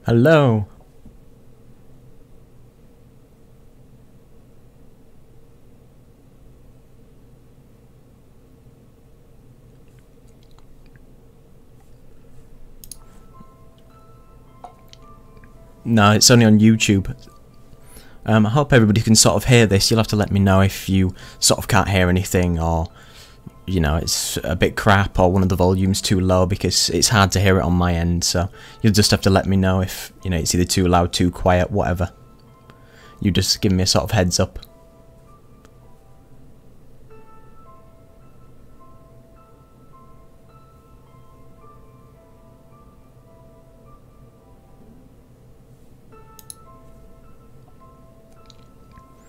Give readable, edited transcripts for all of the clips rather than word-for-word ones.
Hello. No, it's only on YouTube. I hope everybody can sort of hear this. You'll have to let me know if you sort of can't hear anything, or you know, it's a bit crap, or one of the volumes too low, because it's hard to hear it on my end. So you'll just have to let me know if, you know, it's either too loud, too quiet, whatever. You just give me a sort of heads up.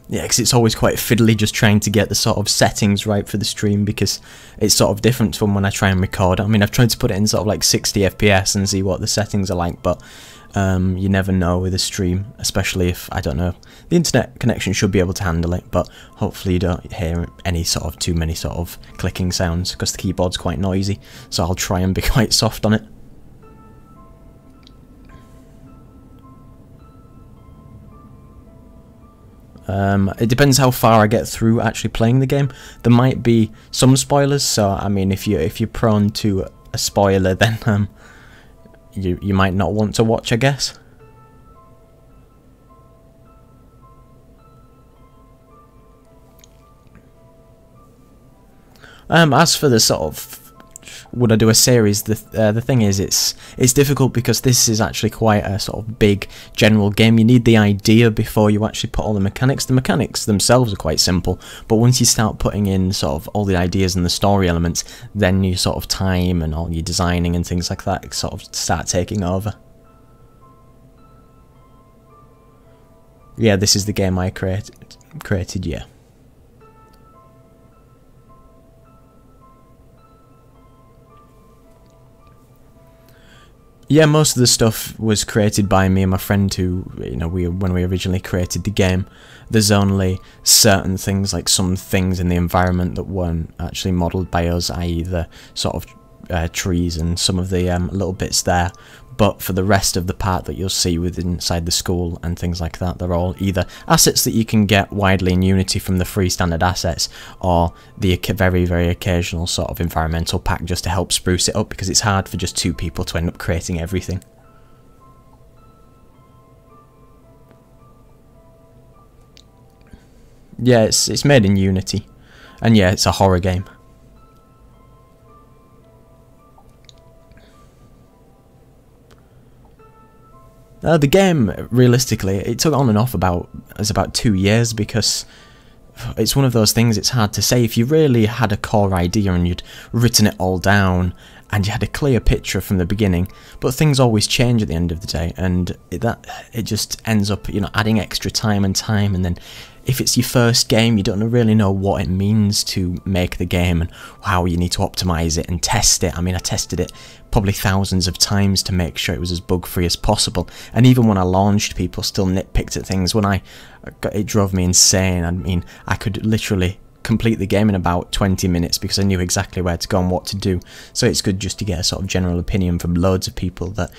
Yeah, because it's always quite fiddly just trying to get the sort of settings right for the stream, because it's sort of different from when I try and record. I mean, I've tried to put it in sort of like 60 FPS and see what the settings are like, but you never know with a stream, especially if, I don't know, the internet connection should be able to handle it, but hopefully you don't hear any sort of too many sort of clicking sounds, because the keyboard's quite noisy, so I'll try and be quite soft on it. It depends how far I get through actually playing the game. There might be some spoilers, so I mean, if you're prone to a spoiler, then you might not want to watch, I guess. As for the sort of would I do a series, the thing is, it's difficult because this is actually quite a sort of big general game. You need the idea before you actually put all the mechanics. The mechanics themselves are quite simple, but once you start putting in sort of all the ideas and the story elements, then your sort of time and all your designing and things like that sort of start taking over. Yeah, this is the game I created, yeah. Yeah, most of the stuff was created by me and my friend who, you know, when we originally created the game. There's only certain things, like some things in the environment that weren't actually modelled by us, i.e. the sort of trees and some of the little bits there. But for the rest of the part that you'll see inside the school and things like that, they're all either assets that you can get widely in Unity from the free standard assets, or the very, very occasional sort of environmental pack just to help spruce it up, because it's hard for just two people to end up creating everything. Yeah, it's made in Unity, and yeah, it's a horror game. The game, realistically, it took on and off about 2 years, because it's one of those things, it's hard to say. If you really had a core idea and you'd written it all down and you had a clear picture from the beginning, but things always change at the end of the day, and it just ends up, you know, adding extra time, and then if it's your first game, you don't really know what it means to make the game and how you need to optimize it and test it. I mean, I tested it probably thousands of times to make sure it was as bug-free as possible, and even when I launched, people still nitpicked at things. It drove me insane. I mean, I could literally complete the game in about 20 minutes because I knew exactly where to go and what to do. So it's good just to get a sort of general opinion from loads of people that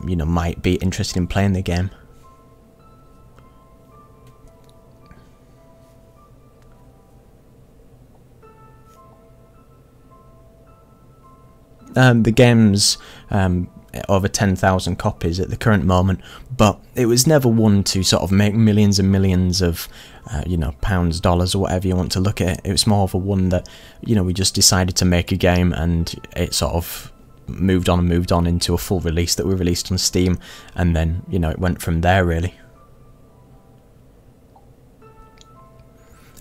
you know, might be interested in playing the game. The game's over 10,000 copies at the current moment, but it was never one to sort of make millions and millions of, you know, pounds, dollars, or whatever you want to look at it. It was more of a one that, you know, we just decided to make a game, and it sort of moved on into a full release that we released on Steam, and then, you know, it went from there, really.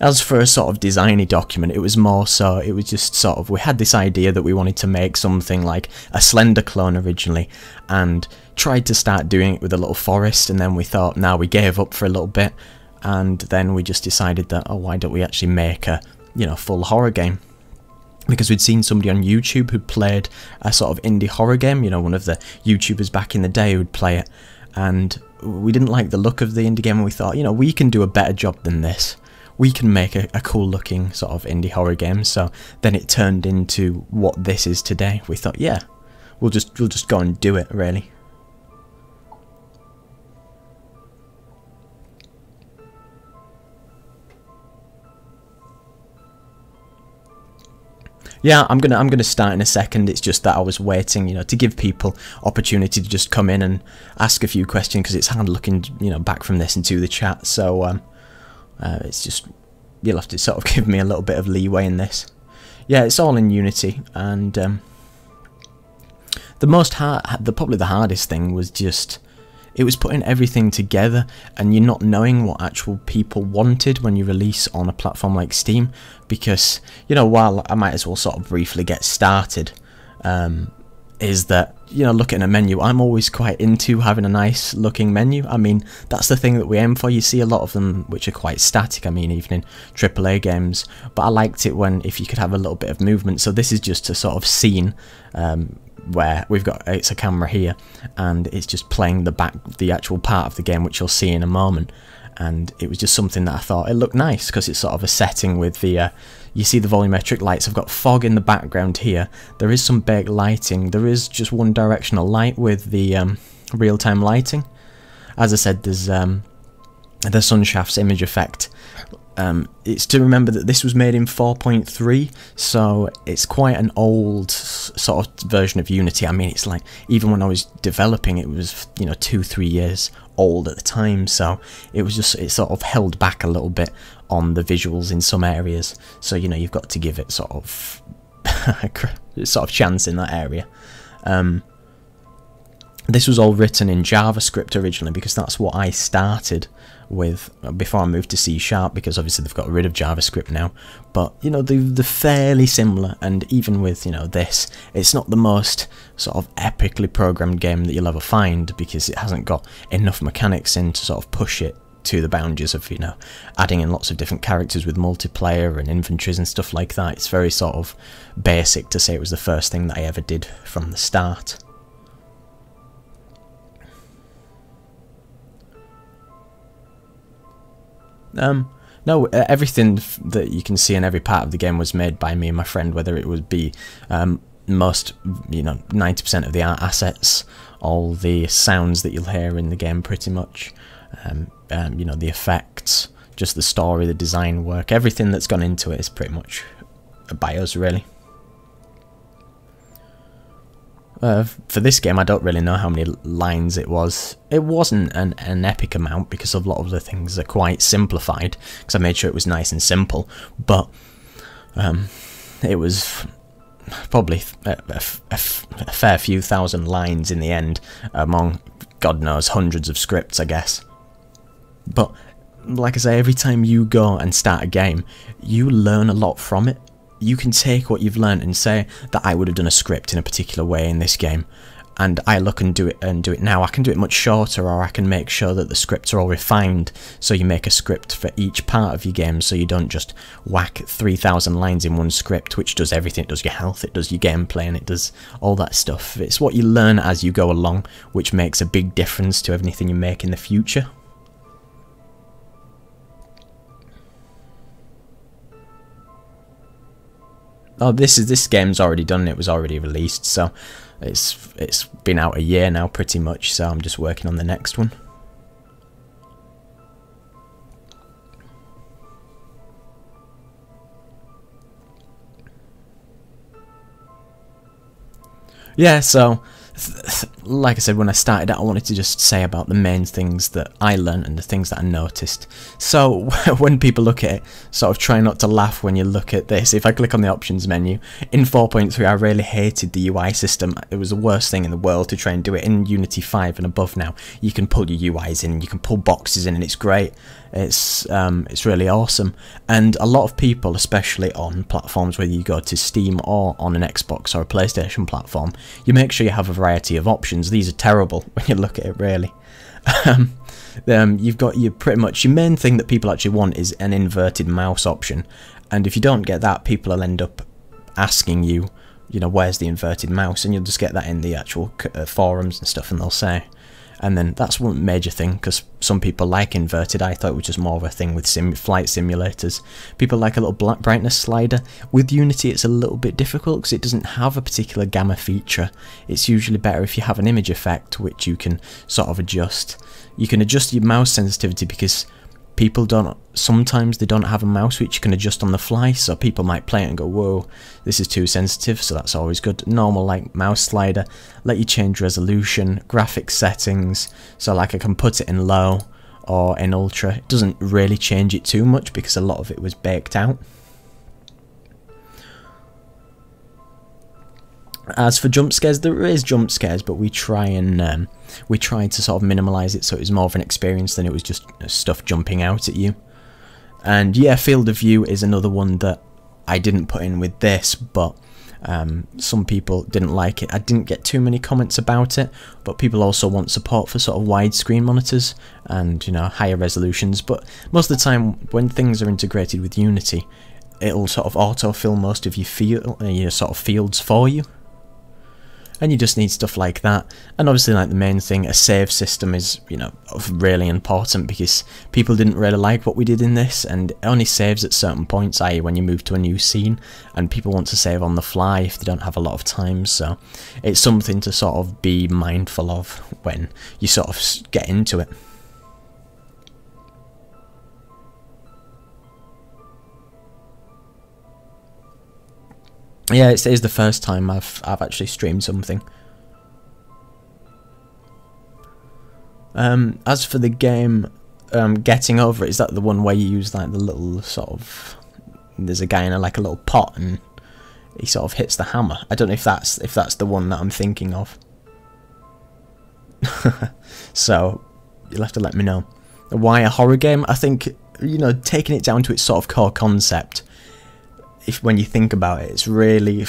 As for a sort of designy document, it was more so, it was just sort of, we had this idea that we wanted to make something like a Slender clone originally, and tried to start doing it with a little forest, and then we thought, now we gave up for a little bit, and then we just decided that, oh, why don't we actually make a, you know, full horror game? Because we'd seen somebody on YouTube who'd played a sort of indie horror game, you know, one of the YouTubers back in the day who'd play it, and we didn't like the look of the indie game, and we thought, you know, we can do a better job than this. We can make a cool looking sort of indie horror game. So then it turned into what this is today. We thought, yeah, we'll just go and do it, really. Yeah, I'm gonna start in a second. It's just that I was waiting, you know, to give people opportunity to just come in and ask a few questions, because it's hard looking, you know, back from this into the chat. So it's just, you'll have to sort of give me a little bit of leeway in this. Yeah, it's all in Unity, and probably the hardest thing was just, it was putting everything together and you're not knowing what actual people wanted when you release on a platform like Steam, because, you know, while I might as well sort of briefly get started, is that, you know, looking at a menu, I'm always quite into having a nice looking menu. I mean, that's the thing that we aim for. You see a lot of them which are quite static, I mean, even in AAA games, but I liked it when, if you could have a little bit of movement. So this is just a sort of scene, where we've got, it's a camera here, and it's just playing the actual part of the game, which you'll see in a moment. And it was just something that I thought it looked nice, because it's sort of a setting with the you see the volumetric lights. I've got fog in the background here, there is some baked lighting, there is just one directional light with the real-time lighting. As I said, there's the Sunshafts image effect. It's to remember that this was made in 4.3, so it's quite an old sort of version of Unity. I mean, it's like, even when I was developing, it was, you know, 2-3 years old at the time, so it was just, it sort of held back a little bit on the visuals in some areas. So, you know, you've got to give it sort of chance in that area. This was all written in JavaScript originally, because that's what I started with before I moved to C#, because obviously they've got rid of JavaScript now. But, you know, they're fairly similar, and even with, you know, this, it's not the most sort of epically programmed game that you'll ever find, because it hasn't got enough mechanics in to sort of push it to the boundaries of, you know, adding in lots of different characters with multiplayer and inventories and stuff like that. It's very sort of basic to say it was the first thing that I ever did from the start. No, everything that you can see in every part of the game was made by me and my friend, whether it would be most, you know, 90% of the art assets, all the sounds that you'll hear in the game pretty much, you know, the effects, just the story, the design work, everything that's gone into it is pretty much by us, really. For this game, I don't really know how many lines it was. It wasn't an epic amount, because a lot of the things are quite simplified, because I made sure it was nice and simple, but it was probably a fair few thousand lines in the end, among, God knows, hundreds of scripts, I guess. But, like I say, every time you go and start a game, you learn a lot from it. You can take what you've learned and say that I would have done a script in a particular way in this game, and I look and do it now. I can do it much shorter, or I can make sure that the scripts are all refined, so you make a script for each part of your game, so you don't just whack 3,000 lines in one script, which does everything. It does your health, it does your gameplay, and it does all that stuff. It's what you learn as you go along, which makes a big difference to everything you make in the future. Oh, this game's already done. It was already released, so it's been out a year now, pretty much. So I'm just working on the next one. Yeah, so like I said, when I started out, I wanted to just say about the main things that I learned and the things that I noticed. So when people look at it, sort of try not to laugh when you look at this. If I click on the options menu, in 4.3 I really hated the UI system. It was the worst thing in the world to try and do it. In Unity 5 and above now, you can pull your UIs in, you can pull boxes in, and it's great. It's really awesome. And a lot of people, especially on platforms whether you go to Steam or on an Xbox or a PlayStation platform, you make sure you have a variety of options. These are terrible when you look at it, really. You've got pretty much your main thing that people actually want is an inverted mouse option, and if you don't get that, people will end up asking you, you know, where's the inverted mouse, and you'll just get that in the actual forums and stuff, and they'll say. And then that's one major thing, because some people like inverted. I thought it was just more of a thing with flight simulators. People like a little black brightness slider. With Unity it's a little bit difficult because it doesn't have a particular gamma feature. It's usually better if you have an image effect, which you can sort of adjust. You can adjust your mouse sensitivity, because people sometimes they don't have a mouse which you can adjust on the fly, so people might play it and go, whoa, this is too sensitive, so that's always good. Normal like mouse slider, let you change resolution, graphics settings, so like I can put it in low or in ultra. It doesn't really change it too much because a lot of it was baked out. As for jump scares, there is jump scares, but we try to sort of minimalise it so it was more of an experience than it was just stuff jumping out at you. And yeah, field of view is another one that I didn't put in with this, but some people didn't like it. I didn't get too many comments about it, but people also want support for sort of widescreen monitors and, you know, higher resolutions. But most of the time when things are integrated with Unity, it'll sort of autofill most of your sort of fields for you. And you just need stuff like that. And obviously, like the main thing, a save system is, you know, really important because people didn't really like what we did in this, and it only saves at certain points, i.e. when you move to a new scene, and people want to save on the fly if they don't have a lot of time, so it's something to sort of be mindful of when you sort of get into it. Yeah, it is the first time I've actually streamed something. As for the game, Getting Over It, is that the one where you use like the little sort of, there's a guy in like a little pot and he sort of hits the hammer? I don't know if that's the one that I'm thinking of. So you'll have to let me know. Why a horror game? I think, you know, taking it down to its sort of core concept, when you think about it, it's really...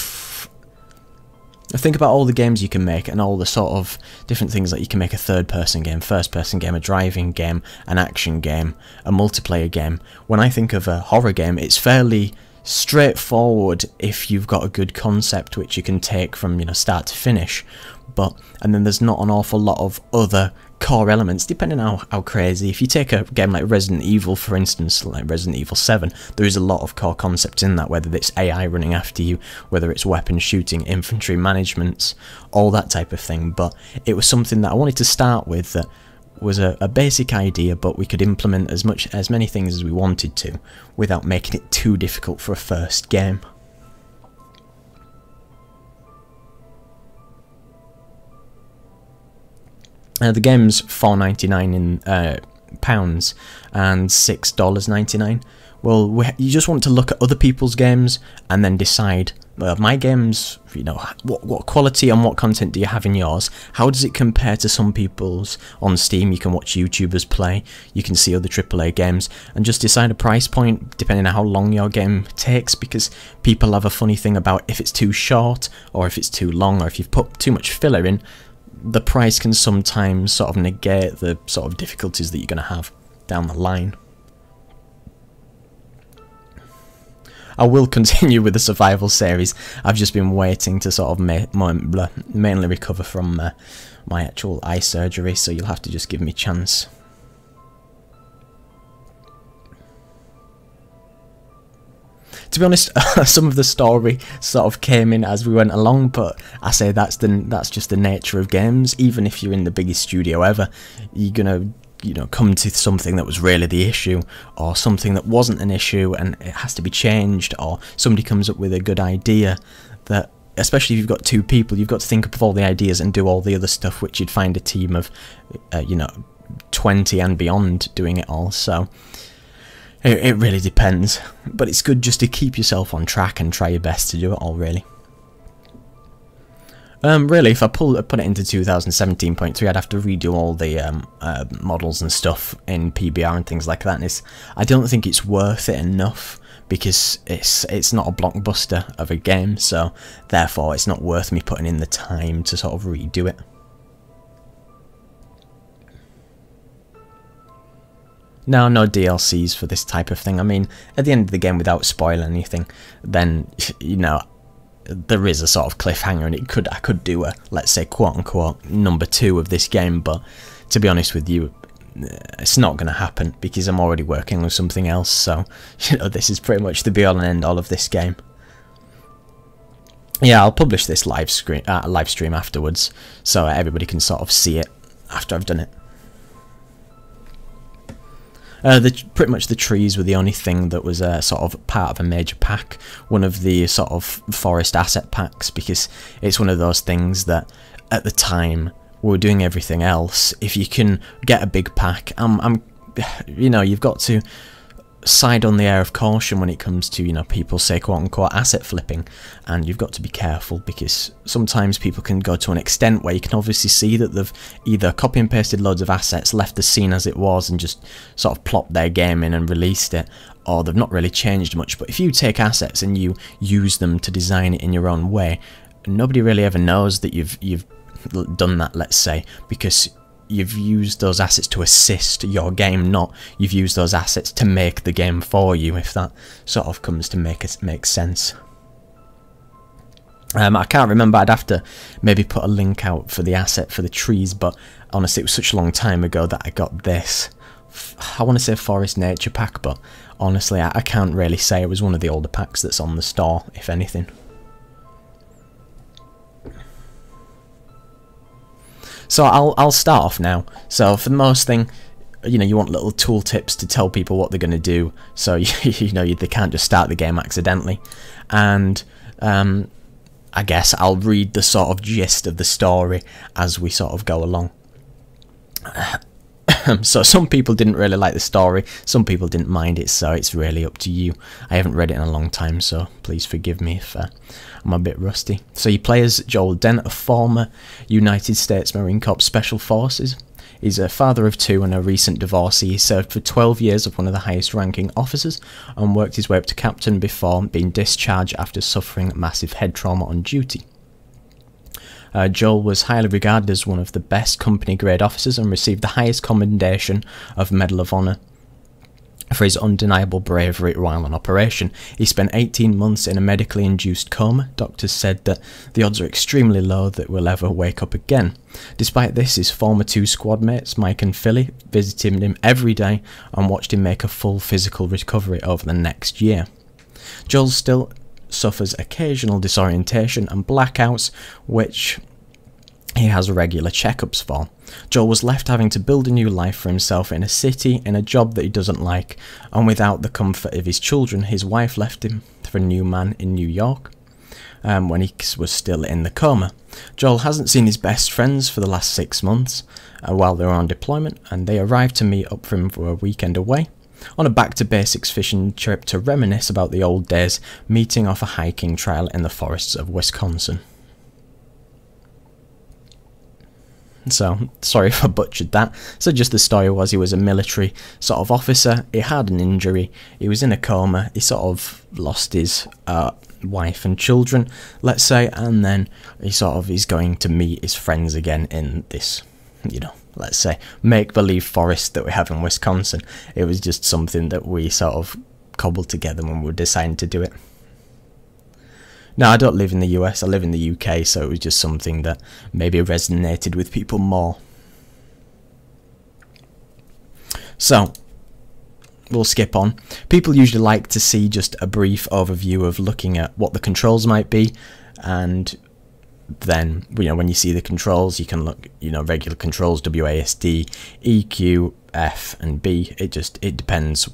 think about all the games you can make and all the sort of different things that you can make: a third-person game, first-person game, a driving game, an action game, a multiplayer game. When I think of a horror game, it's fairly straightforward if you've got a good concept which you can take from, you know, start to finish. And then there's not an awful lot of other core elements, depending on how crazy. If you take a game like Resident Evil, for instance, like Resident Evil 7, there is a lot of core concepts in that, whether it's AI running after you, whether it's weapon shooting, infantry management, all that type of thing. But it was something that I wanted to start with that was a basic idea, but we could implement as many things as we wanted to without making it too difficult for a first game. The game's $4.99 in pounds and $6.99. Well, you just want to look at other people's games and then decide, well, my games, you know, what quality and what content do you have in yours? How does it compare to some people's on Steam? You can watch YouTubers play, you can see other AAA games, and just decide a price point depending on how long your game takes, because people have a funny thing about if it's too short or if it's too long or if you've put too much filler in, the price can sometimes sort of negate the sort of difficulties that you're going to have down the line. I will continue with the survival series. I've just been waiting to sort of mainly recover from my actual eye surgery, so you'll have to just give me a chance. To be honest, some of the story sort of came in as we went along, but I say that's just the nature of games. Even if you're in the biggest studio ever, you're gonna, you know, come to something that was really the issue, or something that wasn't an issue and it has to be changed, or somebody comes up with a good idea that, especially if you've got two people, you've got to think of all the ideas and do all the other stuff, which you'd find a team of, you know, 20 and beyond doing it all. So it really depends, but it's good just to keep yourself on track and try your best to do it all, really. Really, if I put it into 2017.3, I'd have to redo all the models and stuff in PBR and things like that, and I don't think it's worth it enough, because it's not a blockbuster of a game, so therefore it's not worth me putting in the time to sort of redo it. No DLCs for this type of thing. I mean, at the end of the game, without spoiling anything, then, you know, there is a sort of cliffhanger, and I could do a, let's say, quote-unquote number 2 of this game, but to be honest with you, it's not going to happen, because I'm already working on something else, so, you know, this is pretty much the be-all and end-all of this game. Yeah, I'll publish this live stream afterwards, so everybody can sort of see it after I've done it. Pretty much the trees were the only thing that was sort of part of a major pack, one of the sort of forest asset packs, because it's one of those things that at the time we were doing everything else. If you can get a big pack, you know, you've got to side on the air of caution when it comes to, you know, people say quote-unquote asset flipping, and you've got to be careful because sometimes people can go to an extent where you can obviously see that they've either copy and pasted loads of assets, left the scene as it was and just sort of plopped their game in and released it, or they've not really changed much. But if you take assets and you use them to design it in your own way, nobody really ever knows that you've done that, let's say, because you've used those assets to assist your game, not you've used those assets to make the game for you, if that sort of comes to make sense. I can't remember, I'd have to maybe put a link out for the asset for the trees, but honestly it was such a long time ago that I got this. I want to say Forest Nature Pack, but honestly I can't really say. It was one of the older packs that's on the store, if anything. So I'll start off now. So for the most thing, you know, you want little tool tips to tell people what they're going to do, so you know they can't just start the game accidentally. And I guess I'll read the sort of gist of the story as we sort of go along. So some people didn't really like the story, some people didn't mind it, so it's really up to you. I haven't read it in a long time, so please forgive me if I'm a bit rusty. So you play as Joel Dent, a former United States Marine Corps Special Forces. He's a father of two and a recent divorcee. He served for 12 years as one of the highest ranking officers and worked his way up to captain before being discharged after suffering massive head trauma on duty. Joel was highly regarded as one of the best company grade officers and received the highest commendation of Medal of Honor for his undeniable bravery while on operation. He spent 18 months in a medically induced coma. Doctors said that the odds are extremely low that we'll ever wake up again. Despite this, his former two squad mates, Mike and Philly, visited him every day and watched him make a full physical recovery over the next year. Joel still suffers occasional disorientation and blackouts, which he has regular checkups for. Joel was left having to build a new life for himself in a city, in a job that he doesn't like, and without the comfort of his children. His wife left him for a new man in New York when he was still in the coma. Joel hasn't seen his best friends for the last 6 months while they were on deployment, and they arrived to meet up for him for a weekend away on a back-to-basics fishing trip to reminisce about the old days, meeting off a hiking trail in the forests of Wisconsin. So, sorry if I butchered that. So just the story was, he was a military sort of officer, he had an injury, he was in a coma, he sort of lost his wife and children, let's say, and then he's going to meet his friends again in this, you know, let's say, make-believe forest that we have in Wisconsin. It was just something that we sort of cobbled together when we were deciding to do it. Now, I don't live in the US, I live in the UK, so it was just something that maybe resonated with people more. So, we'll skip on. People usually like to see just a brief overview of looking at what the controls might be, and then, you know, when you see the controls, you can look, you know, regular controls, WASD, EQ, F, and B. It depends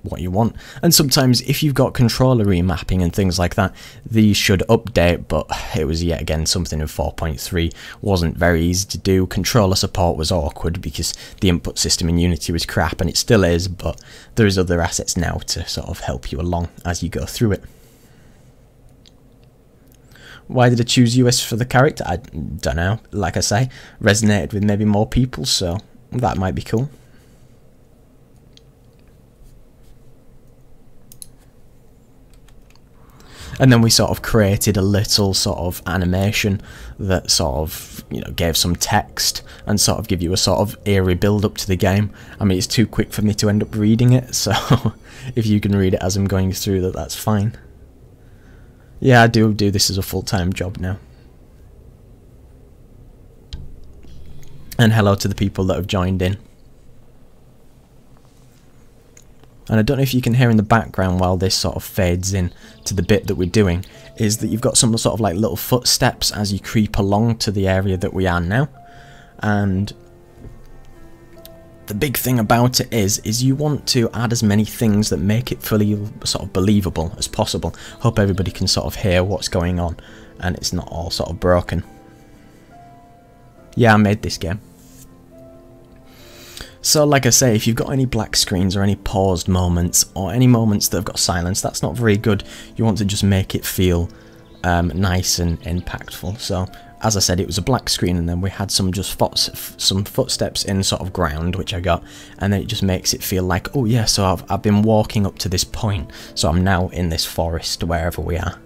what you want. And sometimes if you've got controller remapping and things like that, these should update, but it was yet again something in 4.3 wasn't very easy to do. Controller support was awkward because the input system in Unity was crap, and it still is, but there is other assets now to sort of help you along as you go through it. Why did I choose US for the character? I don't know. Like I say, resonated with maybe more people, so that might be cool. And then we sort of created a little sort of animation that sort of, you know, gave some text and sort of give you a sort of eerie build up to the game. I mean, it's too quick for me to end up reading it, so if you can read it as I'm going through that, that's fine. Yeah, I do this as a full-time job now. And hello to the people that have joined in. And I don't know if you can hear in the background while this sort of fades in to the bit that we're doing, is that you've got some sort of like little footsteps as you creep along to the area that we are now. And the big thing about it is you want to add as many things that make it fully sort of believable as possible. Hope everybody can sort of hear what's going on and it's not all sort of broken. Yeah, I made this game. So like I say, if you've got any black screens or any paused moments or any moments that have got silence, that's not very good. You want to just make it feel nice and impactful. So as I said, it was a black screen and then we had some footsteps in sort of ground, which I got, and then it just makes it feel like, oh yeah, so I've been walking up to this point, so I'm now in this forest wherever we are.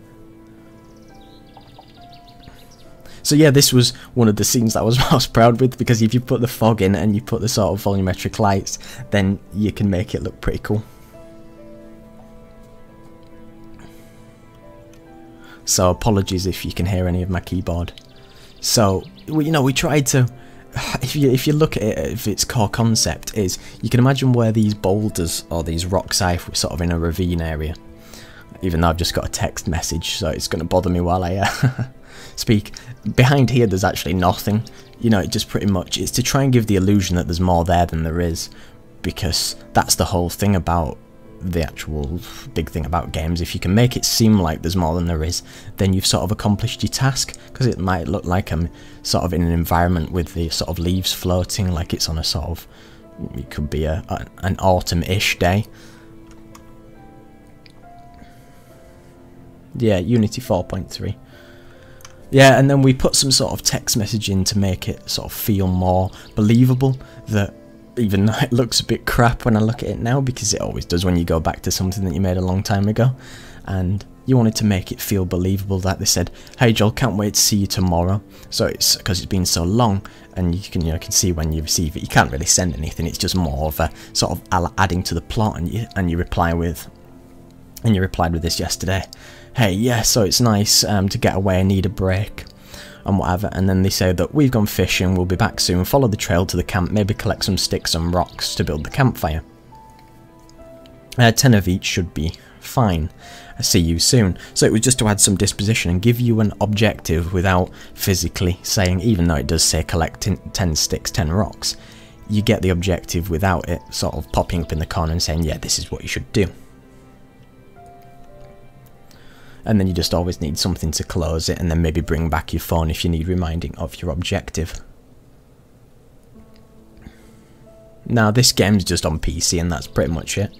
So yeah, this was one of the scenes that I was most proud with, because if you put the fog in and you put the sort of volumetric lights, then you can make it look pretty cool. So apologies if you can hear any of my keyboard. So we tried to, if you look at it, if its core concept is, you can imagine where these boulders or these rocks are if we're sort of in a ravine area. Even though I've just got a text message, so it's going to bother me while I speak. Behind here there's actually nothing. It just pretty much, it's to try and give the illusion that there's more there than there is, because that's the whole thing about the actual big thing about games. If you can make it seem like there's more than there is, then you've sort of accomplished your task, because it might look like I'm sort of in an environment with the sort of leaves floating, like it's on a sort of, it could be an autumn-ish day. Yeah, Unity 4.3. Yeah, and then we put some sort of text message in to make it sort of feel more believable, that even though it looks a bit crap when I look at it now, because it always does when you go back to something that you made a long time ago, and you wanted to make it feel believable, that they said, hey Joel, can't wait to see you tomorrow. So it's because it's been so long, and you can see when you receive it, you can't really send anything, it's just more of a sort of adding to the plot, and you replied with this yesterday. Hey, yeah, so it's nice to get away, I need a break, and whatever. And then they say that we've gone fishing, we'll be back soon, follow the trail to the camp, maybe collect some sticks and rocks to build the campfire. 10 of each should be fine. I see you soon. So it was just to add some disposition and give you an objective without physically saying, even though it does say collect 10 sticks, 10 rocks, you get the objective without it sort of popping up in the corner and saying, yeah, this is what you should do. And then you just always need something to close it, and then maybe bring back your phone if you need reminding of your objective. Now this game's just on PC and that's pretty much it.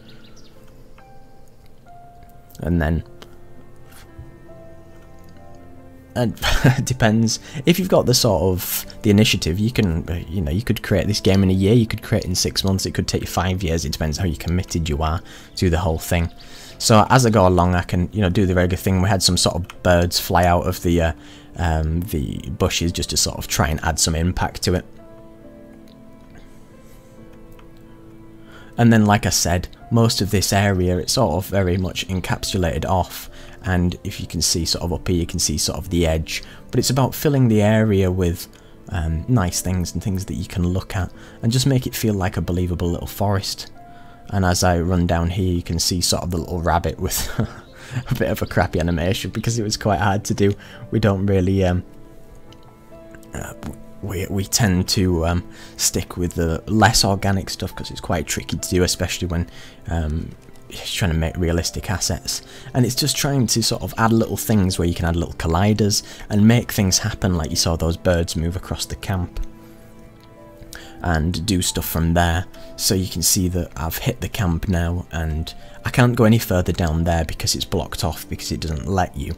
And then, and it depends, if you've got the sort of the initiative, you can, you could create this game in a year, you could create it in 6 months, it could take you 5 years, it depends how you committed you are to the whole thing. So as I go along, I can, do the regular thing. We had some sort of birds fly out of the bushes just to sort of try and add some impact to it. And then, like I said, most of this area, it's sort of very much encapsulated off. And if you can see sort of up here, you can see sort of the edge. But it's about filling the area with nice things and things that you can look at, and just make it feel like a believable little forest. And as I run down here, you can see sort of the little rabbit with a bit of a crappy animation, because it was quite hard to do. We don't really, we tend to stick with the less organic stuff, because it's quite tricky to do, especially when trying to make realistic assets. And it's just trying to sort of add little things where you can add little colliders and make things happen, like you saw those birds move across the camp, and do stuff from there. So you can see that I've hit the camp now, and I can't go any further down there because it's blocked off, because it doesn't let you,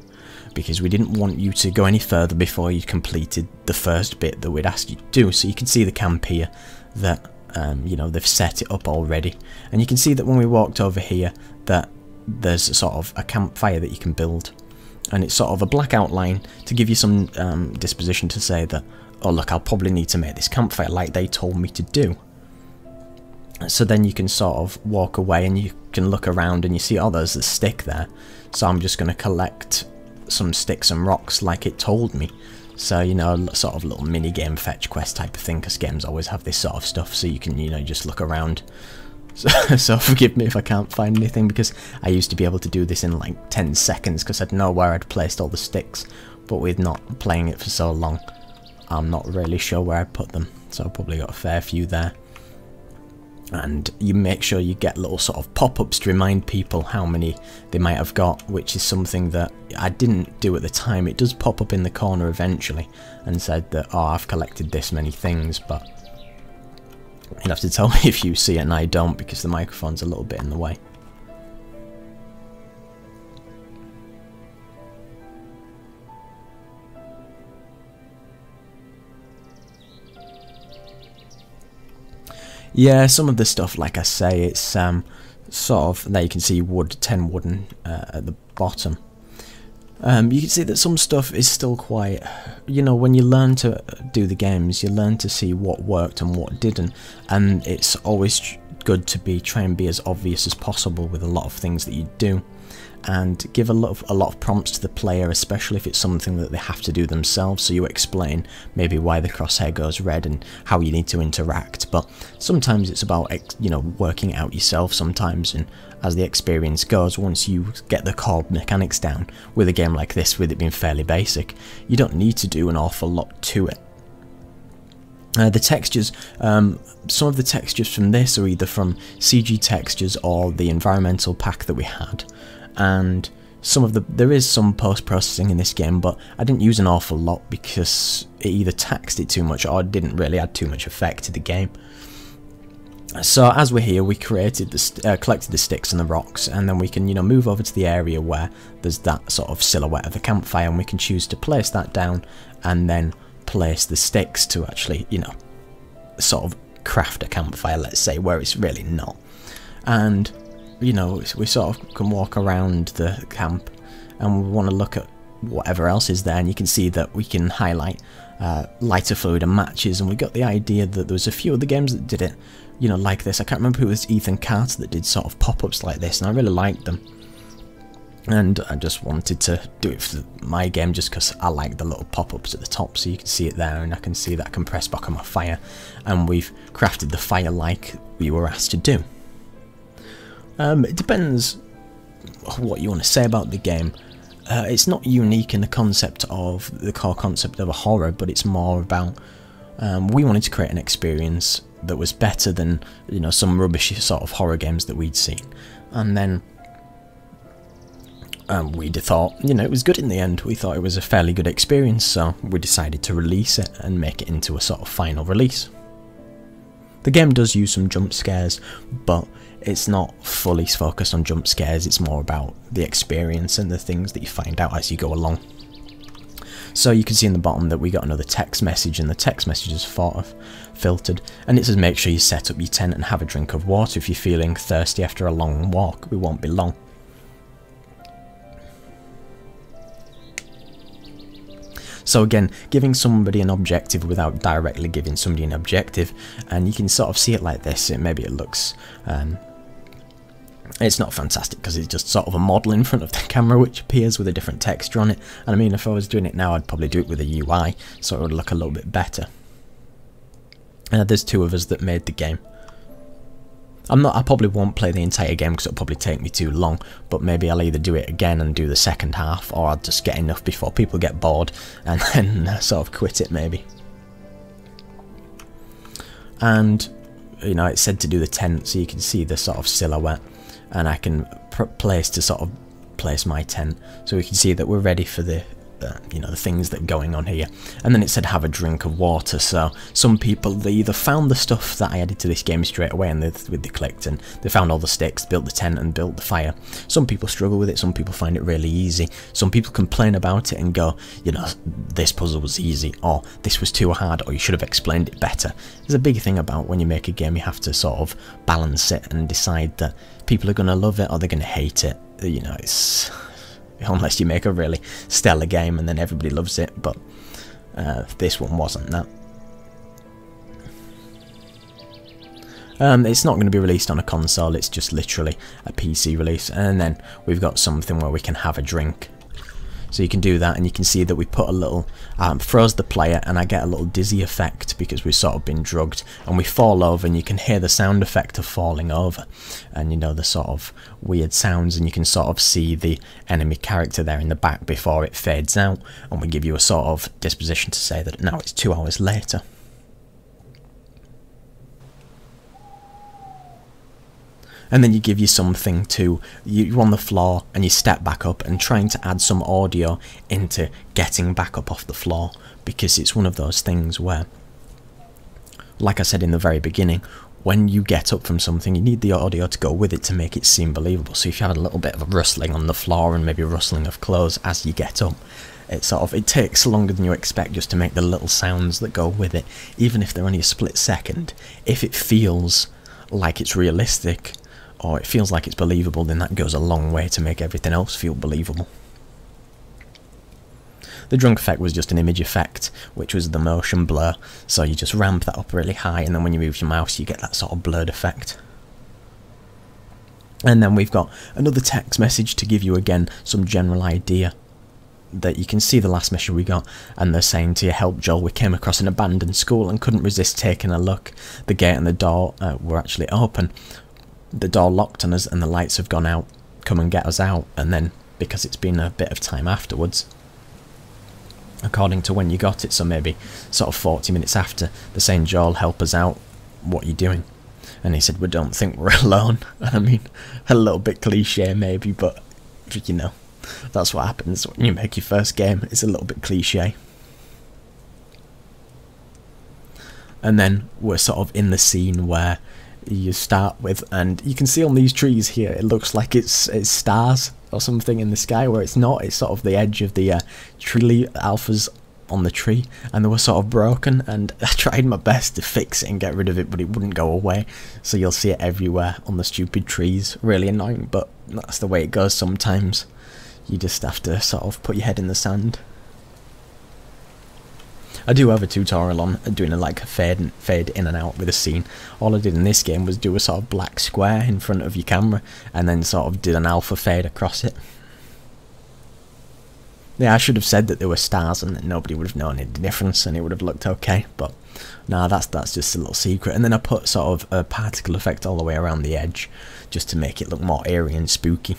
because we didn't want you to go any further before you completed the first bit that we'd asked you to do. So you can see the camp here that they've set it up already, and you can see that when we walked over here that there's sort of a campfire that you can build, and it's sort of a black outline to give you some disposition to say that, oh look, I'll probably need to make this campfire like they told me to do. So then you can sort of walk away and you can look around and you see, oh, there's a stick there, so I'm just going to collect some sticks and rocks like it told me. So, sort of little mini game fetch quest type of thing, because games always have this sort of stuff, so you can, just look around. So forgive me if I can't find anything, because I used to be able to do this in like 10 seconds, because I'd know where I'd placed all the sticks, but with not playing it for so long, I'm not really sure where I put them, so I've probably got a fair few there. and you make sure you get little sort of pop-ups to remind people how many they might have got, which is something that I didn't do at the time. It does pop up in the corner eventually and said that, oh, I've collected this many things, but you'll have to tell me if you see it, and I don't because the microphone's a little bit in the way. Yeah, some of the stuff, like I say, it's sort of, there you can see wood, 10 wooden at the bottom. You can see that some stuff is still quite, you know, when you learn to do the games, you learn to see what worked and what didn't, and it's always good to try and be as obvious as possible with a lot of things that you do, and give a lot of prompts to the player, especially if it's something that they have to do themselves, so you explain maybe why the crosshair goes red and how you need to interact. But sometimes it's about, you know, working it out yourself sometimes, and as the experience goes, once you get the core mechanics down with a game like this, with it being fairly basic, you don't need to do an awful lot to it. The textures, some of the textures from this are either from CG textures or the environmental pack that we had, and there is some post-processing in this game, but I didn't use an awful lot because it either taxed it too much or it didn't really add too much effect to the game. So as we're here, we collected the sticks and the rocks, and then we can, you know, move over to the area where there's that sort of silhouette of the campfire, and we can choose to place that down and then place the sticks to actually, you know, sort of craft a campfire, let's say, where it's really not. And you know, we sort of can walk around the camp and we want to look at whatever else is there, and you can see that we can highlight lighter fluid and matches, and we got the idea that there was a few other games that did it, you know, like this. I can't remember who it was, Ethan Carter, that did sort of pop-ups like this, and I really liked them. And I just wanted to do it for my game just because I like the little pop-ups at the top, so you can see it there, and I can see that I can press back on my fire, and we've crafted the fire like we were asked to do. It depends what you want to say about the game. It's not unique in the concept of the core concept of a horror, but it's more about we wanted to create an experience that was better than, you know, some rubbish sort of horror games that we'd seen, and then we thought, you know, it was good in the end. We thought it was a fairly good experience, so we decided to release it and make it into a sort of final release. The game does use some jump scares, but it's not fully focused on jump scares. It's more about the experience and the things that you find out as you go along. So you can see in the bottom that we got another text message, and the text message is filtered, and it says make sure you set up your tent and have a drink of water if you're feeling thirsty after a long walk. We won't be long. So again, giving somebody an objective without directly giving somebody an objective, and you can sort of see it like this. Maybe it looks, it's not fantastic because it's just sort of a model in front of the camera which appears with a different texture on it. And I mean, if I was doing it now, I'd probably do it with a UI, so it would look a little bit better. There's two of us that made the game. I probably won't play the entire game because it'll probably take me too long, but maybe I'll either do it again and do the second half, or I'll just get enough before people get bored and then sort of quit it maybe. And, you know, it said to do the tent, so you can see the sort of silhouette, and I can place my tent, so we can see that we're ready for the you know, the things that are going on here. And then it said have a drink of water, so some people, they either found the stuff that I added to this game straight away and they clicked and they found all the sticks, built the tent and built the fire. Some people struggle with it, some people find it really easy, some people complain about it and go, you know, this puzzle was easy, or this was too hard, or you should have explained it better. There's a big thing about when you make a game, you have to sort of balance it and decide that people are going to love it or they're going to hate it. You know, it's unless you make a really stellar game and then everybody loves it, but this one wasn't that. It's not going to be released on a console, it's just literally a PC release, and then we've got something where we can have a drink. So you can do that, and you can see that we put a little, froze the player, and I get a little dizzy effect because we've sort of been drugged, and we fall over and you can hear the sound effect of falling over, and you know, the sort of weird sounds, and you can sort of see the enemy character there in the back before it fades out, and we give you a sort of disposition to say that now it's 2 hours later. And then you give you something to, you're on the floor and you step back up and trying to add some audio into getting back up off the floor, because it's one of those things where, like I said in the very beginning, when you get up from something you need the audio to go with it to make it seem believable. So if you had a little bit of a rustling on the floor and maybe rustling of clothes as you get up, it takes longer than you expect just to make the little sounds that go with it, even if they're only a split second. If it feels like it's realistic, or it feels like it's believable, then that goes a long way to make everything else feel believable. The drunk effect was just an image effect, which was the motion blur, so you just ramp that up really high, and then when you move your mouse you get that sort of blurred effect. And then we've got another text message to give you again some general idea that you can see the last mission we got, and they're saying to you, "Help Joel, we came across an abandoned school and couldn't resist taking a look. The gate and the door were actually open. The door locked on us and the lights have gone out. Come and get us out." And then, because it's been a bit of time afterwards, according to when you got it, so maybe sort of 40 minutes after, they're saying, "Joel, help us out. What are you doing?" And he said, "We don't think we're alone." I mean, a little bit cliche maybe, but you know, that's what happens when you make your first game. It's a little bit cliche. And then we're sort of in the scene where you start with, and you can see on these trees here, it looks like it's stars or something in the sky, where it's not. It's sort of the edge of the tree alphas on the tree, and they were sort of broken, and I tried my best to fix it and get rid of it, but it wouldn't go away, so you'll see it everywhere on the stupid trees. Really annoying, but that's the way it goes sometimes. You just have to sort of put your head in the sand. I do have a tutorial on doing a fade in and out with a scene. All I did in this game was do a sort of black square in front of your camera and then sort of did an alpha fade across it. Yeah, I should have said that there were stars and that nobody would have known any difference and it would have looked okay, but nah, that's just a little secret. And then I put sort of a particle effect all the way around the edge just to make it look more eerie and spooky.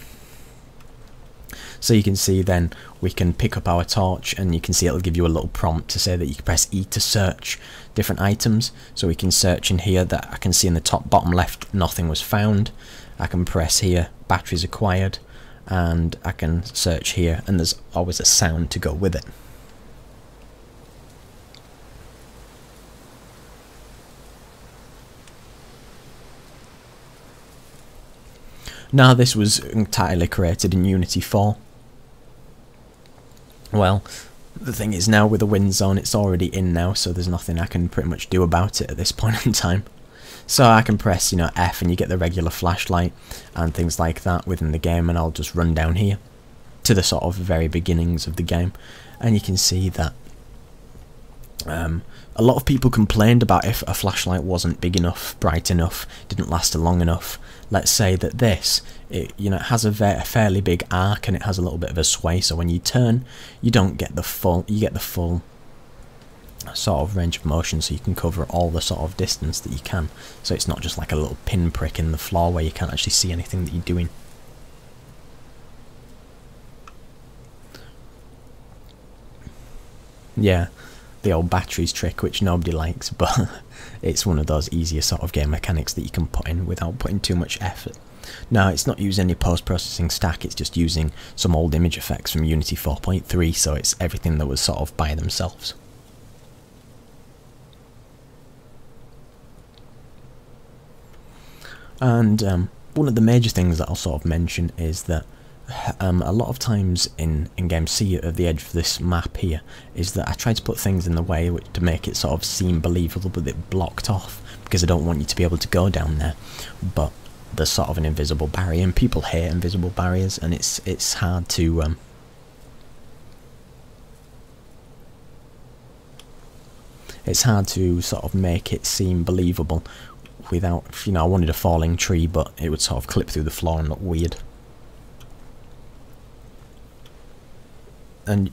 So you can see then we can pick up our torch, and you can see it'll give you a little prompt to say that you can press E to search different items. So we can search in here, that I can see in the top bottom left nothing was found. I can press here, batteries acquired, and I can search here, and there's always a sound to go with it. Now this was entirely created in Unity 4. Well, the thing is now with the wind zone it's already in now, so there's nothing I can pretty much do about it at this point in time. So I can press, you know, F and you get the regular flashlight and things like that within the game, and I'll just run down here to the sort of very beginnings of the game, and you can see that a lot of people complained about if a flashlight wasn't big enough, bright enough, didn't last long enough. Let's say that this, it has a fairly big arc and it has a little bit of a sway, so when you turn, you don't get the full, you get the full sort of range of motion, so you can cover all the sort of distance that you can. So it's not just like a little pinprick in the floor where you can't actually see anything that you're doing. Yeah, the old batteries trick, which nobody likes, but it's one of those easier sort of game mechanics that you can put in without putting too much effort. Now, it's not using any post-processing stack, it's just using some old image effects from Unity 4.3, so it's everything that was sort of by themselves. And one of the major things that I'll sort of mention is that a lot of times in game C at the edge of this map here is that I try to put things in the way to make it sort of seem believable, but it blocked off because I don't want you to be able to go down there. But there's sort of an invisible barrier, and people hate invisible barriers, and it's hard to sort of make it seem believable without, I wanted a falling tree, but it would sort of clip through the floor and look weird. And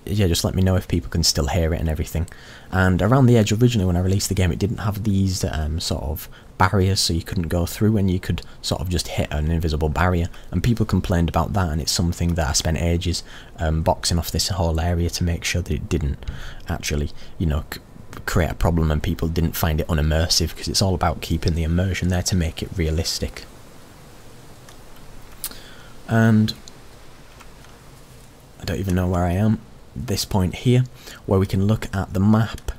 yeah, just let me know if people can still hear it and everything. And around the edge, originally when I released the game, it didn't have these sort of barriers, so you couldn't go through, and you could sort of just hit an invisible barrier, and people complained about that, and it's something that I spent ages boxing off this whole area to make sure that it didn't actually, create a problem and people didn't find it unimmersive, because it's all about keeping the immersion there to make it realistic. And I don't even know where I am. This point here, where we can look at the map.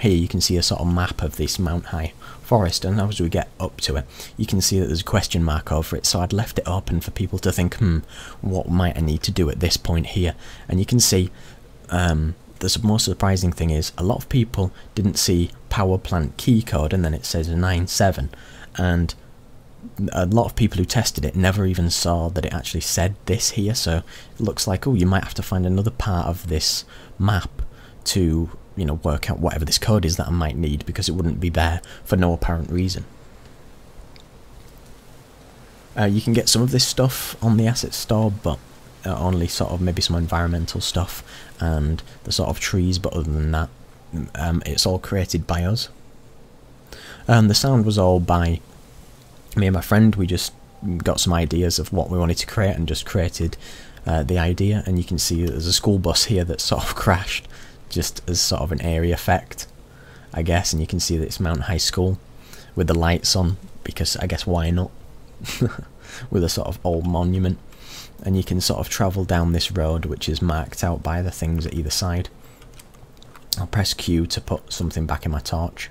Here you can see a sort of map of this Mount High forest, and as we get up to it, you can see that there's a question mark over it, so I'd left it open for people to think, what might I need to do at this point here? And you can see, the most surprising thing is, a lot of people didn't see power plant key code, and then it says 97, and a lot of people who tested it never even saw that it actually said this here, so it looks like, oh, you might have to find another part of this map to, you know, work out whatever this code is that I might need, because it wouldn't be there for no apparent reason. You can get some of this stuff on the asset store, but only sort of maybe some environmental stuff and the sort of trees, but other than that, it's all created by us. And the sound was all by me and my friend. We just got some ideas of what we wanted to create and just created the idea, and you can see there's a school bus here that sort of crashed, just as sort of an airy effect, I guess, and you can see that it's Mount High School with the lights on, because I guess why not, with a sort of old monument, and you can sort of travel down this road which is marked out by the things at either side. I'll press Q to put something back in my torch,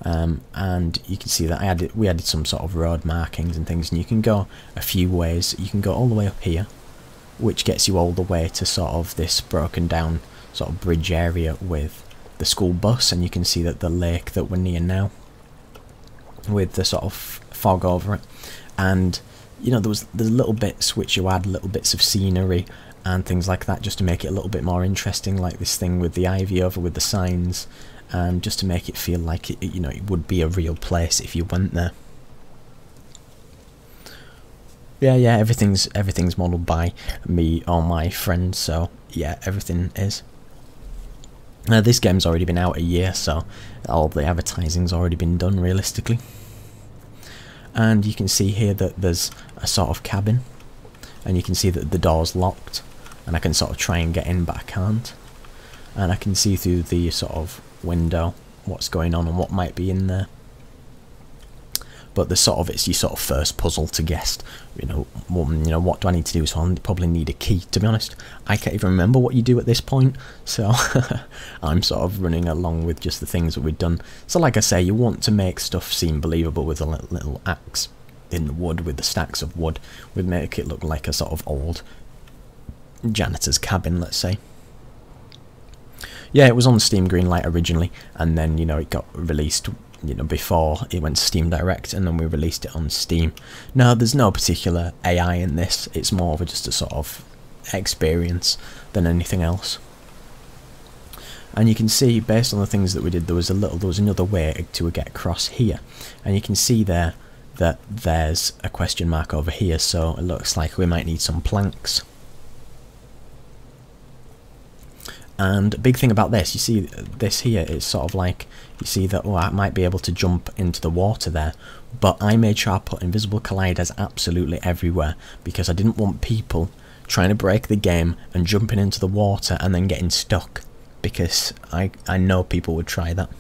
and you can see that we added some sort of road markings and things, and you can go a few ways. You can go all the way up here, which gets you all the way to sort of this broken down sort of bridge area with the school bus, and you can see that the lake that we're near now with the sort of fog over it, and you know there's little bits which you add, little bits of scenery and things like that, just to make it a little bit more interesting, like this thing with the ivy over with the signs, and just to make it feel like it, you know, it would be a real place if you went there. Yeah, everything's modelled by me or my friends, so yeah, everything is. This game's already been out a year, so all the advertising's already been done realistically. And you can see here that there's a sort of cabin, and you can see that the door's locked, and I can sort of try and get in, but I can't. And I can see through the sort of window what's going on and what might be in there. But the sort of, it's your sort of first puzzle to guess, you know, what do I need to do? So I'll probably need a key. To be honest, I can't even remember what you do at this point, so I'm sort of running along with just the things that we've done. So like I say, you want to make stuff seem believable with a little axe in the wood, with the stacks of wood, would make it look like a sort of old janitor's cabin, let's say. Yeah, it was on Steam Greenlight originally, and then, you know, it got released, you know, before it went to Steam Direct, and then we released it on Steam. No, there's no particular AI in this, it's more of just a sort of experience than anything else. And you can see, based on the things that we did, there was another way to get across here, and you can see there that there's a question mark over here, so it looks like we might need some planks. And a big thing about this, you see this here, it's sort of like, you see that, oh, I might be able to jump into the water there, but I made sure I put invisible colliders absolutely everywhere, because I didn't want people trying to break the game and jumping into the water and then getting stuck, because I know people would try that.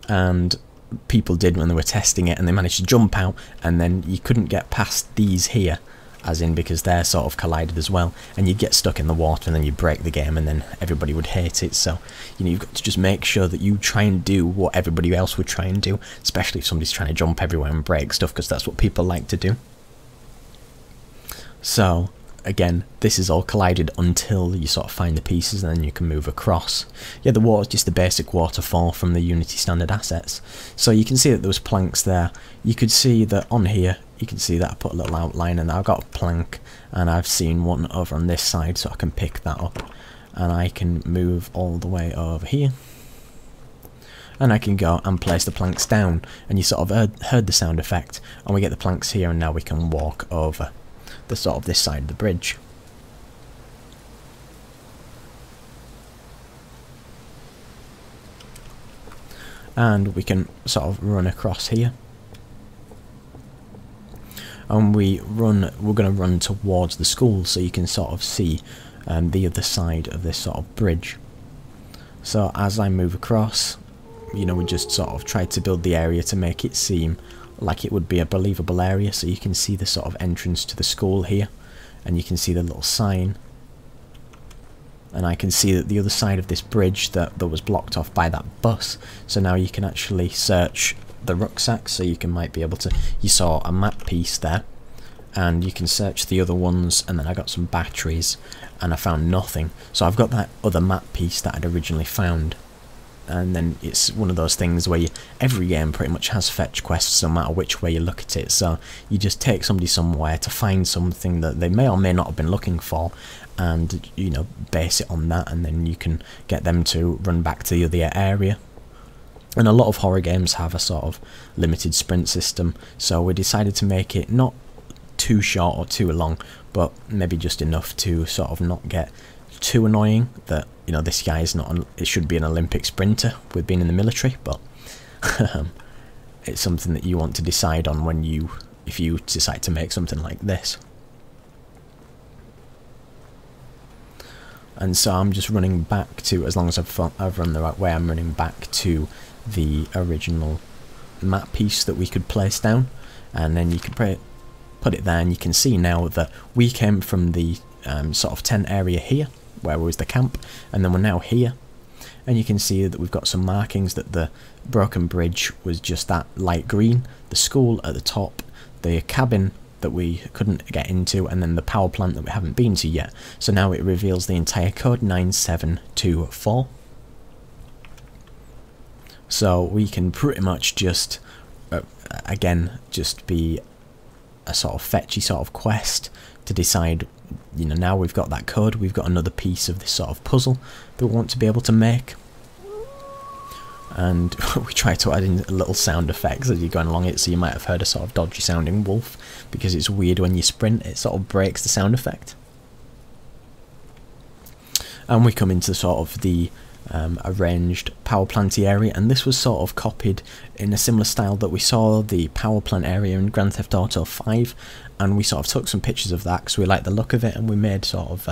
And people did when they were testing it, and they managed to jump out, and then you couldn't get past these here, as in because they're sort of collided as well, and you'd get stuck in the water and then you'd break the game, and then everybody would hate it. So, you know, you've got to just make sure that you try and do what everybody else would try and do, especially if somebody's trying to jump everywhere and break stuff, because that's what people like to do. So, again, this is all collided until you sort of find the pieces, and then you can move across. Yeah, the water's just the basic waterfall from the Unity standard assets. So you can see that there was planks there. You could see that on here, you can see that I put a little outline, and I've got a plank, and I've seen one over on this side, so I can pick that up, and I can move all the way over here, and I can go and place the planks down, and you sort of heard the sound effect, and we get the planks here, and now we can walk over the sort of this side of the bridge. And we can sort of run across here, and we're going to run towards the school, so you can sort of see the other side of this sort of bridge. So as I move across, you know, we just sort of tried to build the area to make it seem like it would be a believable area. So you can see the sort of entrance to the school here, and you can see the little sign, and I can see that the other side of this bridge that was blocked off by that bus. So now you can actually search the rucksack, so you might be able to, you saw a map piece there, and you can search the other ones. And then I got some batteries and I found nothing, so I've got that other map piece that I'd originally found. And then it's one of those things where every game pretty much has fetch quests no matter which way you look at it. So you just take somebody somewhere to find something that they may or may not have been looking for, and you know, base it on that, and then you can get them to run back to the other area. And a lot of horror games have a sort of limited sprint system, so we decided to make it not too short or too long, but maybe just enough to sort of not get too annoying that, you know, this guy is not, it should be an Olympic sprinter with being in the military, but it's something that you want to decide on when if you decide to make something like this. And so I'm just running back to, as long as I've run the right way, I'm running back to the original map piece that we could place down, and then you can put it there, and you can see now that we came from the sort of tent area here, where was the camp, and then we're now here, and you can see that we've got some markings that the broken bridge was just that light green, the school at the top, the cabin that we couldn't get into, and then the power plant that we haven't been to yet. So now it reveals the entire code, 9724. So we can pretty much just again just be a sort of fetchy sort of quest to decide, you know, now we've got that code, we've got another piece of this sort of puzzle that we want to be able to make. And we try to add in little sound effects as you're going along it, so you might have heard a sort of dodgy sounding wolf, because it's weird when you sprint, it sort of breaks the sound effect. And we come into sort of the arranged power planty area, and this was sort of copied in a similar style that we saw the power plant area in Grand Theft Auto 5, and we sort of took some pictures of that because we liked the look of it, and we made sort of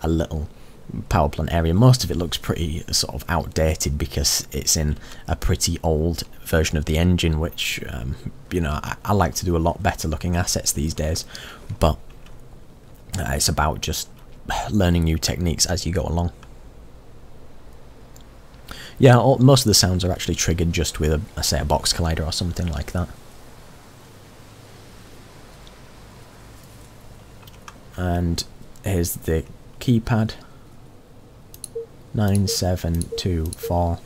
a little power plant area. Most of it looks pretty sort of outdated because it's in a pretty old version of the engine, which you know, I like to do a lot better looking assets these days, but it's about just learning new techniques as you go along. Yeah, most of the sounds are actually triggered just with say a box collider or something like that. And here's the keypad, 9724.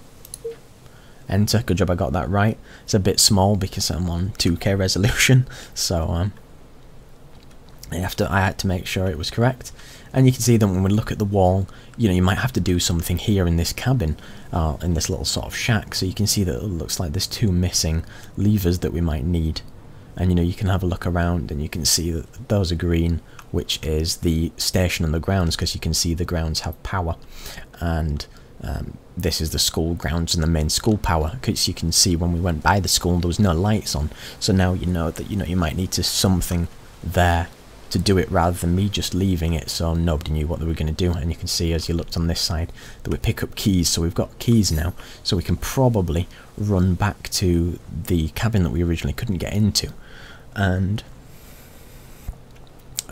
Enter. Good job I got that right. It's a bit small because I'm on 2K resolution, so I had to make sure it was correct. And you can see that when we look at the wall, you know, you might have to do something here in this cabin, in this little sort of shack. So you can see that it looks like there's two missing levers that we might need. And you know, you can have a look around and you can see that those are green, which is the station and the grounds, because you can see the grounds have power. And this is the school grounds and the main school power, because you can see when we went by the school there was no lights on. So now you know that, you know, you might need to something there to do it rather than me just leaving it so nobody knew what they were going to do. And you can see as you looked on this side that we pick up keys, so we've got keys now, so we can probably run back to the cabin that we originally couldn't get into and,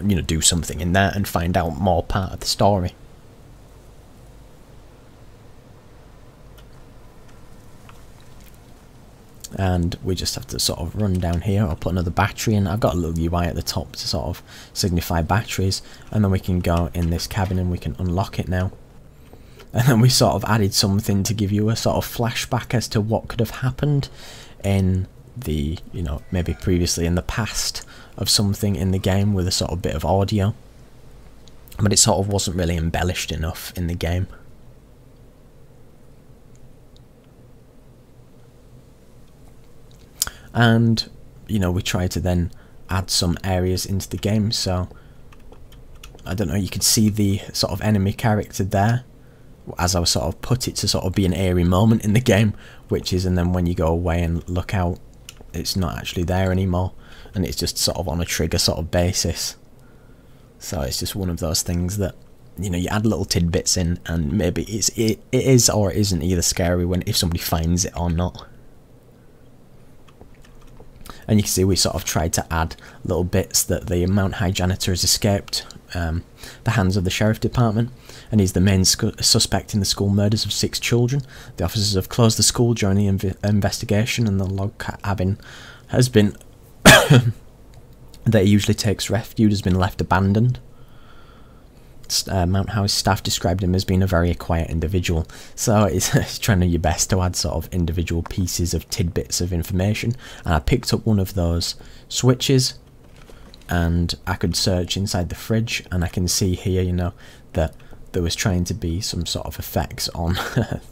you know, do something in there and find out more part of the story. And we just have to sort of run down here. I'll put another battery in. I've got a little UI at the top to sort of signify batteries, and then we can go in this cabin and we can unlock it now. And then we sort of added something to give you a sort of flashback as to what could have happened in the, you know, maybe previously in the past of something in the game, with a sort of bit of audio, but it sort of wasn't really embellished enough in the game. And, you know, we try to then add some areas into the game. So, I don't know, you could see the sort of enemy character there, as I was sort of put it to sort of be an eerie moment in the game, which is, and then when you go away and look out, it's not actually there anymore, and it's just sort of on a trigger sort of basis. So it's just one of those things that, you know, you add little tidbits in, and maybe it is or it isn't either scary if somebody finds it or not. And you can see we sort of tried to add little bits that the Mount High janitor has escaped the hands of the sheriff department, and he's the main suspect in the school murders of 6 children. The officers have closed the school during the investigation, and the log cabin has been that he usually takes refuge has been left abandoned. Mount High staff described him as being a very quiet individual, so it's trying your best to add sort of individual pieces of tidbits of information. And I picked up one of those switches, and I could search inside the fridge, and I can see here, you know, that there was trying to be some sort of effects on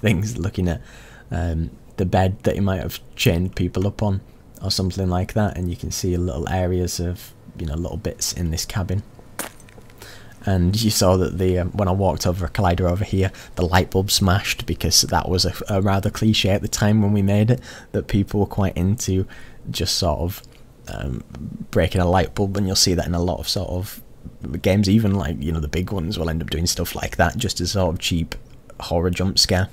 things, looking at the bed that he might have chained people up on or something like that, and you can see little areas of, you know, little bits in this cabin. And you saw that the when I walked over a collider over here, the light bulb smashed, because that was a rather cliche at the time when we made it, that people were quite into just sort of breaking a light bulb, and you'll see that in a lot of sort of games, even like, you know, the big ones will end up doing stuff like that, just as sort of cheap horror jump scare.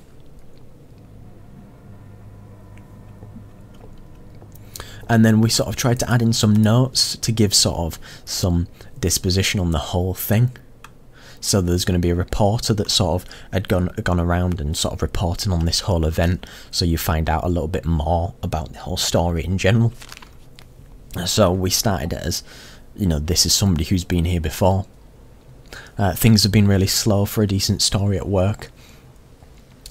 And then we sort of tried to add in some notes to give sort of some disposition on the whole thing. So there's going to be a reporter that sort of had gone around and sort of reporting on this whole event, so you find out a little bit more about the whole story in general. So we started it as, you know, this is somebody who's been here before. Things have been really slow for a decent story at work.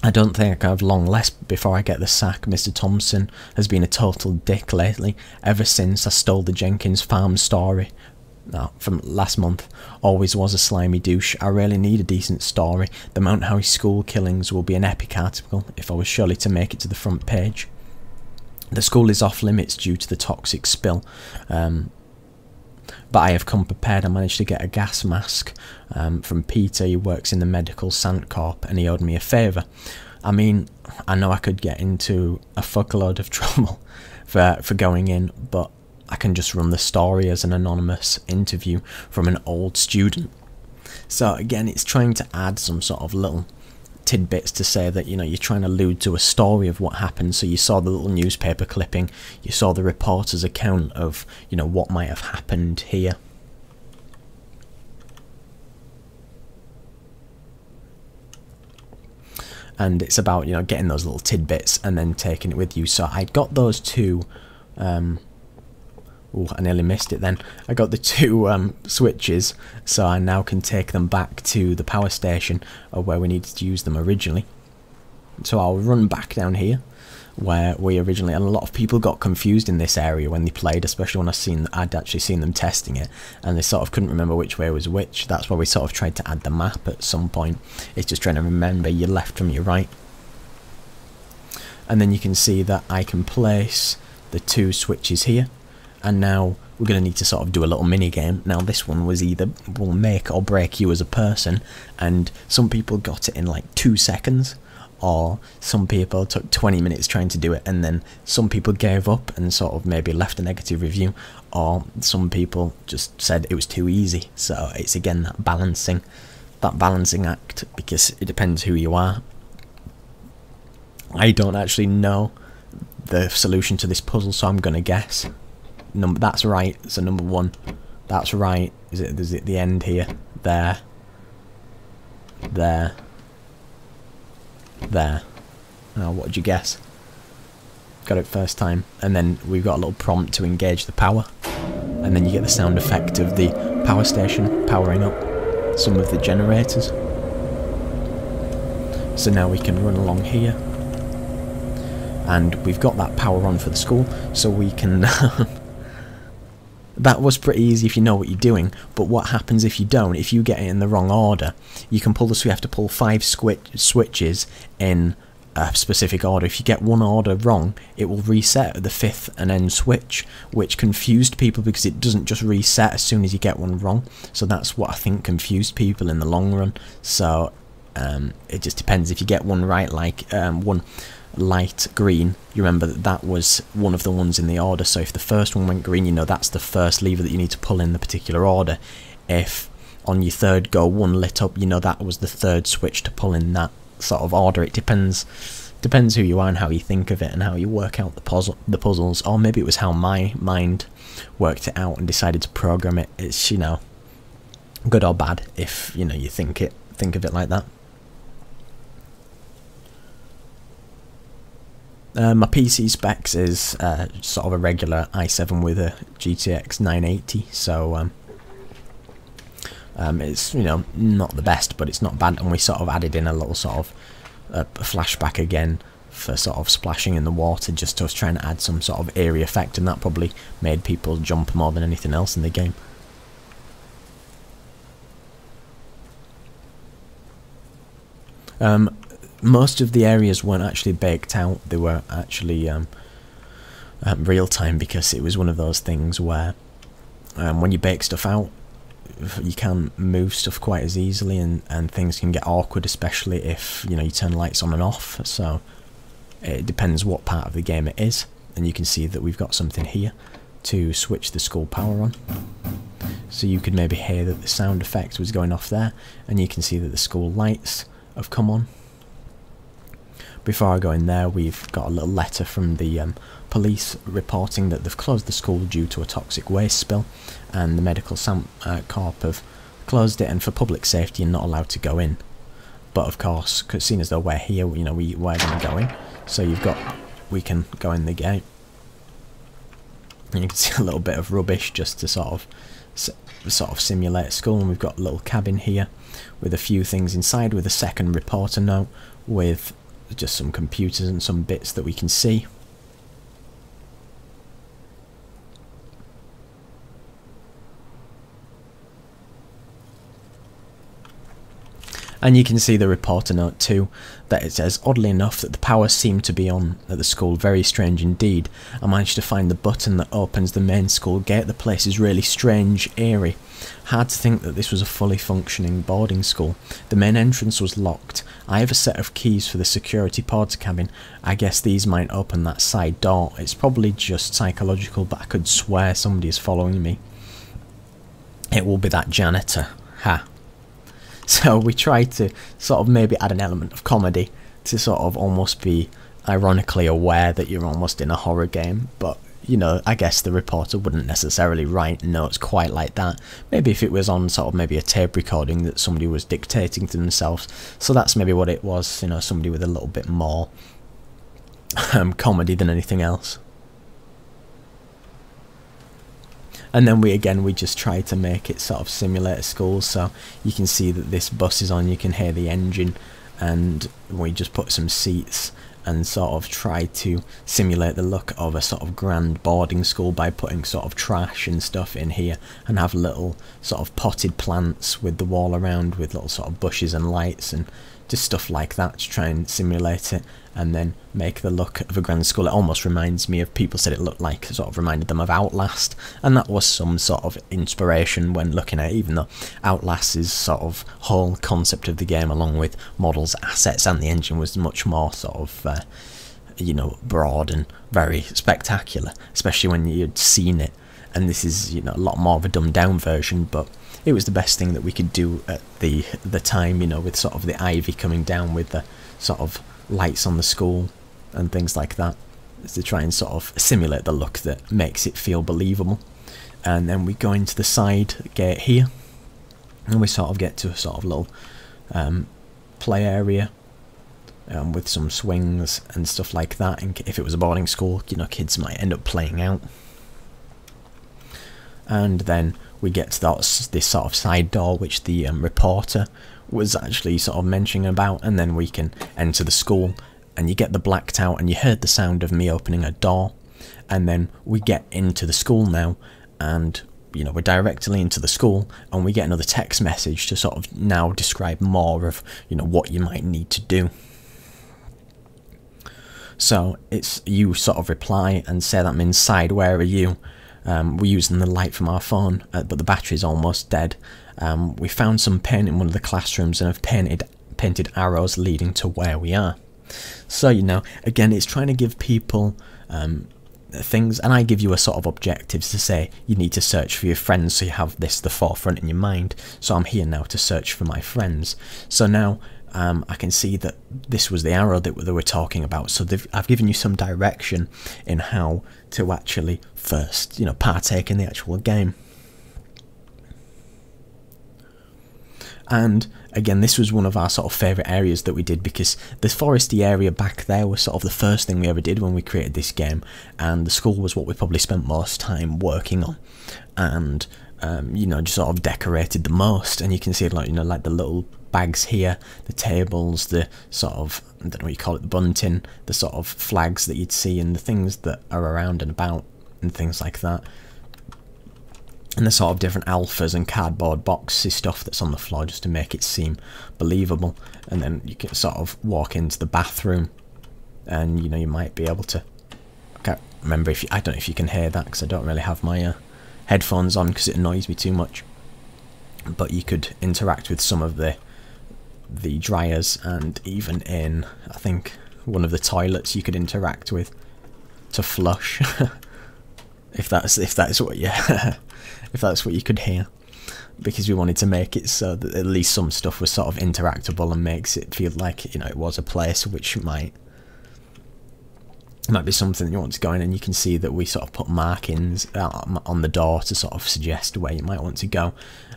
I don't think I have long left before I get the sack. Mr. Thompson has been a total dick lately, ever since I stole the Jenkins farm story from last month. Always was a slimy douche. I really need a decent story. The Mount Howie school killings will be an epic article if I was surely to make it to the front page. The school is off limits due to the toxic spill, but I have come prepared. I managed to get a gas mask from Peter. He works in the medical Sant Corp, and he owed me a favour. I mean, I know I could get into a fuckload of trouble for going in, but I can just run the story as an anonymous interview from an old student. So again, it's trying to add some sort of little tidbits to say that, you know, you're trying to allude to a story of what happened. So you saw the little newspaper clipping, you saw the reporter's account of, you know, what might have happened here. And it's about, you know, getting those little tidbits and then taking it with you. So I got those two oh, I nearly missed it then. I got the two switches, so I now can take them back to the power station where we needed to use them originally. So I'll run back down here where we originally, and a lot of people got confused in this area when they played, especially when I'd actually seen them testing it, and they sort of couldn't remember which way was which. That's why we sort of tried to add the map at some point. It's just trying to remember your left from your right. And then you can see that I can place the two switches here. And now we're going to need to sort of do a little mini game. Now this one was either will make or break you as a person, and some people got it in like 2 seconds, or some people took 20 minutes trying to do it, and then some people gave up and sort of maybe left a negative review, or some people just said it was too easy. So it's again that balancing act, because it depends who you are. I don't actually know the solution to this puzzle, so I'm going to guess. That's right, so number 1, that's right. Is it the end here? There. Now what did you guess? Got it first time. And then we've got a little prompt to engage the power, and then you get the sound effect of the power station powering up some of the generators. So now we can run along here, and we've got that power on for the school, so we can that was pretty easy if you know what you're doing. But what happens if you don't? If you get it in the wrong order, you can pull this. We have to pull 5 switches in a specific order. If you get one order wrong, it will reset at the 5th and end switch, which confused people because it doesn't just reset as soon as you get one wrong. So that's what I think confused people in the long run. So it just depends. If you get one right, like one light green, you remember that was one of the ones in the order. So if the first one went green, you know that's the first lever that you need to pull in the particular order. If on your third go one lit up, you know that was the third switch to pull in that sort of order. It depends Depends who you are and how you think of it and how you work out the puzzles, or maybe it was how my mind worked it out and decided to program it. It's, you know, good or bad if, you know, you think of it like that. My PC specs is sort of a regular i7 with a GTX 980, so it's, you know, not the best, but it's not bad. And we sort of added in a little sort of a flashback again for sort of splashing in the water, just to us trying to add some sort of eerie effect, and that probably made people jump more than anything else in the game. Most of the areas weren't actually baked out, they were actually real time, because it was one of those things where when you bake stuff out, you can't move stuff quite as easily, and things can get awkward, especially if, you know, you turn lights on and off. So it depends what part of the game it is, and you can see that we've got something here to switch the school power on. So you could maybe hear that the sound effect was going off there, and you can see that the school lights have come on. Before I go in there, we've got a little letter from the police reporting that they've closed the school due to a toxic waste spill, and the medical corp have closed it, and for public safety you're not allowed to go in. But of course, cause seeing as though we're here, you know, we're going to go in, so we can go in the gate. And you can see a little bit of rubbish just to sort of simulate a school, and we've got a little cabin here with a few things inside, with a second reporter note, with just some computers and some bits that we can see. And you can see the reporter note too, that it says, oddly enough, that the power seemed to be on at the school. Very strange indeed. I managed to find the button that opens the main school gate. The place is really strange, eerie. Hard to think that this was a fully functioning boarding school. The main entrance was locked. I have a set of keys for the security porter cabin. I guess these might open that side door. It's probably just psychological, but I could swear somebody is following me. It will be that janitor. Ha. So we tried to sort of maybe add an element of comedy to sort of almost be ironically aware that you're almost in a horror game, but, you know, I guess the reporter wouldn't necessarily write notes quite like that. Maybe if it was on sort of maybe a tape recording that somebody was dictating to themselves. So that's maybe what it was, you know, somebody with a little bit more comedy than anything else. And then we just tried to make it sort of simulate a school, so you can see that this bus is on, you can hear the engine, and we just put some seats and sort of tried to simulate the look of a sort of grand boarding school by putting sort of trash and stuff in here, and have little sort of potted plants with the wall around with little sort of bushes and lights and just stuff like that to try and simulate it and then make the look of a grand school. It almost reminds me of, people said it looked like, sort of reminded them of Outlast, and that was some sort of inspiration when looking at it, even though Outlast's sort of whole concept of the game, along with models, assets and the engine, was much more sort of you know, broad and very spectacular, especially when you'd seen it. And this is, you know, a lot more of a dumbed down version, but it was the best thing that we could do at the time, you know, with sort of the ivy coming down with the sort of lights on the school and things like that, to try and sort of simulate the look that makes it feel believable. And then we go into the side gate here, and we sort of get to a sort of little play area with some swings and stuff like that. And if it was a boarding school, you know, kids might end up playing out. And then we get to this sort of side door, which the reporter was actually sort of mentioning about, and then we can enter the school, and you get the blacked out, and you heard the sound of me opening a door, and then we get into the school now, and, you know, we're directly into the school, and we get another text message to sort of now describe more of, you know, what you might need to do. So it's, you sort of reply and say that I'm inside, where are you? We're using the light from our phone, but the battery's almost dead. We found some paint in one of the classrooms and have painted arrows leading to where we are. So, you know, again, it's trying to give people things, and I give you a sort of objectives to say you need to search for your friends, so you have this the forefront in your mind. So I'm here now to search for my friends. So now I can see that this was the arrow that they were talking about. So I've given you some direction in how to actually first, partake in the actual game. And again, this was one of our sort of favourite areas that we did, because the foresty area back there was sort of the first thing we ever did when we created this game, and the school was what we probably spent most time working on, and just sort of decorated the most. And you can see it, like like the little bags here, the tables, the sort of, I don't know what you call it, the bunting, the sort of flags that you'd see, and the things that are around and about, and things like that. And the sort of different alphas and cardboard boxy stuff that's on the floor, just to make it seem believable. And then you can sort of walk into the bathroom, and you might be able to, I can't remember if I don't know if you can hear that, because I don't really have my headphones on because it annoys me too much. But you could interact with some of the dryers, and even in, I think, one of the toilets you could interact with to flush. if that's what if that's what you could hear, because we wanted to make it so that at least some stuff was sort of interactable and makes it feel like it was a place which might be something you want to go in. And you can see that we sort of put markings on the door to sort of suggest where you might want to go,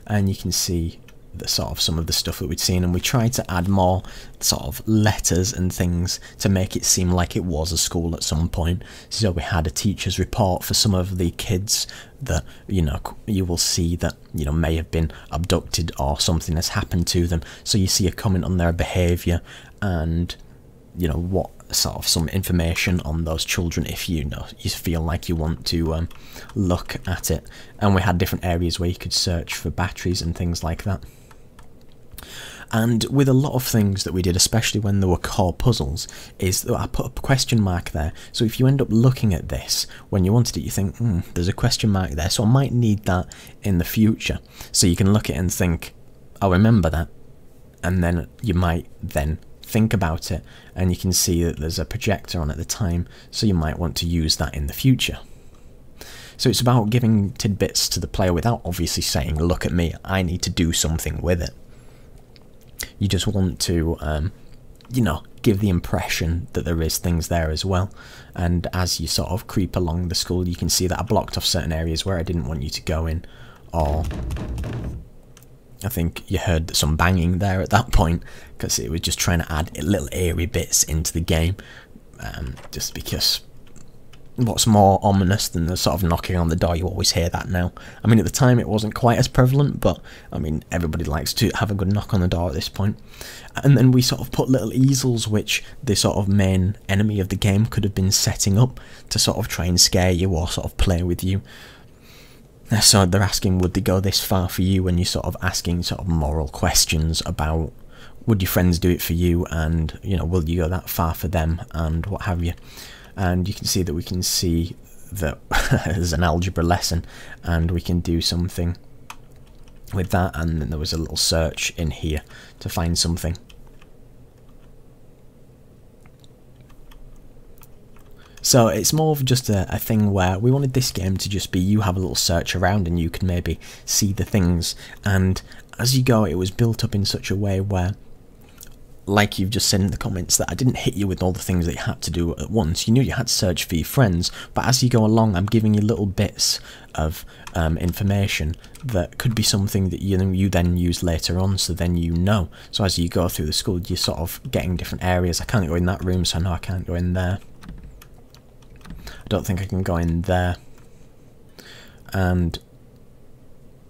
and you can see the sort of some of the stuff that we'd seen, and we tried to add more sort of letters and things to make it seem like it was a school at some point. So we had a teacher's report for some of the kids that you will see that may have been abducted or something has happened to them, so you see a comment on their behaviour, and what sort of some information on those children if you feel like you want to look at it. And we had different areas where you could search for batteries and things like that. And with a lot of things that we did, especially when there were core puzzles, is that I put a question mark there. So if you end up looking at this when you wanted it, you think, there's a question mark there, so I might need that in the future. So you can look at it and think, I'll remember that, and then you might then think about it, and you can see that there's a projector on at the time, so you might want to use that in the future. So it's about giving tidbits to the player without obviously saying, look at me, I need to do something with it. You just want to, give the impression that there is things there as well. And as you sort of creep along the school, you can see that I blocked off certain areas where I didn't want you to go in, or I think you heard some banging there at that point, because it was just trying to add little eerie bits into the game, just because what's more ominous than the sort of knocking on the door? You always hear that now. I mean, at the time it wasn't quite as prevalent, but I mean, everybody likes to have a good knock on the door at this point. And then we sort of put little easels which the sort of main enemy of the game could have been setting up to sort of try and scare you or sort of play with you. So they're asking, would they go this far for you, when you're sort of asking sort of moral questions about, would your friends do it for you, and will you go that far for them, and what have you. And you can see that we can see that there's an algebra lesson, and we can do something with that. And then there was a little search in here to find something. So it's more of just a thing where we wanted this game to just be, you have a little search around and you can maybe see the things, and as you go it was built up in such a way where, like you've just said in the comments, that I didn't hit you with all the things that you had to do at once. You knew you had to search for your friends, but as you go along I'm giving you little bits of information that could be something that you then use later on, so then So as you go through the school you're sort of getting different areas. I can't go in that room, so I know I can't go in there. I don't think I can go in there. And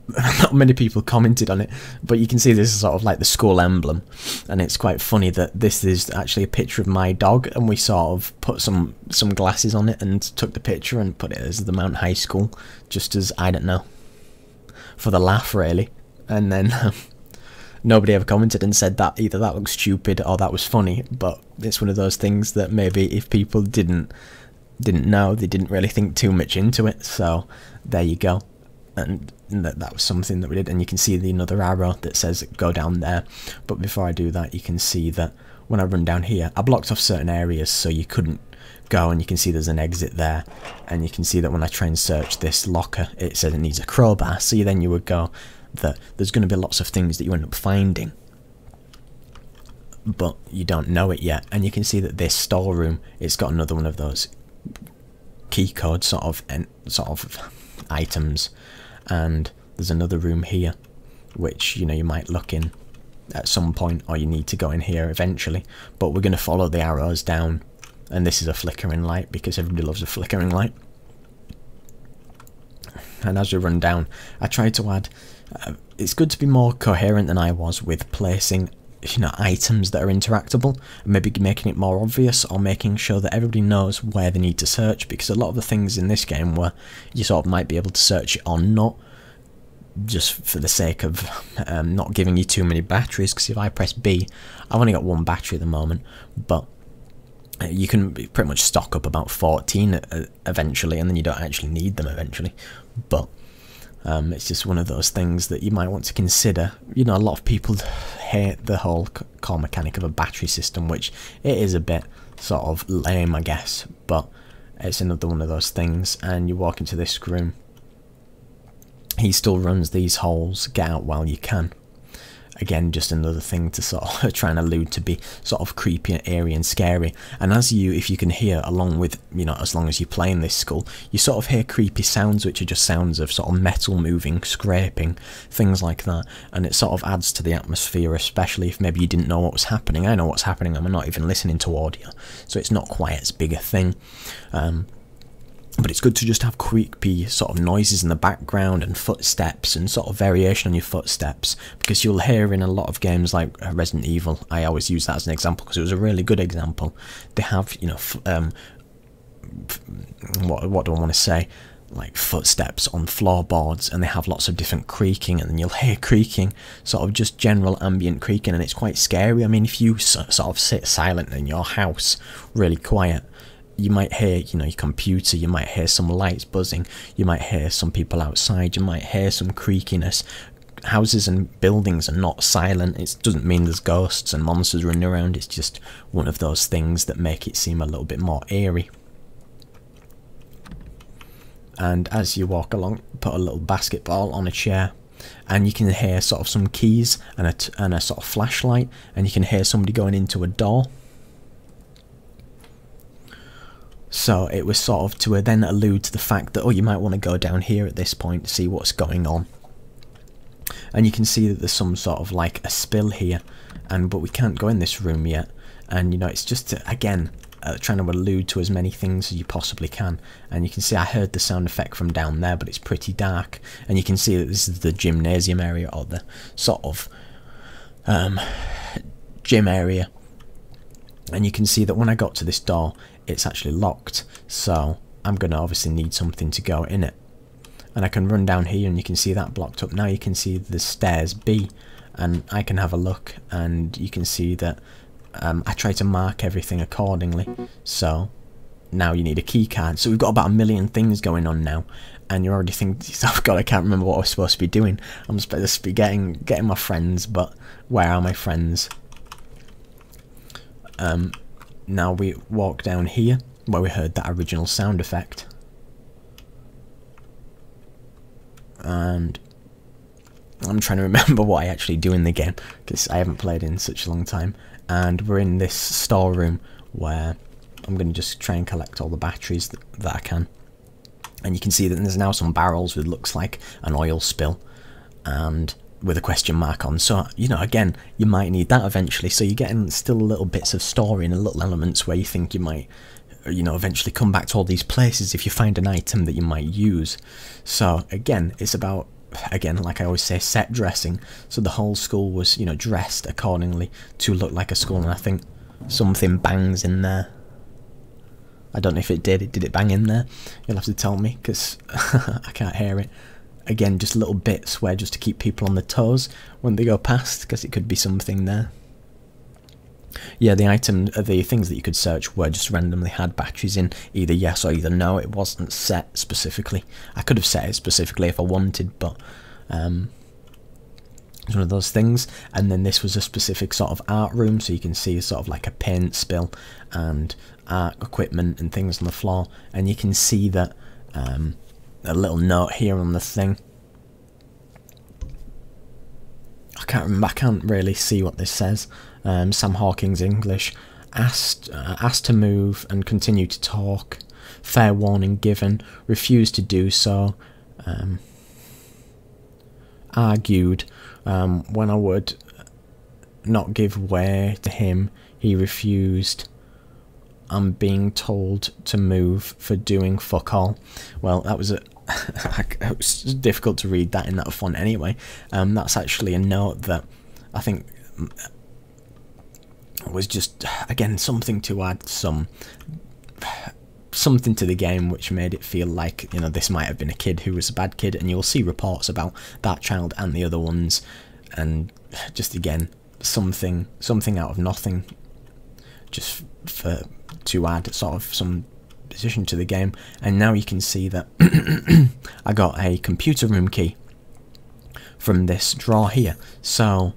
not many people commented on it, but you can see this is sort of like the school emblem, and it's quite funny that this is actually a picture of my dog, and we sort of put some glasses on it and took the picture and put it as the Mount High School, just as, I don't know, for the laugh really. And then nobody ever commented and said that either that looks stupid or that was funny, but it's one of those things that maybe if people didn't know, they didn't really think too much into it, so there you go. And that was something that we did. And you can see another arrow that says go down there, but before I do that you can see that when I run down here I blocked off certain areas so you couldn't go, and you can see there's an exit there, and you can see that when I try and search this locker it says it needs a crowbar, so you would go that there's going to be lots of things that you end up finding but you don't know it yet. And you can see that this storeroom, it's got another one of those key code sort of items, and there's another room here which, you know, you might look in at some point, or you need to go in here eventually, but we're going to follow the arrows down. And this is a flickering light, because everybody loves a flickering light. And as we run down, I try to add, it's good to be more coherent than I was with placing, you know, items that are interactable, maybe making it more obvious, or making sure that everybody knows where they need to search, because a lot of the things in this game where you sort of might be able to search it or not, just for the sake of not giving you too many batteries, because if I press B, I've only got 1 battery at the moment, but you can pretty much stock up about 14 eventually, and then you don't actually need them eventually. But it's just one of those things that you might want to consider. You know, a lot of people hate the whole core mechanic of a battery system, which it is a bit sort of lame, I guess, but it's another one of those things. And you walk into this room, he still runs these holes, get out while you can. Again, just another thing to sort of try and allude to be sort of creepy and eerie and scary. And as you, if you can hear along with, you know, as long as you play in this school, you sort of hear creepy sounds, which are just sounds of sort of metal moving, scraping, things like that. And it sort of adds to the atmosphere, especially if maybe you didn't know what was happening. I know what's happening, I'm not even listening to audio, so it's not quite as big a thing. But it's good to just have creepy sort of noises in the background and footsteps and sort of variation on your footsteps, because you'll hear in a lot of games like Resident Evil, I always use that as an example because it was a really good example. They have, you know, what do I want to say, like footsteps on floorboards, and they have lots of different creaking, and then you'll hear creaking, sort of just general ambient creaking, and it's quite scary. I mean, if you sort of sit silent in your house, really quiet, you might hear, you know, your computer, you might hear some lights buzzing, you might hear some people outside, you might hear some creakiness. Houses and buildings are not silent. It doesn't mean there's ghosts and monsters running around, it's just one of those things that make it seem a little bit more eerie. And as you walk along, put a little basketball on a chair, and you can hear sort of some keys and a sort of flashlight, and you can hear somebody going into a door. So it was sort of to then allude to the fact that, oh, you might want to go down here at this point to see what's going on. And you can see that there's some sort of like a spill here, but we can't go in this room yet. And, you know, it's just to, again, trying to allude to as many things as you possibly can. And you can see I heard the sound effect from down there, but it's pretty dark. And you can see that this is the gymnasium area, or the sort of gym area. And you can see that when I got to this door, it's actually locked, so I'm going to obviously need something to go in it. And I can run down here, and you can see that blocked up. Now you can see the stairs B, and I can have a look, and you can see that I try to mark everything accordingly. So now you need a key card. So we've got about 1 million things going on now, and you're already thinking to yourself, God, I can't remember what I was supposed to be doing. I'm supposed to be getting my friends, but where are my friends? Now we walk down here where we heard that original sound effect, and I'm trying to remember what I actually do in the game because I haven't played in such a long time. And we're in this storeroom where I'm going to just try and collect all the batteries that I can. And you can see that there's now some barrels with looks like an oil spill, and with a question mark on. So, you know, again, you might need that eventually. So you're getting still little bits of story and little elements where you think you might, you know, eventually come back to all these places if you find an item that you might use. So again, it's about, again, like I always say, set dressing. So the whole school was, you know, dressed accordingly to look like a school. And I think something bangs in there. I don't know if it did. Did it bang in there? You'll have to tell me, because I can't hear it. Again, just little bits where just to keep people on their toes when they go past, because it could be something there. Yeah, the things that you could search were just randomly had batteries in, either yes or either no. It wasn't set specifically. I could have set it specifically if I wanted, but it's one of those things. And then this was a specific sort of art room, so you can see sort of like a paint spill and art equipment and things on the floor. And you can see that a little note here on the thing. I can't remember, I can't really see what this says. Sam Hawking's English. Asked to move and continue to talk. Fair warning given. Refused to do so. Argued when I would not give way to him. He refused. I'm being told to move for doing fuck all. Well, that was it was difficult to read that in that font anyway. That's actually a note that I think was just, again, something to add something to the game which made it feel like, you know, this might have been a kid who was a bad kid, and you'll see reports about that child and the other ones, and just, again, something out of nothing, just to add sort of some position to the game. And now you can see that I got a computer room key from this drawer here, so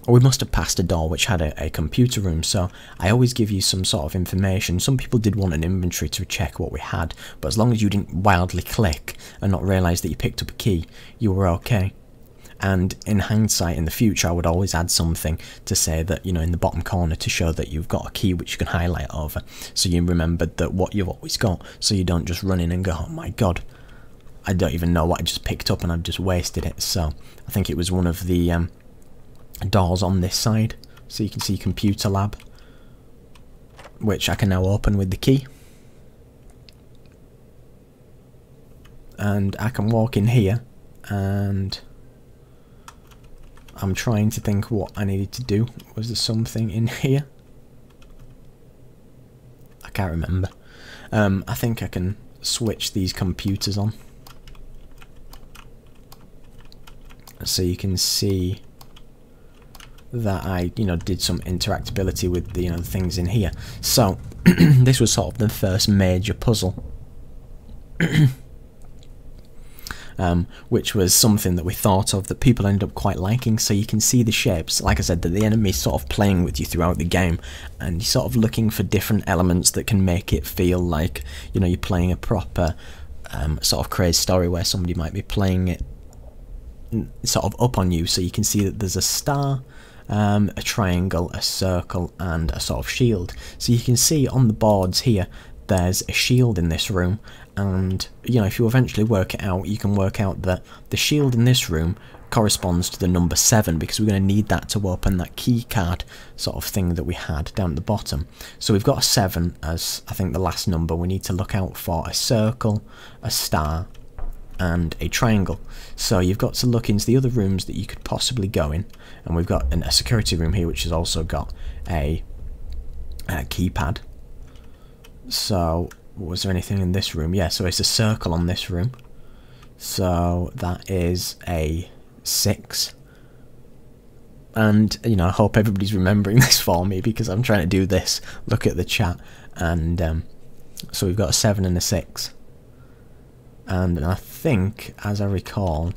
we must have passed a door which had a computer room. So I always give you some sort of information. Some people did want an inventory to check what we had, but as long as you didn't wildly click and not realise that you picked up a key, you were okay. And in hindsight, in the future, I would always add something to say that, you know, in the bottom corner, to show that you've got a key which you can highlight over, so you remembered that what you've always got, so you don't just run in and go, oh my god, I don't even know what I just picked up and I've just wasted it. So I think it was one of the doors on this side, so you can see computer lab, which I can now open with the key, and I can walk in here, and I'm trying to think what I needed to do. Was there something in here? I can't remember. I think I can switch these computers on, so you can see that I, you know, did some interactability with the, you know, the things in here. So this was sort of the first major puzzle, which was something that we thought of that people ended up quite liking. So you can see the shapes, like I said, that the enemy's sort of playing with you throughout the game, and you're sort of looking for different elements that can make it feel like, you know, you're playing a proper sort of crazy story where somebody might be playing it sort of up on you. So you can see that there's a star, a triangle, a circle, and a sort of shield. So you can see on the boards here there's a shield in this room, and, you know, if you eventually work it out, you can work out that the shield in this room corresponds to the number 7, because we're going to need that to open that key card sort of thing that we had down at the bottom. So we've got a 7 as, I think, the last number. We need to look out for a circle, a star, and a triangle. So you've got to look into the other rooms that you could possibly go in, and we've got a security room here which has also got a keypad. So was there anything in this room? Yeah, so it's a circle on this room, so that is a 6. And, you know, I hope everybody's remembering this for me, because I'm trying to do this, look at the chat, and so we've got a 7 and a 6. And I think, as I recall,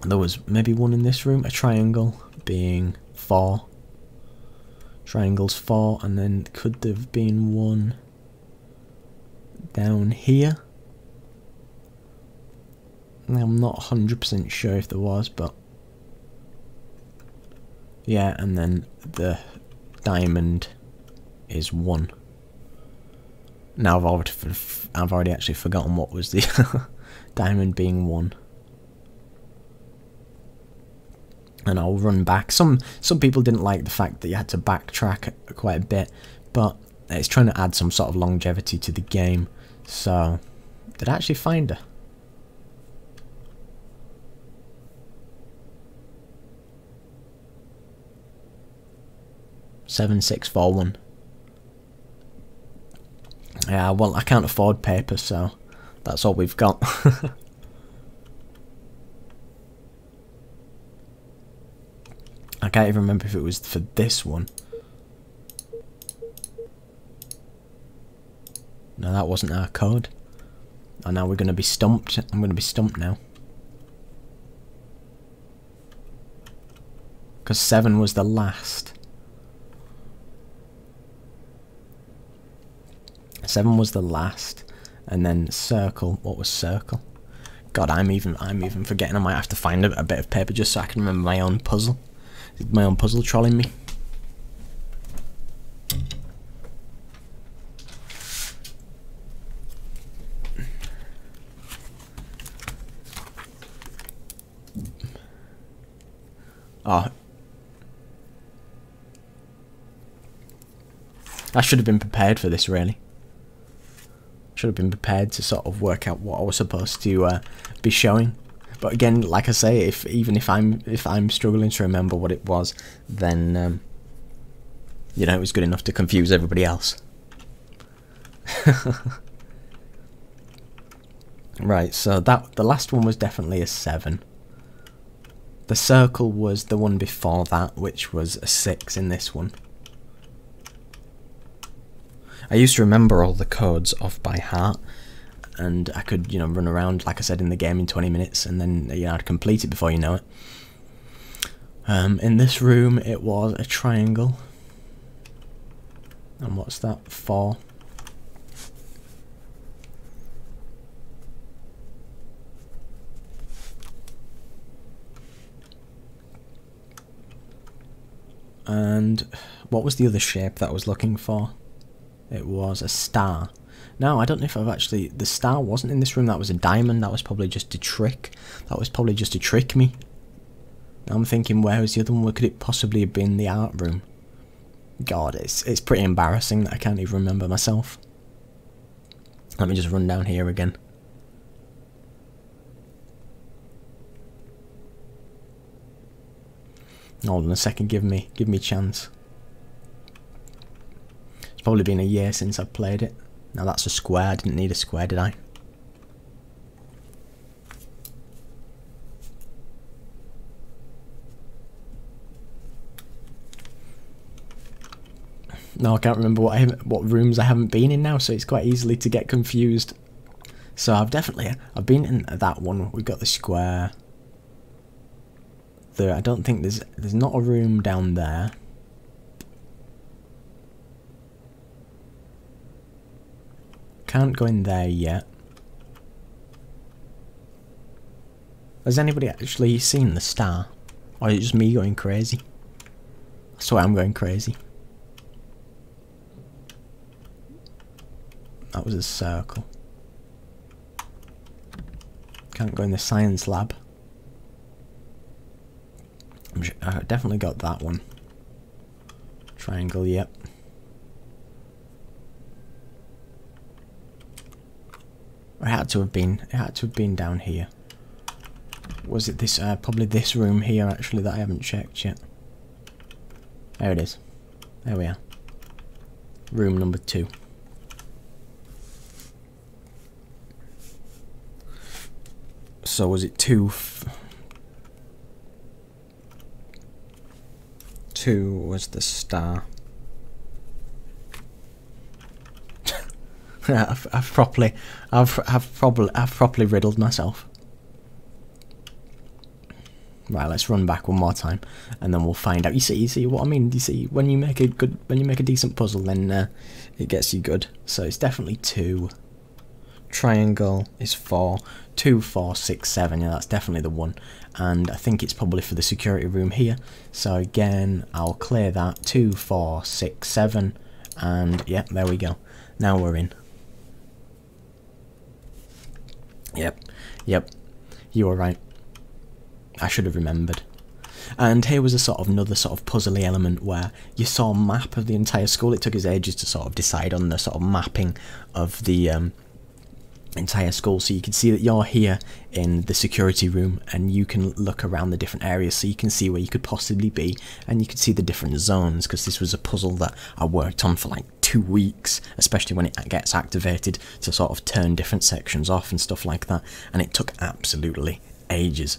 there was maybe one in this room, a triangle being 4. Triangle's 4, and then could there have been one down here? I'm not 100% sure if there was, but yeah, and then the diamond is 1. Now I've already actually forgotten what was the diamond being 1. And I'll run back. Some people didn't like the fact that you had to backtrack quite a bit, but it's trying to add some sort of longevity to the game. So, did I actually find her? $7,641. Yeah, well, I can't afford paper, so that's all we've got. I can't even remember if it was for this one. No, that wasn't our code. And now we're going to be stumped. I'm going to be stumped now. Because 7 was the last. 7 was the last, and then circle. What was circle? God, I'm even forgetting. I might have to find a bit of paper just so I can remember my own puzzle. Is my own puzzle trolling me? Oh. I should have been prepared for this, really. Should have been prepared to sort of work out what I was supposed to be showing. But again, like I say, even if I'm struggling to remember what it was, then you know, it was good enough to confuse everybody else. Right, so the last one was definitely a 7. The circle was the one before that, which was a 6 in this one. I used to remember all the codes off by heart, and I could, you know, run around, like I said, in the game in 20 minutes, and then, you know, I'd complete it before you know it. In this room, it was a triangle. And what's that? 4. And what was the other shape that I was looking for? It was a star. Now, I don't know if I've actually... The star wasn't in this room, that was a diamond. That was probably just a trick. That was probably just to trick me. Now I'm thinking, where was the other one? Where could it possibly have been? The art room? God, it's pretty embarrassing that I can't even remember myself. Let me just run down here again. Hold on a second, give me a chance. It's probably been a year since I've played it. Now that's a square, I didn't need a square, did I? No, I can't remember what rooms I haven't been in now, so it's quite easily to get confused. So I've been in that one. We got the square. I don't think there's not a room down there. Can't go in there yet. Has anybody actually seen the star? Or is it just me going crazy? I swear I'm going crazy. That was a circle. Can't go in the science lab. I definitely got that one. Triangle, yep. It had to have been down here. Was it this? Probably this room here actually that I haven't checked yet. There it is. There we are. Room number 2. So was it 2? 2 was the star. I've properly riddled myself. Right, let's run back one more time, and then we'll find out. You see what I mean? You see, when you make a decent puzzle, then it gets you good. So it's definitely 2. Triangle is 4. 2, 4, 6, 7. Yeah, that's definitely the one. And I think it's probably for the security room here. So again, I'll clear that. 2, 4, 6, 7, and yeah, there we go. Now we're in. Yep. You were right. I should have remembered. And here was another sort of puzzly element where you saw a map of the entire school. It took us ages to sort of decide on the sort of mapping of the entire school, so you can see that you're here in the security room and you can look around the different areas, so you can see where you could possibly be, and you can see the different zones, because this was a puzzle that I worked on for like 2 weeks, especially when it gets activated to sort of turn different sections off and stuff like that, and it took absolutely ages.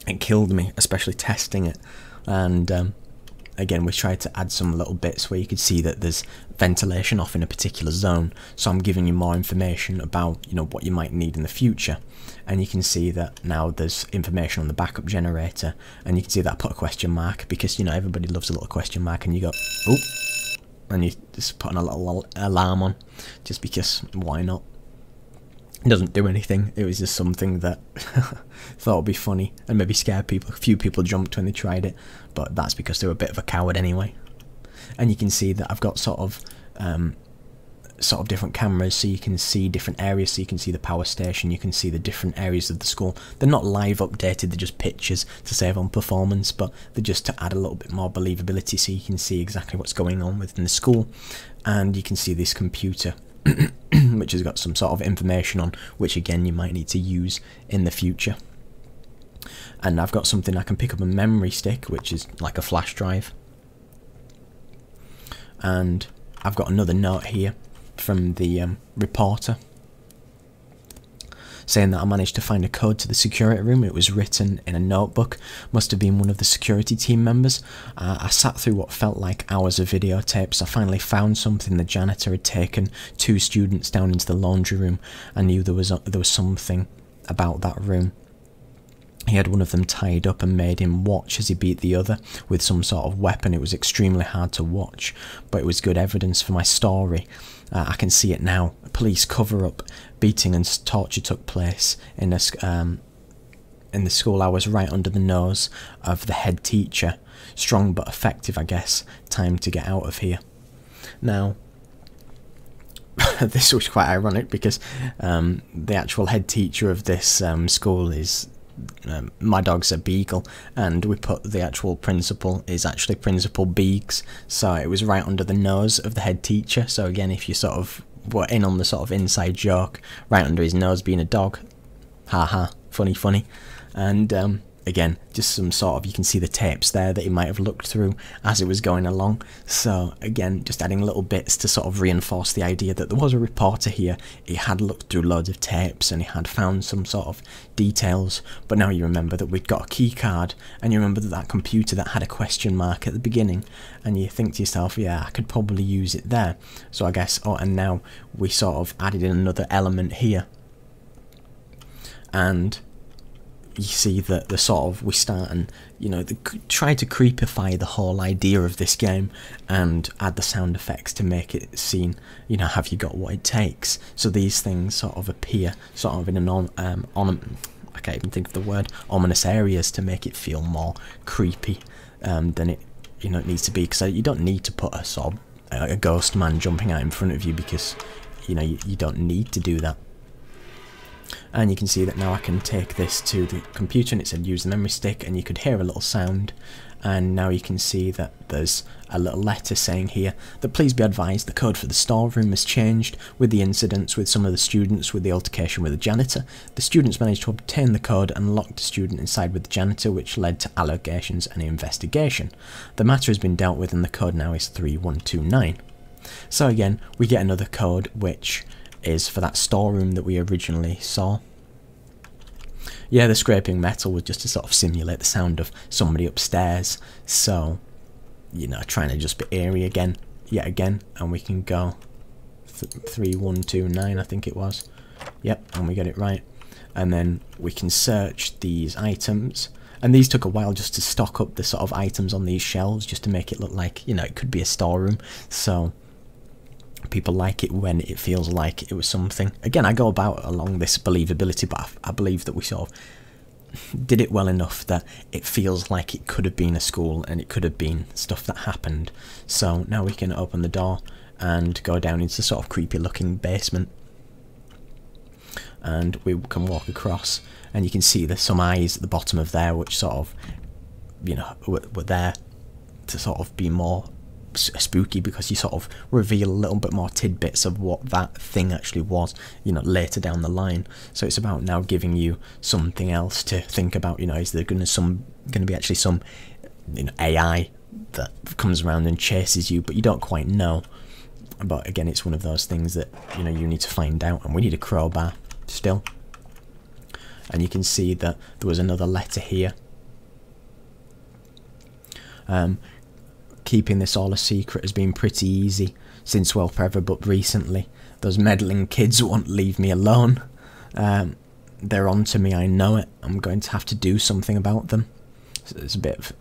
It killed me, especially testing it. And again, we tried to add some little bits where you could see that there's ventilation off in a particular zone, so I'm giving you more information about, you know, what you might need in the future. And you can see that now there's information on the backup generator, and you can see that I put a question mark because, you know, everybody loves a little question mark, and you go, oh, and you just putting a little alarm on just because, why not? It doesn't do anything. It was just something that thought would be funny and maybe scare people. A few people jumped when they tried it, but that's because they were a bit of a coward anyway. And you can see that I've got sort of different cameras, so you can see different areas. So you can see the power station, you can see the different areas of the school. They're not live updated, they're just pictures to save on performance, but they're just to add a little bit more believability, so you can see exactly what's going on within the school. And you can see this computer which has got some sort of information on, which again you might need to use in the future. And I've got something I can pick up, a memory stick, which is like a flash drive. And I've got another note here from the reporter saying that I managed to find a code to the security room. It was written in a notebook, must have been one of the security team members. I sat through what felt like hours of videotapes. I finally found something. The janitor had taken 2 students down into the laundry room. I knew there was something about that room. He had one of them tied up and made him watch as he beat the other with some sort of weapon. It was extremely hard to watch, but it was good evidence for my story. I can see it now. A police cover-up, beating and torture took place in the school. I was right under the nose of the head teacher. Strong but effective, I guess. Time to get out of here. Now, this was quite ironic because the actual head teacher of this school is... my dog's a beagle, and we put the actual principal is actually Principal Beegs, so it was right under the nose of the head teacher. So again, if you sort of were in on the sort of inside joke, right under his nose being a dog, haha, funny. And again, just some sort of, you can see the tapes there that he might have looked through as it was going along. So again, just adding little bits to sort of reinforce the idea that there was a reporter here. He had looked through loads of tapes and he had found some sort of details, but now you remember that we'd got a key card, and you remember that computer that had a question mark at the beginning, and you think to yourself, yeah, I could probably use it there. So I guess, oh, and now we sort of added in another element here, and you see that the sort of, we start and, you know, try to creepify the whole idea of this game and add the sound effects to make it seem, you know, have you got what it takes? So these things sort of appear sort of in an I can't even think of the word, ominous areas to make it feel more creepy than it, you know, it needs to be. Because you don't need to put a sort of a ghost man jumping out in front of you, because, you know, you don't need to do that. And you can see that now I can take this to the computer, and it said use the memory stick, and you could hear a little sound. And now you can see that there's a little letter saying here that please be advised the code for the storeroom has changed with the incidents with some of the students with the altercation with the janitor. The students managed to obtain the code and locked the student inside with the janitor, which led to allegations and investigation. The matter has been dealt with and the code now is 3129. So again, we get another code which is for that storeroom that we originally saw. Yeah, the scraping metal was just to sort of simulate the sound of somebody upstairs. So, you know, trying to just be eerie again, yet again, and we can go 3129, I think it was. Yep, and we get it right. And then we can search these items. And these took a while just to stock up the sort of items on these shelves, just to make it look like, you know, it could be a storeroom. So people like it when it feels like it was something. Again, I go about along this believability, but I believe that we sort of did it well enough that it feels like it could have been a school and it could have been stuff that happened. So now we can open the door and go down into sort of creepy looking basement, and we can walk across, and you can see there's some eyes at the bottom of there which sort of, you know, were there to sort of be more spooky, because you sort of reveal a little bit more tidbits of what that thing actually was, you know, later down the line. So it's about now giving you something else to think about. You know, is there going to be actually some, you know, AI that comes around and chases you, but you don't quite know. But again, it's one of those things that, you know, you need to find out, and we need a crowbar still. And you can see that there was another letter here. Keeping this all a secret has been pretty easy since, well, forever, but recently those meddling kids won't leave me alone. They're on to me, I know it. I'm going to have to do something about them. So it's a bit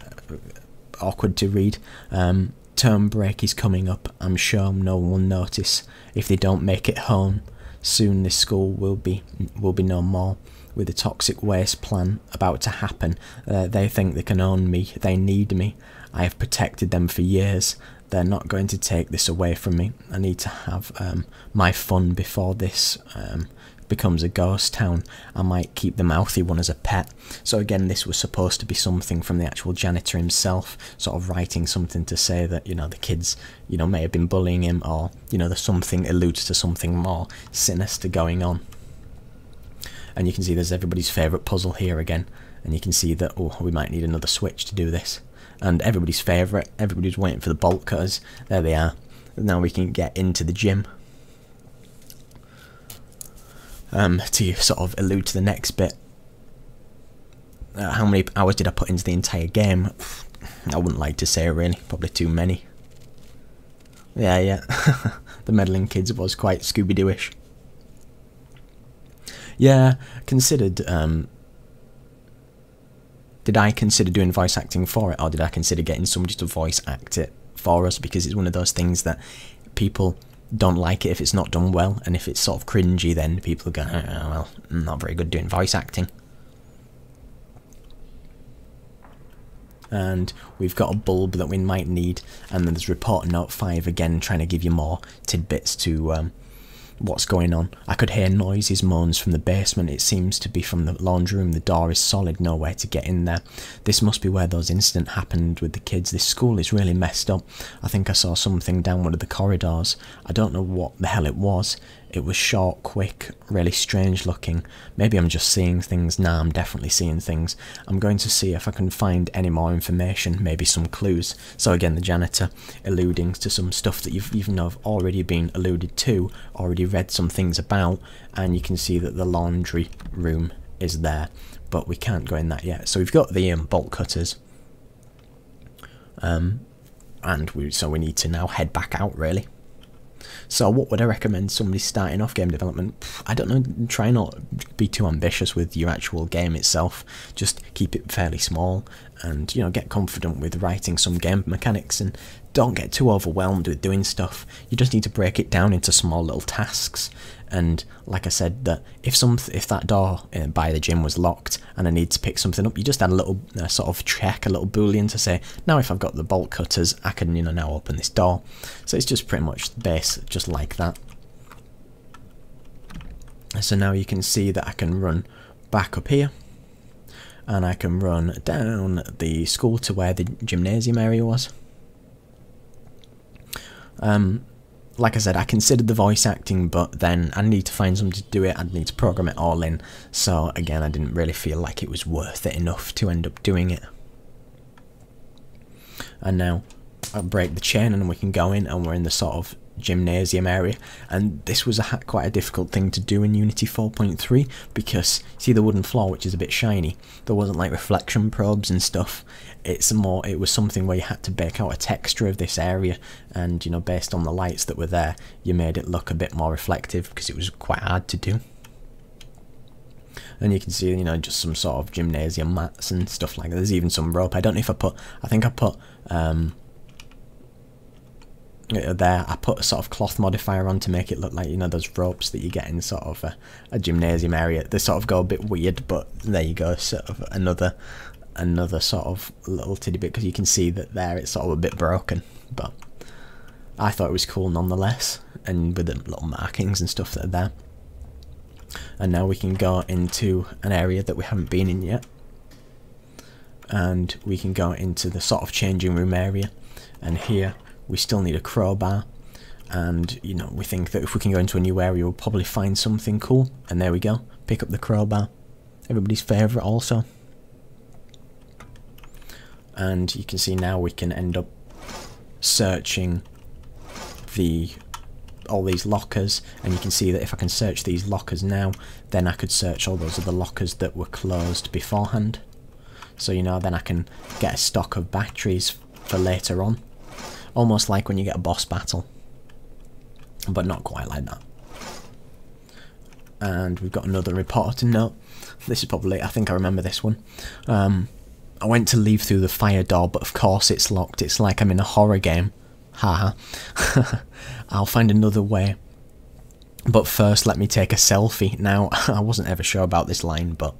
awkward to read. Term break is coming up. I'm sure no one will notice if they don't make it home. Soon this school will be no more. With the toxic waste plan about to happen, they think they can own me. They need me. I have protected them for years. They're not going to take this away from me. I need to have my fun before this becomes a ghost town. I might keep the mouthy one as a pet. So again, this was supposed to be something from the actual janitor himself, sort of writing something to say that, you know, the kids, you know, may have been bullying him, or, you know, there's something alludes to something more sinister going on. And you can see there's everybody's favourite puzzle here again, and you can see that, oh, we might need another switch to do this. And everybody's favourite, everybody's waiting for the bolt cutters. There they are. Now we can get into the gym. To sort of allude to the next bit. How many hours did I put into the entire game? I wouldn't like to say really, probably too many. Yeah. The meddling kids was quite Scooby-Doo-ish. Yeah, considered, did I consider doing voice acting for it, or did I consider getting somebody to voice act it for us? Because it's one of those things that people don't like it if it's not done well, and if it's sort of cringy, then people go, oh, well, I'm not very good doing voice acting. And we've got a bulb that we might need, and then there's report note 5 again, trying to give you more tidbits to what's going on. I could hear noises, moans from the basement. It seems to be from the laundry room. The door is solid, nowhere to get in there. This must be where those incidents happened with the kids. This school is really messed up. I think I saw something down one of the corridors. I don't know what the hell it was. It was short, quick, really strange looking. Maybe I'm just seeing things. Nah, I'm definitely seeing things. I'm going to see if I can find any more information, maybe some clues. So again, the janitor alluding to some stuff that you've even have already been alluded to, already read some things about, and you can see that the laundry room is there, but we can't go in that yet. So we've got the bolt cutters, and so we need to now head back out really. So what would I recommend somebody starting off game development? I don't know, try not be too ambitious with your actual game itself. Just keep it fairly small, and, you know, get confident with writing some game mechanics, and don't get too overwhelmed with doing stuff. You just need to break it down into small little tasks. And like I said, that if that door by the gym was locked and I need to pick something up, you just add a little sort of check, a little boolean to say, now if I've got the bolt cutters, I can, you know, now open this door. So it's just pretty much the base, just like that. So now you can see that I can run back up here, and I can run down the school to where the gymnasium area was. Like I said, I considered the voice acting, but then I need to find something to do it. I'd need to program it all in. So again, I didn't really feel like it was worth it enough to end up doing it. And now I'll break the chain and we can go in, and we're in the sort of gymnasium area. And this was quite a difficult thing to do in Unity 4.3, because see the wooden floor, which is a bit shiny, there wasn't like reflection probes and stuff. It was something where you had to bake out a texture of this area, and, you know, based on the lights that were there, you made it look a bit more reflective, because it was quite hard to do. And you can see, you know, just some sort of gymnasium mats and stuff like that. There's even some rope. I don't know if I think I put there, I put a sort of cloth modifier on to make it look like, you know, those ropes that you get in sort of a gymnasium area. They sort of go a bit weird, but there you go, sort of another sort of little tidbit, because you can see that there it's sort of a bit broken, but I thought it was cool nonetheless, and with the little markings and stuff that are there. And now we can go into an area that we haven't been in yet, and we can go into the sort of changing room area, and here we still need a crowbar, and, you know, we think that if we can go into a new area we'll probably find something cool, and there we go, pick up the crowbar, everybody's favourite also. And you can see now we can end up searching all these lockers, and you can see that if I can search these lockers now, then I could search all those other lockers that were closed beforehand. So, you know, then I can get a stock of batteries for later on. Almost like when you get a boss battle, but not quite like that. And we've got another reporter note. This is probably, I think I remember this one. I went to leave through the fire door, but of course it's locked. It's like I'm in a horror game. Haha. I'll find another way. But first, let me take a selfie. Now, I wasn't ever sure about this line, but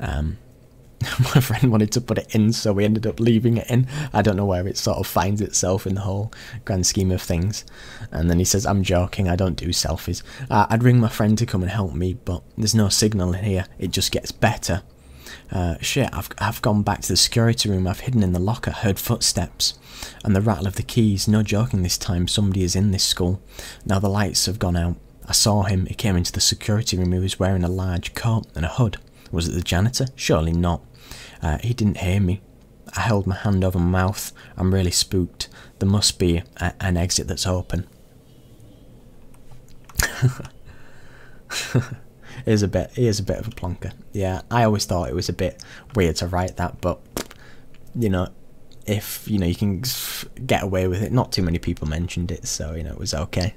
my friend wanted to put it in, so we ended up leaving it in. I don't know where it sort of finds itself in the whole grand scheme of things. And then he says, I'm joking, I don't do selfies. I'd ring my friend to come and help me, but there's no signal in here. It just gets better. Shit, I've gone back to the security room. I've hidden in the locker, heard footsteps and the rattle of the keys. No joking this time, somebody is in this school. Now the lights have gone out. I saw him. He came into the security room. He was wearing a large coat and a hood. Was it the janitor? Surely not. He didn't hear me. I held my hand over my mouth. I'm really spooked. There must be an exit that's open. He is a bit of a plonker. Yeah, I always thought it was a bit weird to write that, but you know, if you know you can get away with it, not too many people mentioned it, so you know it was okay.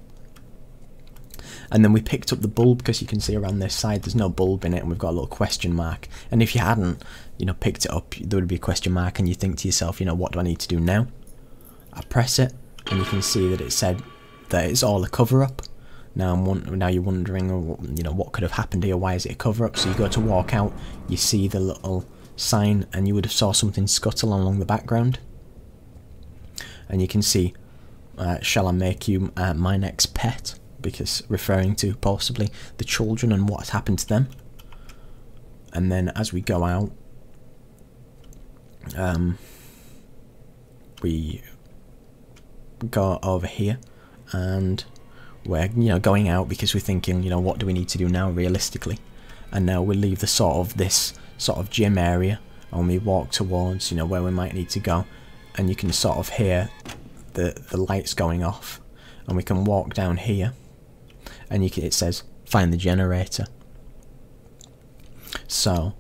And then we picked up the bulb, because you can see around this side there's no bulb in it, and we've got a little question mark. And if you hadn't, you know, picked it up, there would be a question mark, and you think to yourself, you know, what do I need to do now? I press it, and you can see that it said that it's all a cover-up. Now you're wondering, you know, what could have happened here? Why is it a cover-up? So you go to walk out, you see the little sign, and you would have saw something scuttle along the background. And you can see, shall I make you my next pet? Because referring to possibly the children and what has happened to them. And then as we go out, we go over here, and we're, you know, going out because we're thinking, you know, what do we need to do now realistically? And now we leave this sort of gym area, and we walk towards, you know, where we might need to go. And you can sort of hear the lights going off, and we can walk down here, and it says find the generator. So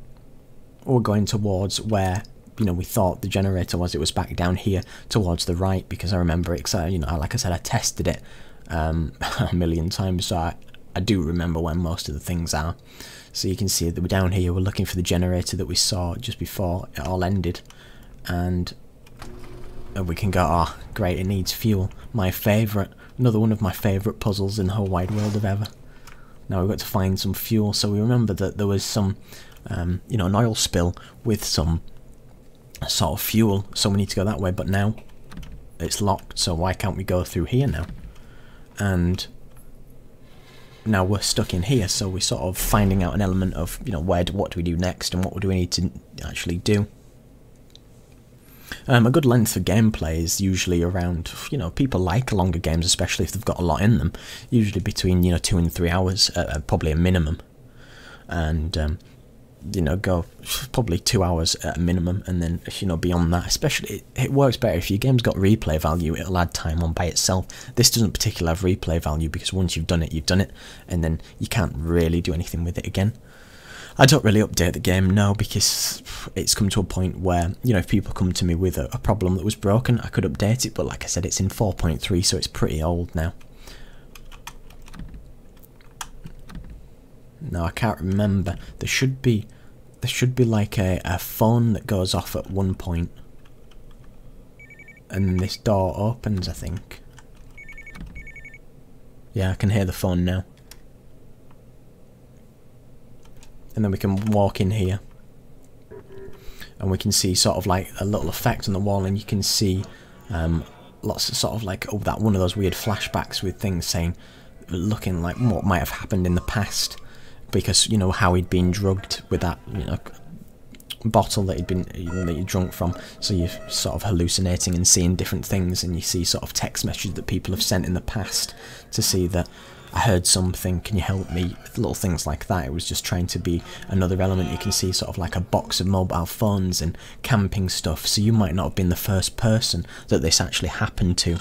we're going towards where, you know, we thought the generator was. It was back down here towards the right, because I remember it, you know, like I said, I tested it a million times, so I do remember where most of the things are. So you can see that we're down here, we're looking for the generator that we saw just before it all ended, and we can go, oh great, it needs fuel. My favourite, another one of my favourite puzzles in the whole wide world of ever. Now we've got to find some fuel. So we remember that there was some, you know, an oil spill with some sort of fuel, so we need to go that way, but now it's locked, so why can't we go through here now? And now we're stuck in here, so we're sort of finding out an element of, you know, what do we do next, and what do we need to actually do. A good length for gameplay is usually around, you know, people like longer games, especially if they've got a lot in them, usually between, you know, 2 and 3 hours, probably a minimum. And you know, go probably 2 hours at a minimum, and then, you know, beyond that, especially it works better if your game's got replay value. It'll add time on by itself. This doesn't particularly have replay value, because once you've done it, and then you can't really do anything with it again. I don't really update the game now, because it's come to a point where, you know, if people come to me with a problem that was broken, I could update it, but like I said, it's in 4.3, so it's pretty old now. No, I can't remember. There should be like a phone that goes off at one point, and then this door opens, I think. Yeah, I can hear the phone now. And then we can walk in here, and we can see sort of like a little effect on the wall, and you can see lots of sort of like, oh, that one of those weird flashbacks with things saying, looking like what might have happened in the past, because, you know, how he'd been drugged with that, you know, bottle that he'd drunk from. So you're sort of hallucinating and seeing different things, and you see sort of text messages that people have sent in the past to see that I heard something, can you help me? Little things like that. It was just trying to be another element. You can see sort of like a box of mobile phones and camping stuff, so you might not have been the first person that this actually happened to.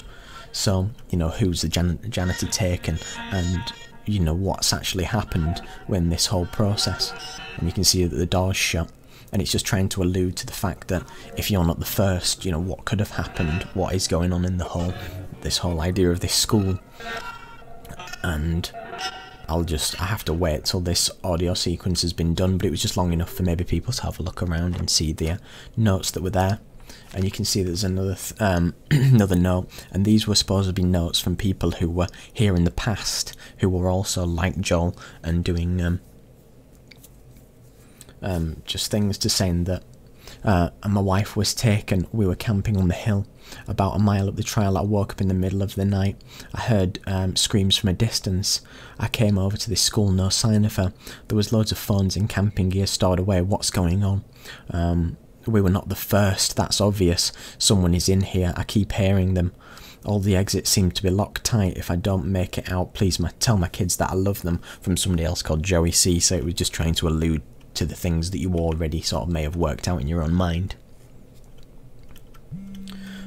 So, you know, who's the janitor taken, and, you know, what's actually happened when this whole process. And you can see that the door's shut, and it's just trying to allude to the fact that if you're not the first, you know, what could have happened, what is going on in this whole idea of this school. And I have to wait till this audio sequence has been done, but it was just long enough for maybe people to have a look around and see the notes that were there. and you can see there's another another note, and these were supposed to be notes from people who were here in the past, who were also like Joel and doing just things to saying that and my wife was taken. We were camping on the hill about a mile up the trail. I woke up in the middle of the night. I heard screams from a distance. I came over to this school, no sign of her. There was loads of phones and camping gear stored away. What's going on? We were not the first, that's obvious. Someone is in here. I keep hearing them. All the exits seem to be locked tight. If I don't make it out, please tell my kids that I love them. From somebody else called Joey C. So it was just trying to allude to the things that you already sort of may have worked out in your own mind.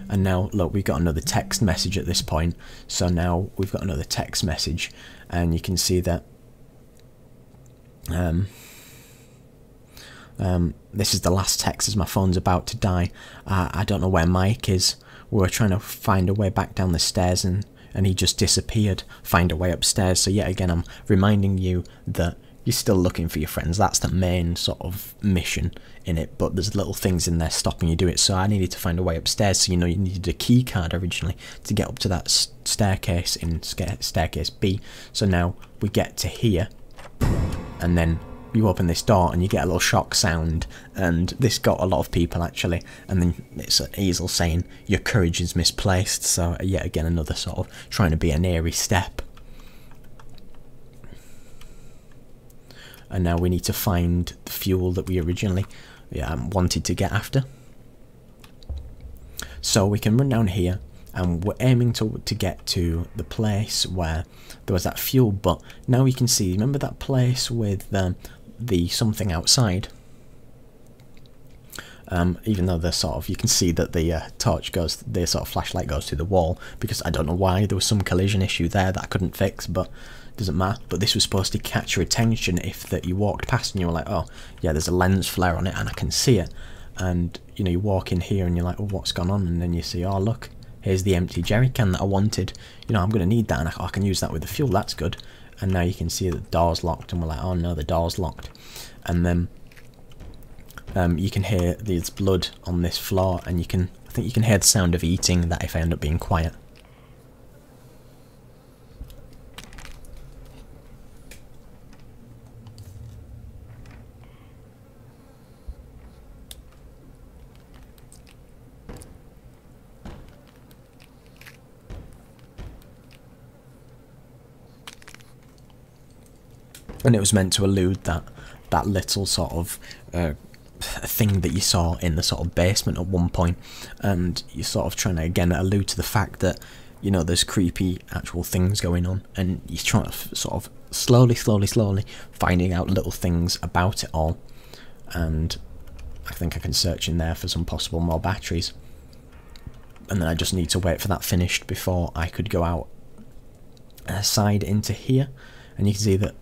And now, look, we've got another text message at this point. So now we've got another text message, and you can see that this is the last text as my phone's about to die. I don't know where Mike is. We were trying to find a way back down the stairs, and he just disappeared. Find a way upstairs. So yet again, I'm reminding you that you're still looking for your friends. That's the main sort of mission in it, but there's little things in there stopping you do it. So I needed to find a way upstairs. So you know, you needed a key card originally to get up to that staircase in staircase B. So now we get to here, and then you open this door and you get a little shock sound, and this got a lot of people actually. And then it's an easel saying your courage is misplaced. So yet again, another sort of trying to be an eerie step. And now we need to find the fuel that we originally wanted to get after. So we can run down here, and we're aiming to get to the place where there was that fuel. But now we can see, remember that place with the something outside? Even though they're sort of, you can see that the torch goes, the sort of flashlight goes through the wall, because I don't know why, there was some collision issue there that I couldn't fix, but doesn't matter. But this was supposed to catch your attention if that you walked past and you were like, oh yeah, there's a lens flare on it and I can see it. And you know, you walk in here and you're like, oh, what's gone on? And then you see, oh look, here's the empty jerry can that I wanted. You know, I'm going to need that, and I can use that with the fuel. That's good. And now you can see that the door's locked, and we're like, oh no, the door's locked. And then you can hear there's blood on this floor, and I think you can hear the sound of eating that if I end up being quiet. And it was meant to elude that little sort of thing that you saw in the sort of basement at one point, and you're sort of trying to again allude to the fact that, you know, there's creepy actual things going on, and you're trying to sort of slowly finding out little things about it all. And I think I can search in there for some possible more batteries, and then I just need to wait for that finished before I could go out side into here. And you can see that.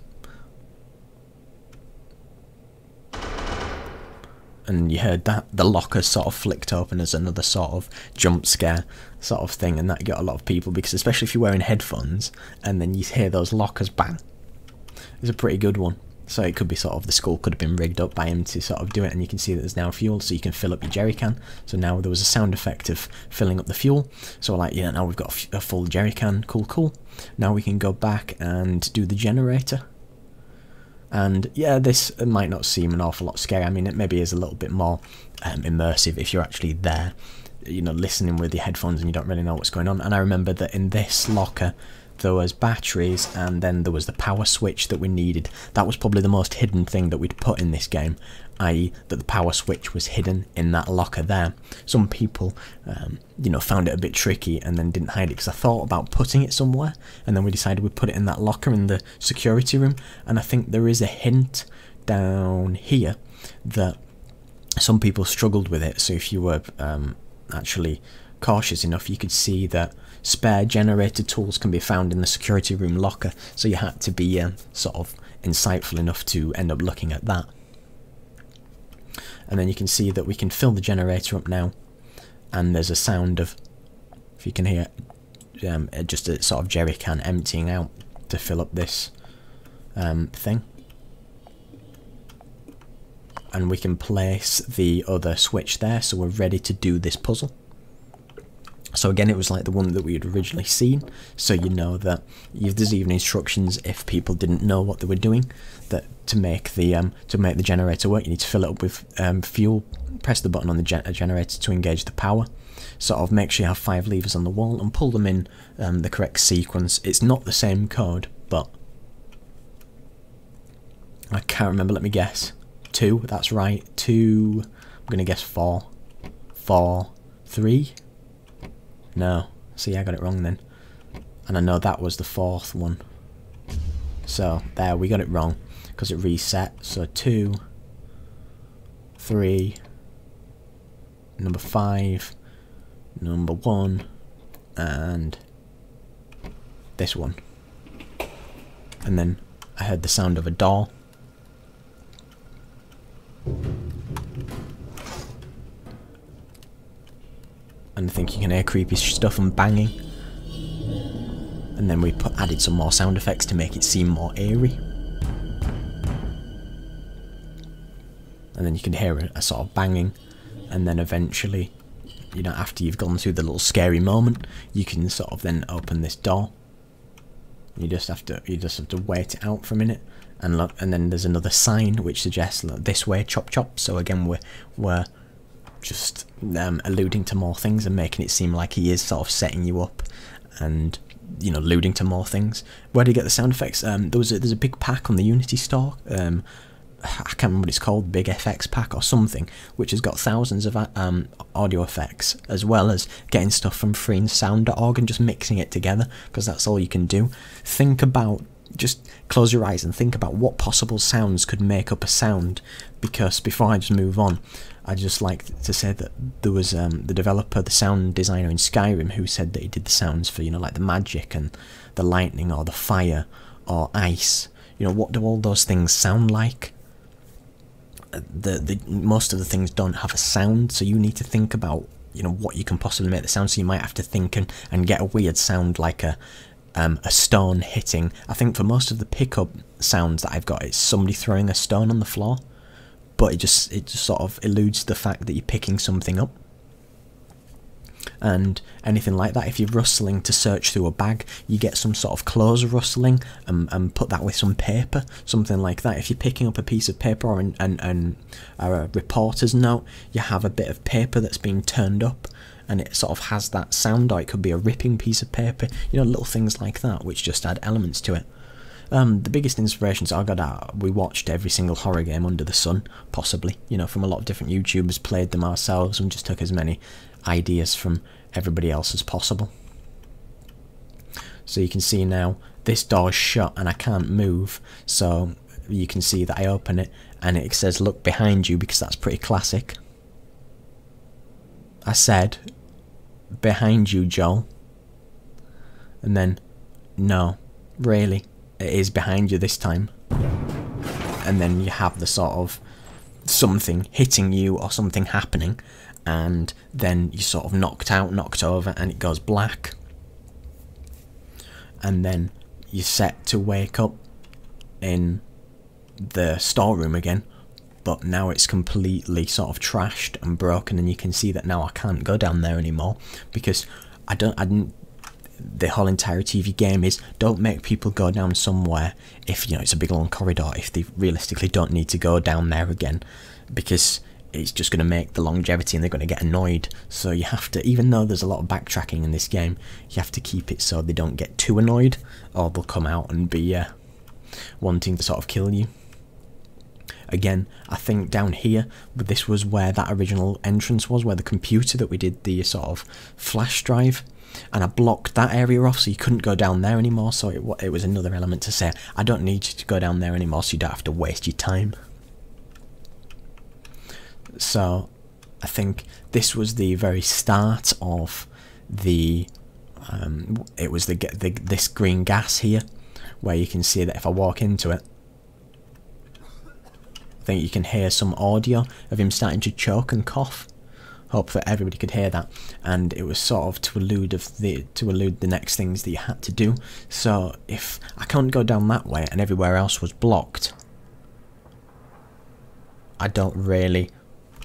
And you heard that the locker sort of flicked open as another sort of jump scare sort of thing, and that got a lot of people, because especially if you're wearing headphones and then you hear those lockers bang, it's a pretty good one. So it could be sort of the school could have been rigged up by him to sort of do it. And you can see that there's now fuel, so you can fill up your jerry can. So now there was a sound effect of filling up the fuel, so we're like, yeah, now we've got a full jerry can, cool. Now we can go back and do the generator. And yeah, this might not seem an awful lot scary. I mean, it maybe is a little bit more immersive if you're actually there, you know, listening with your headphones and you don't really know what's going on. And I remember that in this locker there was batteries, and then there was the power switch that we needed. That was probably the most hidden thing that we'd put in this game, i.e. that the power switch was hidden in that locker there. Some people, you know, found it a bit tricky and then didn't hide it, because I thought about putting it somewhere, and then we decided we'd put it in that locker in the security room. And I think there is a hint down here that some people struggled with it, so if you were actually cautious enough, you could see that spare generator tools can be found in the security room locker, so you had to be sort of insightful enough to end up looking at that. And then you can see that we can fill the generator up now, and there's a sound of, if you can hear, just a sort of jerry can emptying out to fill up this thing. and we can place the other switch there, so we're ready to do this puzzle. So again, it was like the one that we had originally seen, so you know that there's even instructions if people didn't know what they were doing, that to make the generator work, you need to fill it up with fuel, press the button on the generator to engage the power, sort of make sure you have 5 levers on the wall and pull them in the correct sequence. It's not the same code, but I can't remember, let me guess. 2, that's right, 2, I'm going to guess 4, 4, 3, no, see I got it wrong then, and I know that was the 4th one, so there, we got it wrong, because it reset, so 2, 3, number 5, number 1, and this one, and then I heard the sound of a door. And I think you can hear creepy stuff and banging. And then we added some more sound effects to make it seem more eerie. And then you can hear a sort of banging. And then eventually, you know, after you've gone through the little scary moment, you can sort of then open this door. You just have to wait it out for a minute. And look, and then there's another sign which suggests, look, this way, chop chop. So again, we're just alluding to more things and making it seem like he is sort of setting you up, and you know, alluding to more things. Where do you get the sound effects? There's a big pack on the Unity store. I can't remember what it's called, Big FX pack or something, which has got thousands of audio effects, as well as getting stuff from freeandsound.org and just mixing it together, because that's all you can do. Think about, just close your eyes and think about what possible sounds could make up a sound, because before I just move on, I'd just like to say that there was the developer, the sound designer in Skyrim, who said that he did the sounds for, you know, like the magic and the lightning or the fire or ice. You know, what do all those things sound like? Most of the things don't have a sound, so you need to think about, you know, what you can possibly make the sound. So you might have to think and get a weird sound like a stone hitting. I think for most of the pickup sounds that I've got, it's somebody throwing a stone on the floor, but it just sort of eludes the fact that you're picking something up. And anything like that, if you're rustling to search through a bag, you get some sort of clothes rustling, and put that with some paper, something like that. If you're picking up a piece of paper or a reporter's note, you have a bit of paper that's being turned up, and it sort of has that sound, or it could be a ripping piece of paper, you know, little things like that, which just add elements to it. The biggest inspirations I got out, we watched every single horror game under the sun, possibly, you know, from a lot of different YouTubers, played them ourselves, and just took as many ideas from everybody else as possible. So you can see now, this door's shut and I can't move, so you can see that I open it and it says look behind you, because that's pretty classic. I said, behind you, Joel. And then, no, really, it is behind you this time. And then you have the sort of something hitting you or something happening, and then you're sort of knocked out, knocked over, and it goes black. And then you're set to wake up in the storeroom again, but now it's completely sort of trashed and broken, and you can see that now I can't go down there anymore, because I didn't. The whole entirety of your game is, don't make people go down somewhere if, you know, it's a big long corridor, if they realistically don't need to go down there again, because it's just going to make the longevity and they're going to get annoyed. So you have to, even though there's a lot of backtracking in this game, you have to keep it so they don't get too annoyed, or they'll come out and be wanting to sort of kill you. Again, I think down here, this was where that original entrance was, where the computer that we did the sort of flash drive, and I blocked that area off so you couldn't go down there anymore, so it was another element to say, I don't need you to go down there anymore so you don't have to waste your time. So I think this was the very start of the, it was this green gas here, where you can see that if I walk into it, I think you can hear some audio of him starting to choke and cough. Hope that everybody could hear that, and it was sort of to elude the next things that you had to do. So if I can't go down that way and everywhere else was blocked, I don't really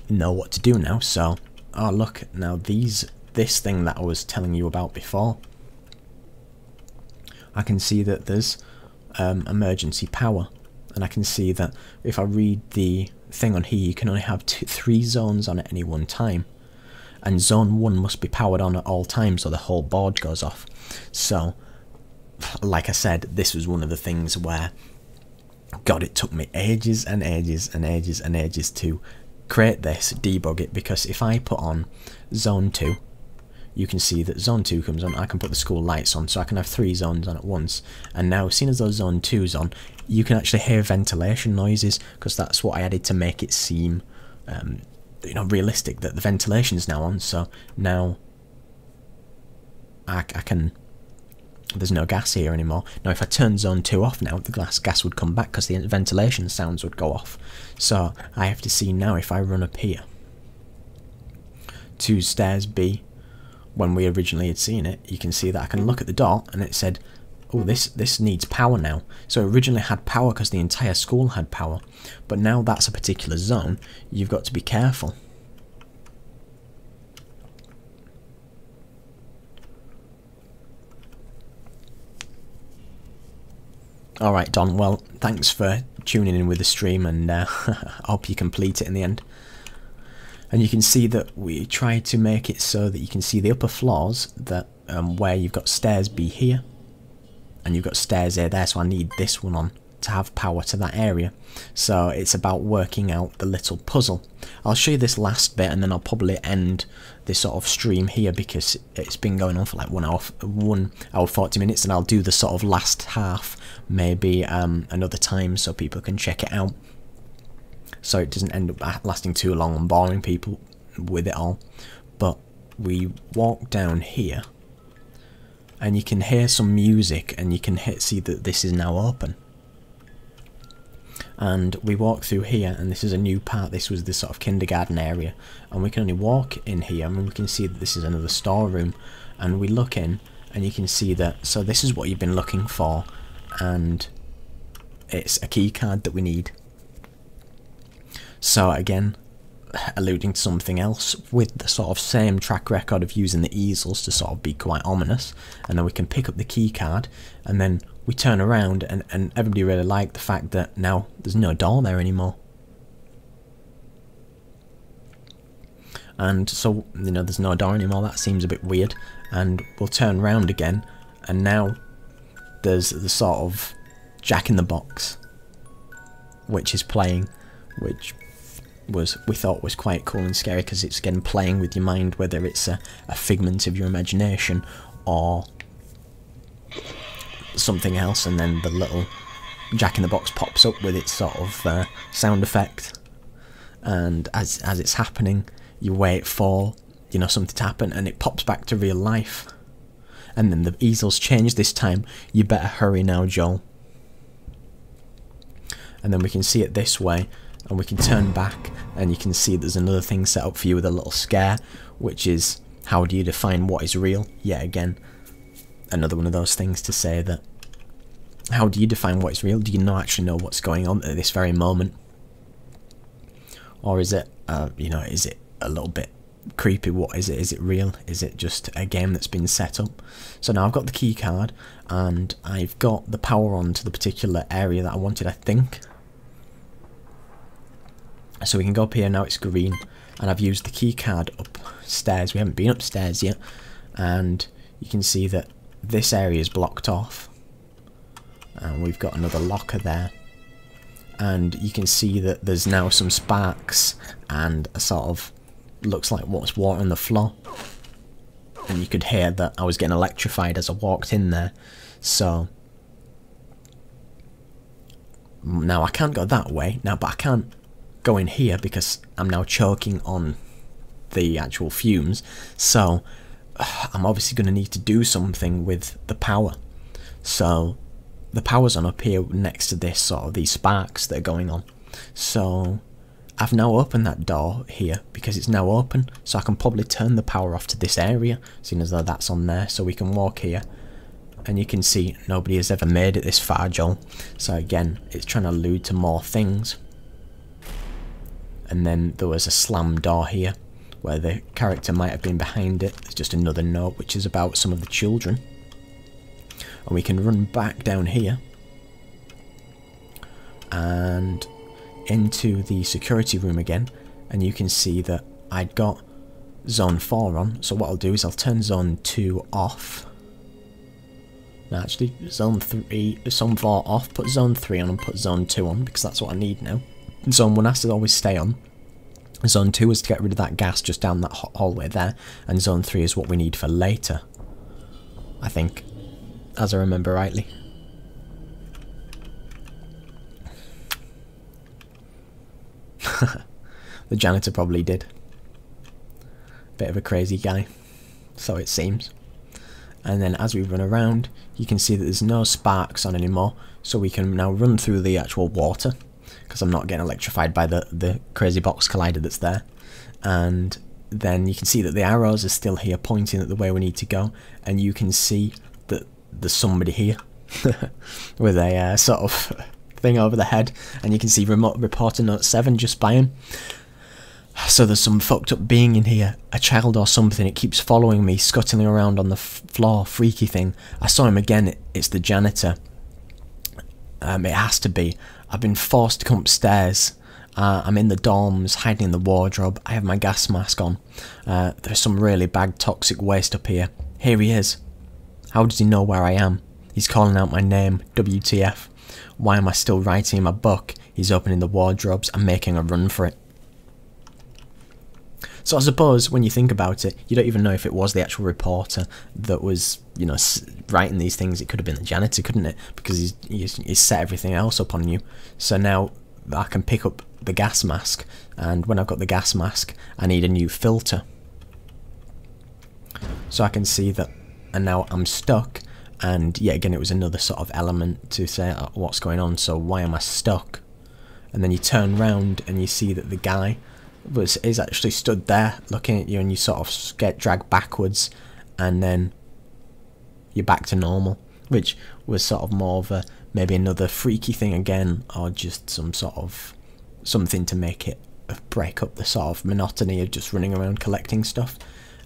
know what to do now. So, oh look, now this thing that I was telling you about before, I can see that there's emergency power, and I can see that if I read the thing on here, you can only have 3 zones on at any one time, and zone 1 must be powered on at all times or the whole board goes off. So like I said, this was one of the things where, God, it took me ages and ages and ages and ages to create this, debug it, because if I put on zone 2, you can see that zone 2 comes on, I can put the school lights on, so I can have 3 zones on at once. And now, as soon as those zone 2's on, you can actually hear ventilation noises, because that's what I added to make it seem, you know, realistic, that the ventilation's now on. So now I can, there's no gas here anymore. Now if I turn zone 2 off now, the gas would come back because the ventilation sounds would go off. So I have to see now, if I run up here to stairs B, when we originally had seen it, you can see that I can look at the dot and it said, oh, this needs power now. So it originally had power because the entire school had power, but now that's a particular zone. You've got to be careful. Alright, Don, well, thanks for tuning in with the stream, and I hope you complete it in the end. And you can see that we tried to make it so that you can see the upper floors, that where you've got stairs B here, and you've got stairs A there, so I need this one on to have power to that area. So it's about working out the little puzzle. I'll show you this last bit and then I'll probably end this sort of stream here, because it's been going on for like 1 hour 40 minutes, and I'll do the sort of last half maybe another time so people can check it out, so it doesn't end up lasting too long and boring people with it all. But we walk down here and you can hear some music, and you can see that this is now open. And we walk through here, and this is a new part. This was the sort of kindergarten area, and we can only walk in here, and we can see that this is another storeroom. And we look in, and you can see that, so this is what you've been looking for, and it's a key card that we need. So again, alluding to something else, with the sort of same track record of using the easels to sort of be quite ominous, and then we can pick up the key card, and then we turn around, and everybody really liked the fact that now there's no door there anymore. And so, you know, there's no door anymore, that seems a bit weird. And we'll turn around again, and now there's the sort of Jack in the Box, which is playing, which we thought was quite cool and scary, because it's again playing with your mind, whether it's a figment of your imagination or something else. And then the little Jack in the Box pops up with its sort of sound effect, and as it's happening, you wait for, you know, something to happen, and it pops back to real life. And then the easels change this time. You better hurry now, Joel. And then we can see it this way, and we can turn back, and you can see there's another thing set up for you with a little scare, which is, how do you define what is real? Yet again, another one of those things to say that, how do you define what is real? Do you not actually know what's going on at this very moment? Or is it, you know, is it a little bit creepy? What is it? Is it real? Is it just a game that's been set up? So now I've got the key card, and I've got the power on to the particular area that I wanted, I think. So we can go up here, now it's green, and I've used the key card upstairs. We haven't been upstairs yet, and you can see that this area is blocked off, and we've got another locker there, and you can see that there's now some sparks and a sort of, looks like what's water on the floor, and you could hear that I was getting electrified as I walked in there. So now I can't go that way now, but I can't go in here because I'm now choking on the actual fumes. So I'm obviously going to need to do something with the power. So the power's on up here next to this sort of these sparks that are going on. So I've now opened that door here because it's now open, so I can probably turn the power off to this area, seeing as though that's on there. So we can walk here, and you can see nobody has ever made it this far, Joel. So again, it's trying to allude to more things. and then there was a slam door here where the character might have been behind it. There's just another note which is about some of the children. And we can run back down here and into the security room again, and you can see that I'd got zone 4 on. So what I'll do is I'll turn zone 2 off. No, actually, zone 4 off, put zone 3 on and put zone 2 on, because that's what I need now. Zone 1 has to always stay on. Zone 2 is to get rid of that gas just down that hallway there, and zone 3 is what we need for later, I think, as I remember rightly. The janitor probably did. Bit of a crazy guy, so it seems. And then as we run around, you can see that there's no sparks on anymore, so we can now run through the actual water, because I'm not getting electrified by the crazy box collider that's there. And then you can see that the arrows are still here pointing at the way we need to go, and you can see that there's somebody here with a sort of thing over the head, and you can see remote reporter note 7 just by him. So there's some fucked up being in here, a child or something. It keeps following me, scuttling around on the floor, freaky thing. I saw him again, it's the janitor. It has to be. I've been forced to come upstairs. I'm in the dorms, hiding in the wardrobe. I have my gas mask on. There's some really bad toxic waste up here. Here he is. How does he know where I am? He's calling out my name, WTF. Why am I still writing in my book? He's opening the wardrobes and making a run for it. So I suppose when you think about it, you don't even know if it was the actual reporter that was, you know, writing these things. It could have been the janitor, couldn't it? Because he's set everything else up on you. So now I can pick up the gas mask, and when I've got the gas mask, I need a new filter. So I can see that, and now I'm stuck. And yet again, it was another sort of element to say what's going on. So why am I stuck? And then you turn round and you see that the guy is actually stood there looking at you, and you sort of get dragged backwards, and then you're back to normal, which was sort of more of a maybe another freaky thing again, or just some sort of something to make it break up the sort of monotony of just running around collecting stuff.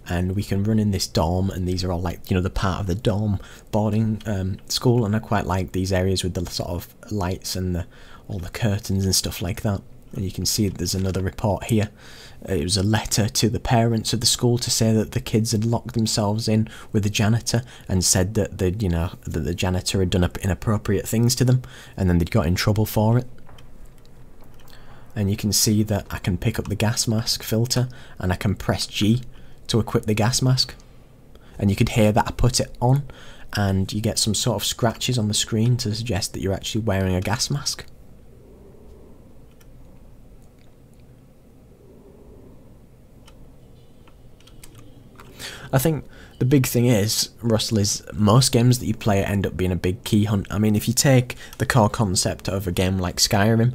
And we can run in this dorm, and these are all like, you know, the part of the dorm boarding school, and I quite like these areas with the sort of lights and all the curtains and stuff like that. And you can see that there's another report here. It was a letter to the parents of the school to say that the kids had locked themselves in with the janitor, and said that the janitor had done inappropriate things to them, and then they'd got in trouble for it. And you can see that I can pick up the gas mask filter, and I can press G to equip the gas mask, and you could hear that I put it on, and you get some sort of scratches on the screen to suggest that you're actually wearing a gas mask. I think the big thing is, Russell, is most games that you play end up being a big key hunt. I mean, if you take the core concept of a game like Skyrim,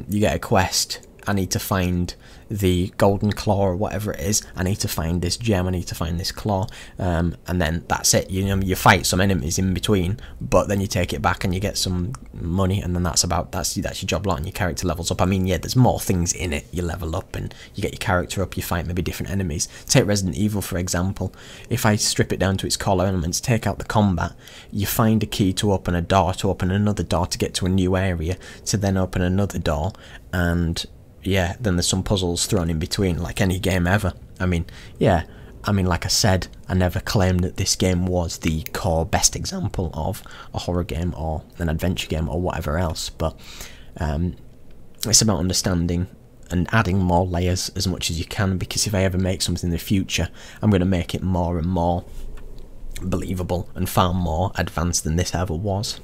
you get a quest. I need to find the golden claw or whatever it is. I need to find this gem. I need to find this claw, and then that's it. You know, you fight some enemies in between, but then you take it back and you get some money, and then that's your job lot, and your character levels up. I mean, yeah, there's more things in it. You level up and you get your character up. You fight maybe different enemies. Take Resident Evil for example. If I strip it down to its core elements, take out the combat, you find a key to open a door, to open another door, to get to a new area, to then open another door, and yeah, then there's some puzzles thrown in between, like any game ever. I mean, yeah, like I said, I never claimed that this game was the core best example of a horror game or an adventure game or whatever else, but it's about understanding and adding more layers as much as you can, because if I ever make something in the future, I'm going to make it more and more believable and far more advanced than this ever was.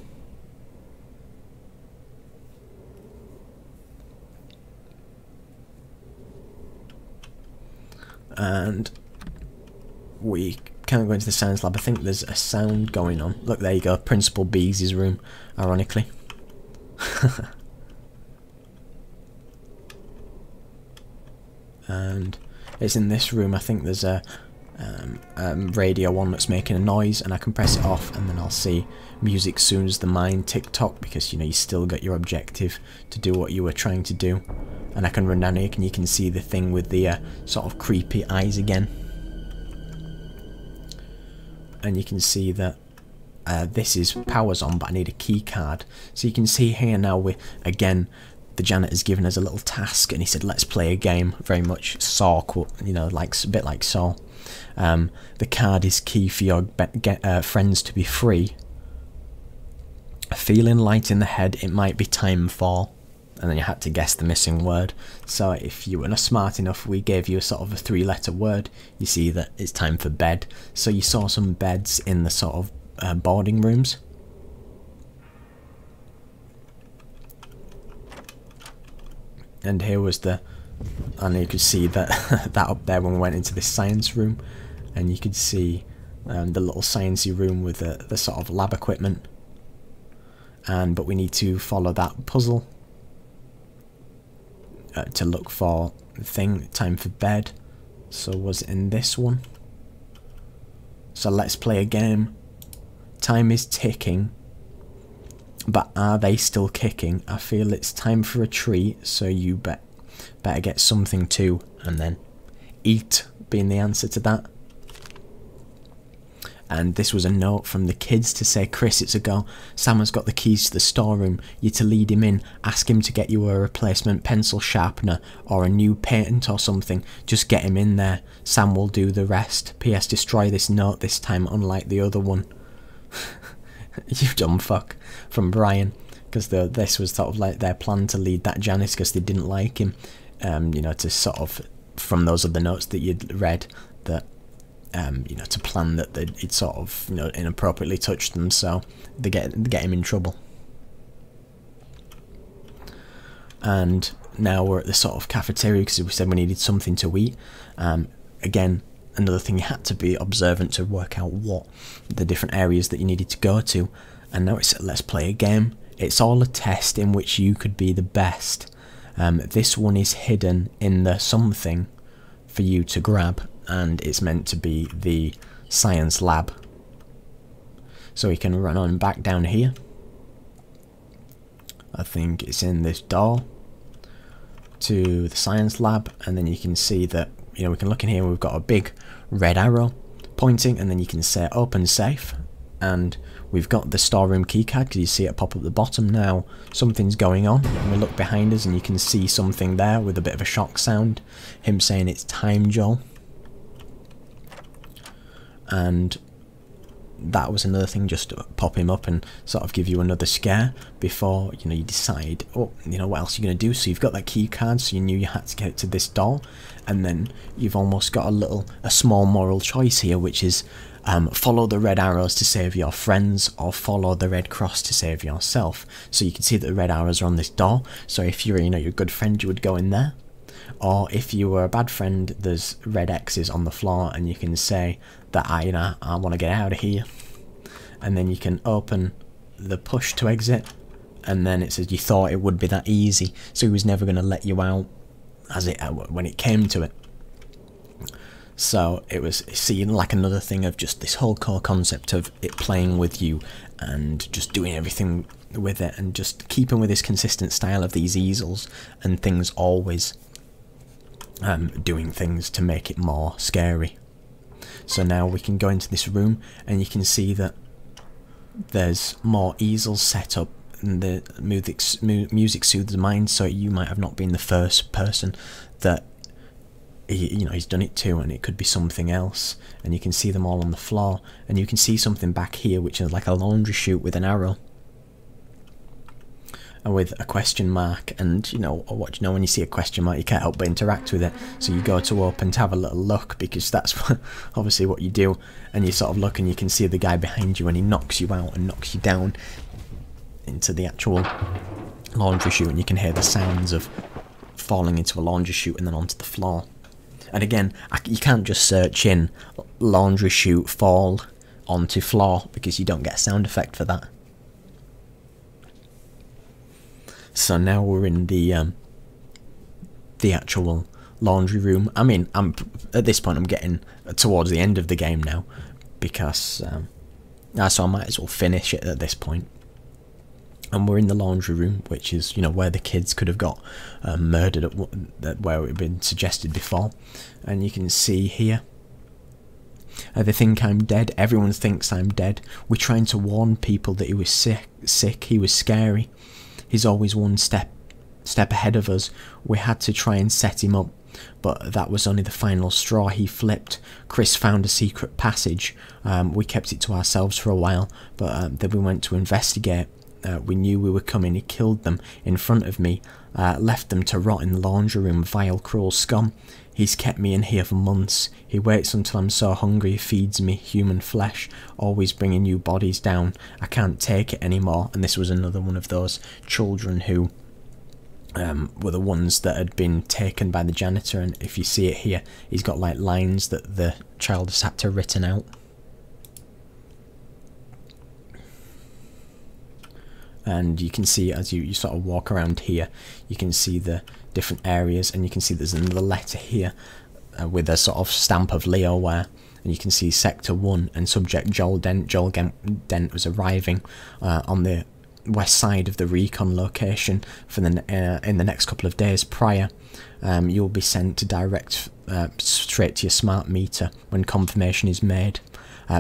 And we can't go into the science lab. I think there's a sound going on. Look, there you go, Principal Bees' room, ironically. And it's in this room. I think there's a radio on that's making a noise, and I can press it off, and then I'll see music soon as the mine tick-tock, because, you know, you still got your objective to do what you were trying to do. And I can run down here and you can see the thing with the sort of creepy eyes again. And you can see that this is power's on, but I need a key card. So you can see here now, again, the janitor's given us a little task, and he said, let's play a game. Very much Saw, you know, like a bit like Saw. The card is key for your friends to be free. Feeling light in the head, it might be time for... And then you had to guess the missing word. So if you were not smart enough, we gave you a sort of a 3-letter word. You see that it's time for bed. So you saw some beds in the sort of boarding rooms. And here was the... And you could see that that up there when we went into this science room. And you could see the little sciencey room with the sort of lab equipment. But we need to follow that puzzle. To look for the thing, time for bed. So was it in this one? So let's play a game. Time is ticking, but are they still kicking? I feel it's time for a treat, so you better get something too, and then eat being the answer to that. And this was a note from the kids to say, Chris, it's a go. Sam has got the keys to the storeroom. You're to lead him in. Ask him to get you a replacement pencil sharpener or a new paint or something. Just get him in there. Sam will do the rest. P.S. Destroy this note this time, unlike the other one. You dumb fuck. From Brian. Because this was sort of like their plan to lead that Janice because they didn't like him. You know, to sort of, from those other notes that you'd read, that you know, to plan that he'd sort of, you know, inappropriately touched them, so they get him in trouble. And now we're at the sort of cafeteria because we said we needed something to eat. Again, another thing, you had to be observant to work out what the different areas that you needed to go to. And now it's let's play a game. It's all a test in which you could be the best. This one is hidden in the something for you to grab, and it's meant to be the science lab. So we can run on back down here. I think it's in this door to the science lab, and then you can see that, you know, we can look in here, we've got a big red arrow pointing, and then you can say open safe, and we've got the storeroom keycard because you see it pop up at the bottom. Now something's going on, and we look behind us and you can see something there with a bit of a shock sound, him saying it's time, Joel. And that was another thing, just to pop him up and sort of give you another scare before, you know, you decide, oh, you know, what else you're going to do. So you've got that key card, so you knew you had to get to this door, and then you've almost got a small moral choice here, which is follow the red arrows to save your friends, or follow the red cross to save yourself. So you can see that the red arrows are on this door, so if you're, you know, you're a good friend, you would go in there. Or if you were a bad friend, there's red X's on the floor, and you can say that I want to get out of here. And then you can open the push to exit, and then it says you thought it would be that easy, so he was never going to let you out when it came to it. So it was seen like another thing of just this whole core concept of it playing with you and just doing everything with it, and just keeping with this consistent style of these easels and things always doing things to make it more scary. So now we can go into this room, and you can see that there's more easels set up, and the music soothes the mind, so you might have not been the first person that he's done it to, and it could be something else. And you can see them all on the floor, and you can see something back here which is like a laundry chute with an arrow and with a question mark. And you know when you see a question mark, you can't help but interact with it, so you go to open to have a little look, because that's obviously what you do. And you sort of look, and you can see the guy behind you, and he knocks you out and knocks you down into the actual laundry chute, and you can hear the sounds of falling into a laundry chute and then onto the floor. And again, you can't just search in laundry chute fall onto floor, because you don't get a sound effect for that. So now we're in the actual laundry room. I mean, at this point I'm getting towards the end of the game now, because so I might as well finish it at this point. And we're in the laundry room, which is, you know, where the kids could have got murdered at where it had been suggested before. And you can see here, they think I'm dead. Everyone thinks I'm dead. We're trying to warn people that he was sick. He was scary. He's always one step ahead of us. We had to try and set him up, but that was only the final straw. He flipped. Chris found a secret passage. We kept it to ourselves for a while, but then we went to investigate. We knew we were coming. He killed them in front of me, left them to rot in the laundry room. Vile, cruel scum. He's kept me in here for months. He waits until I'm so hungry he feeds me human flesh, always bringing new bodies down. I can't take it anymore. And this was another one of those children who were the ones that had been taken by the janitor. And if you see it here, he's got like lines that the child has had to written out. And you can see, as you sort of walk around here, you can see the different areas, and you can see there's another letter here with a sort of stamp of Leo where, and you can see Sector 1 and subject Joel Dent. Joel Dent was arriving on the west side of the recon location for in the next couple of days prior. You'll be sent to direct straight to your smart meter when confirmation is made.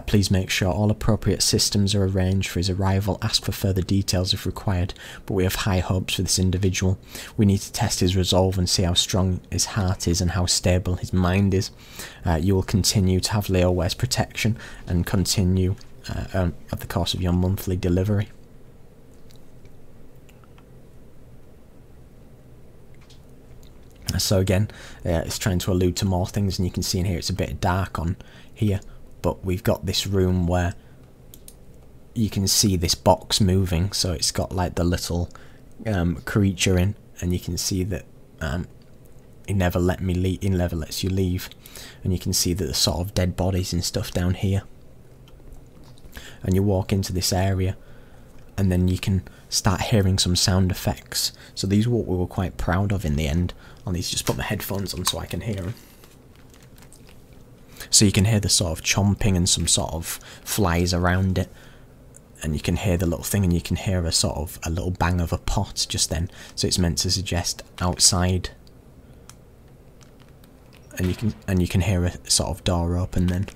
Please make sure all appropriate systems are arranged for his arrival. Ask for further details if required, but we have high hopes for this individual. We need to test his resolve and see how strong his heart is and how stable his mind is. You will continue to have Leo Ware's protection and continue at the course of your monthly delivery. So again, it's trying to allude to more things, and you can see in here it's a bit dark on here. But we've got this room where you can see this box moving, so it's got like the little creature in, and you can see that it never lets you leave, and you can see that there's sort of dead bodies and stuff down here. And you walk into this area, and then you can start hearing some sound effects. So these were what we were quite proud of in the end. I'll need to just put my headphones on so I can hear them. So you can hear the sort of chomping and some sort of flies around it, and you can hear the little thing, and you can hear a sort of a little bang of a pot just then. So it's meant to suggest outside, and you can hear a sort of door open then,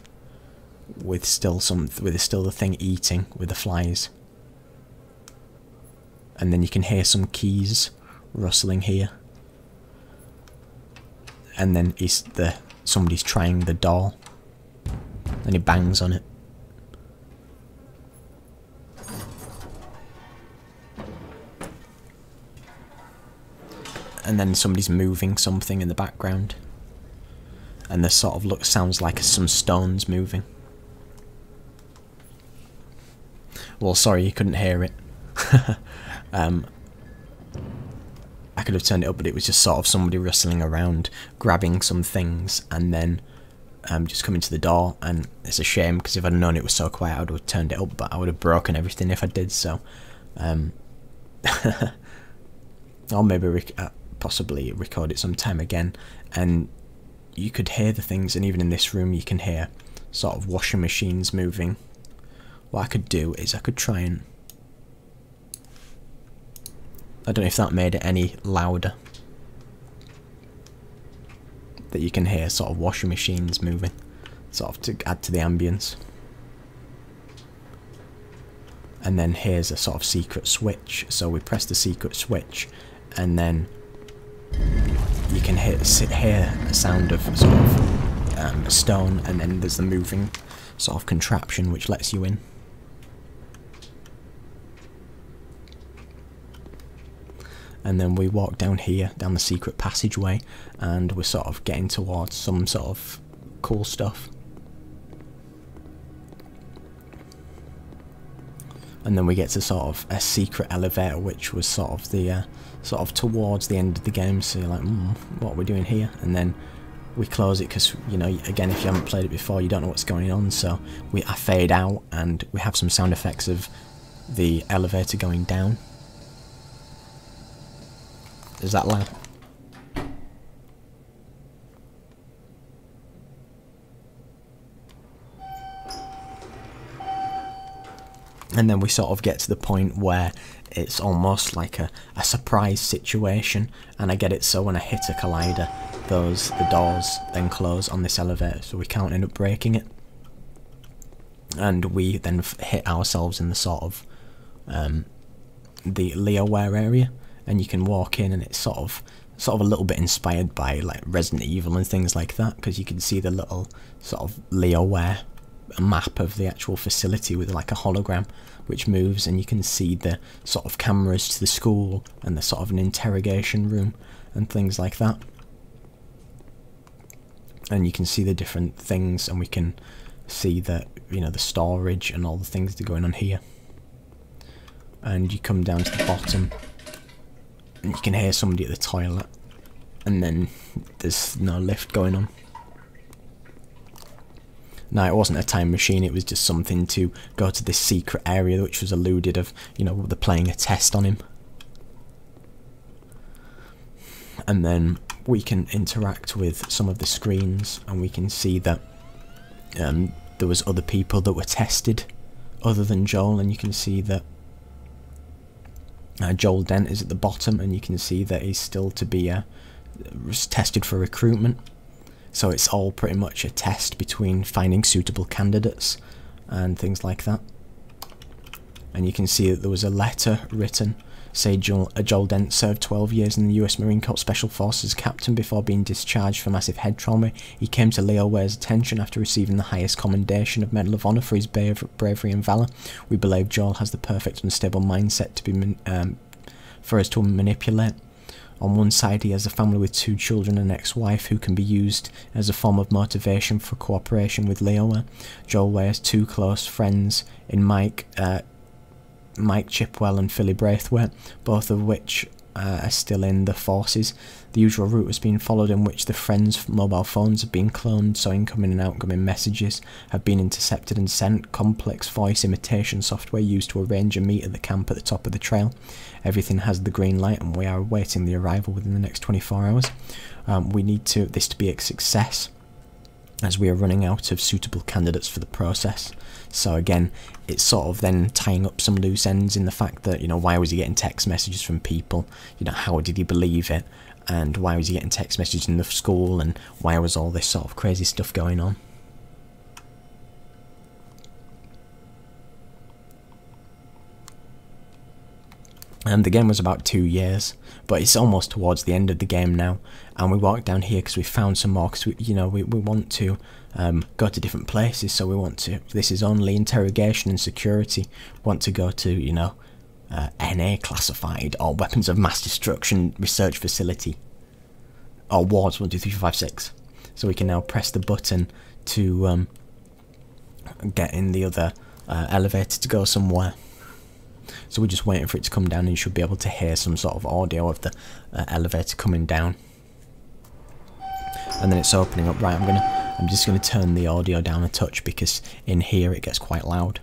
with still the thing eating with the flies, and then you can hear some keys rustling here, and then somebody's trying the door, and he bangs on it. And then somebody's moving something in the background, and the sort of sounds like some stones moving. Well, sorry, you couldn't hear it. I could have turned it up, but it was just sort of somebody rustling around, grabbing some things, and then just coming to the door. And it's a shame, because if I'd known it was so quiet, I would have turned it up, but I would have broken everything if I did so. Or maybe possibly record it sometime again. And you could hear the things, and even in this room you can hear sort of washing machines moving. What I could do is I could try and... I don't know if that made it any louder. That you can hear sort of washing machines moving, sort of to add to the ambience. And then here's a sort of secret switch. So we press the secret switch, and then you can hear a sound of sort of stone, and then there's the moving sort of contraption which lets you in. And then we walk down here, down the secret passageway, and we're sort of getting towards some sort of cool stuff. And then we get to sort of a secret elevator, which was sort of the sort of towards the end of the game. So you're like, what are we doing here? And then we close it because, you know, again, if you haven't played it before, you don't know what's going on. So I fade out, and we have some sound effects of the elevator going down. Is that loud? And then we sort of get to the point where it's almost like a surprise situation, and I get it so when I hit a collider, the doors then close on this elevator, so we can't end up breaking it. And we then hit ourselves in the sort of the Leoware area, and you can walk in, and it's sort of a little bit inspired by like Resident Evil and things like that, because you can see the little sort of Leoware map of the actual facility with like a hologram which moves, and you can see the sort of cameras to the school and the sort of an interrogation room and things like that. And you can see the different things, and we can see the, you know, the storage and all the things that are going on here. And you come down to the bottom and you can hear somebody at the toilet, and then there's no lift going on. Now, it wasn't a time machine, it was just something to go to this secret area which was alluded of, you know, they're playing a test on him. And then we can interact with some of the screens, and we can see that there was other people that were tested other than Joel, and you can see that Joel Dent is at the bottom, and you can see that he's still to be tested for recruitment. So it's all pretty much a test between finding suitable candidates and things like that. And you can see that there was a letter written, say Joel Dent served 12 years in the US Marine Corps Special Forces captain before being discharged for massive head trauma. He came to Leoware's attention after receiving the highest commendation of Medal of Honor for his bravery and valor. We believe Joel has the perfect unstable mindset to be for us to manipulate. On one side, he has a family with 2 children and an ex-wife who can be used as a form of motivation for cooperation with Leoware. Joel has 2 close friends in Mike Chipwell and Philly Braithwaite, both of which are still in the forces. The usual route has been followed, in which the friends' mobile phones have been cloned, so incoming and outgoing messages have been intercepted and sent. Complex voice imitation software used to arrange a meet at the camp at the top of the trail. Everything has the green light, and we are awaiting the arrival within the next 24 hours. We need this to be a success, as we are running out of suitable candidates for the process. So again, it's sort of then tying up some loose ends in the fact that, you know, why was he getting text messages from people? You know, how did he believe it? And why was he getting text messages in the school? And why was all this sort of crazy stuff going on? And the game was about 2 years, but it's almost towards the end of the game now. And we walked down here because we found some more, because we want to go to different places. So we want to, this is only interrogation and security. We want to go to, you know, NA classified, or weapons of mass destruction research facility, or wards 1, 2, 3, 4, 5, 6. So we can now press the button to get in the other elevator to go somewhere. So we're just waiting for it to come down, and you should be able to hear some sort of audio of the elevator coming down. And then it's opening up. Right, I'm just gonna turn the audio down a touch, because in here it gets quite loud,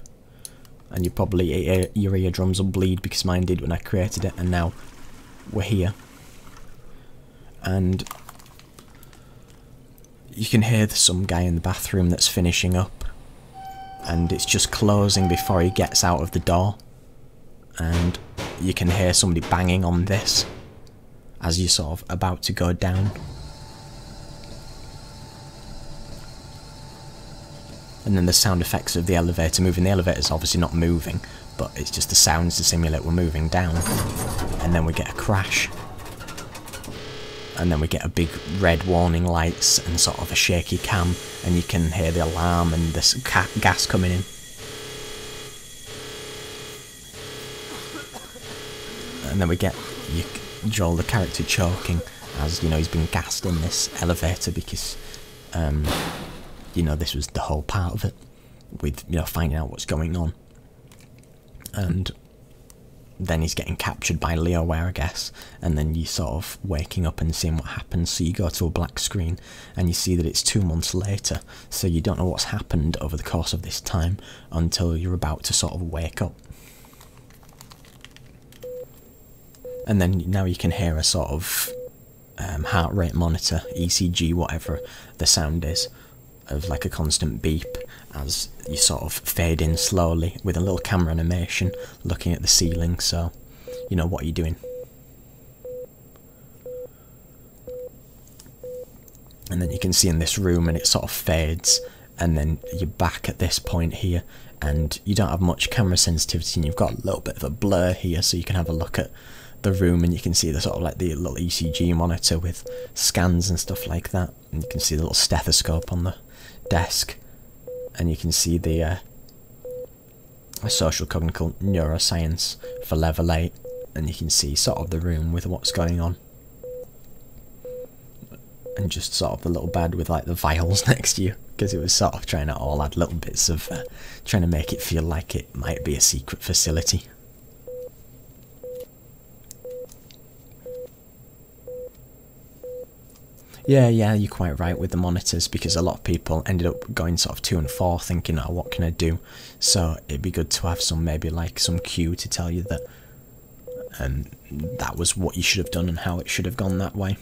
and you probably your eardrums will bleed, because mine did when I created it. And now we're here, and you can hear some guy in the bathroom that's finishing up, and it's just closing before he gets out of the door. And you can hear somebody banging on this as you're sort of about to go down. And then the sound effects of the elevator moving. The elevator's obviously not moving, but it's just the sounds to simulate we're moving down. And then we get a crash. And then we get a big red warning lights and sort of a shaky cam, and you can hear the alarm and the gas coming in. And then we get Joel, the character, choking as, you know, he's been gassed in this elevator, because, you know, this was the whole part of it, with, you know, finding out what's going on. And then he's getting captured by Leoware, I guess, and then you sort of waking up and seeing what happens. So you go to a black screen, and you see that it's 2 months later, so you don't know what's happened over the course of this time until you're about to sort of wake up. And then now you can hear a sort of heart rate monitor, ECG, whatever the sound is, of like a constant beep, as you sort of fade in slowly with a little camera animation looking at the ceiling, so you know what you're doing. And then you can see in this room and it sort of fades, and then you're back at this point here, and you don't have much camera sensitivity and you've got a little bit of a blur here, so you can have a look at the room and you can see the sort of like the little ECG monitor with scans and stuff like that, and you can see the little stethoscope on the desk, and you can see the social cognitive neuroscience for level 8, and you can see sort of the room with what's going on, and just sort of the little bed with like the vials next to you, because it was sort of trying to all add little bits of trying to make it feel like it might be a secret facility. Yeah, you're quite right with the monitors, because a lot of people ended up going sort of 2 and 4 thinking, oh, what can I do? So it'd be good to have some, maybe like some cue to tell you that that was what you should have done and how it should have gone that way.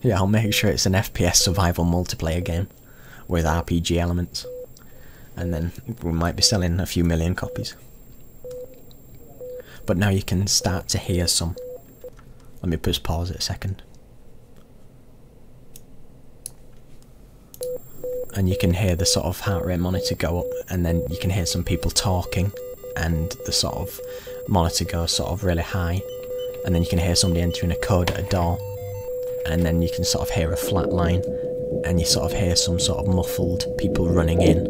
Yeah, I'll make sure it's an FPS survival multiplayer game with RPG elements, and then we might be selling a few million copies. But now you can start to hear some. Let me just pause it a second. And you can hear the sort of heart rate monitor go up, and then you can hear some people talking, and the sort of monitor goes sort of really high, and then you can hear somebody entering a code at a door, and then you can sort of hear a flat line, and you sort of hear some sort of muffled people running in.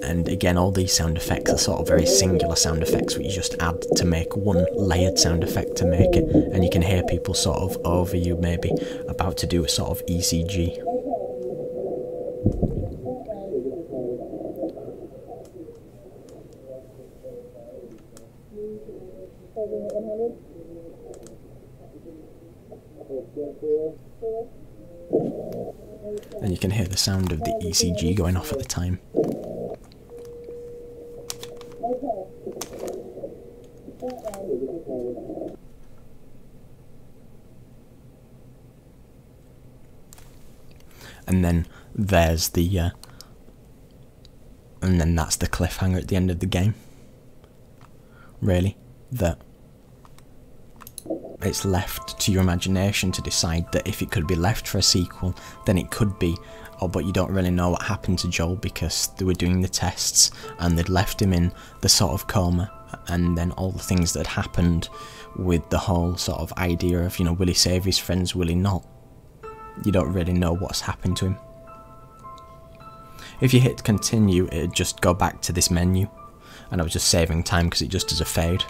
And again, all these sound effects are sort of very singular sound effects, which you just add to make one layered sound effect to make it, and you can hear people sort of over you, maybe about to do a sort of ECG. And you can hear the sound of the ECG going off at the time. And then there's the and then that's the cliffhanger at the end of the game, really, that it's left to your imagination to decide that if it could be left for a sequel, then it could be. But you don't really know what happened to Joel, because they were doing the tests and they'd left him in the sort of coma, and then all the things that happened with the whole sort of idea of, you know, will he save his friends, will he not? You don't really know what's happened to him. If you hit continue, it'd just go back to this menu, and I was just saving time because it just does a fade,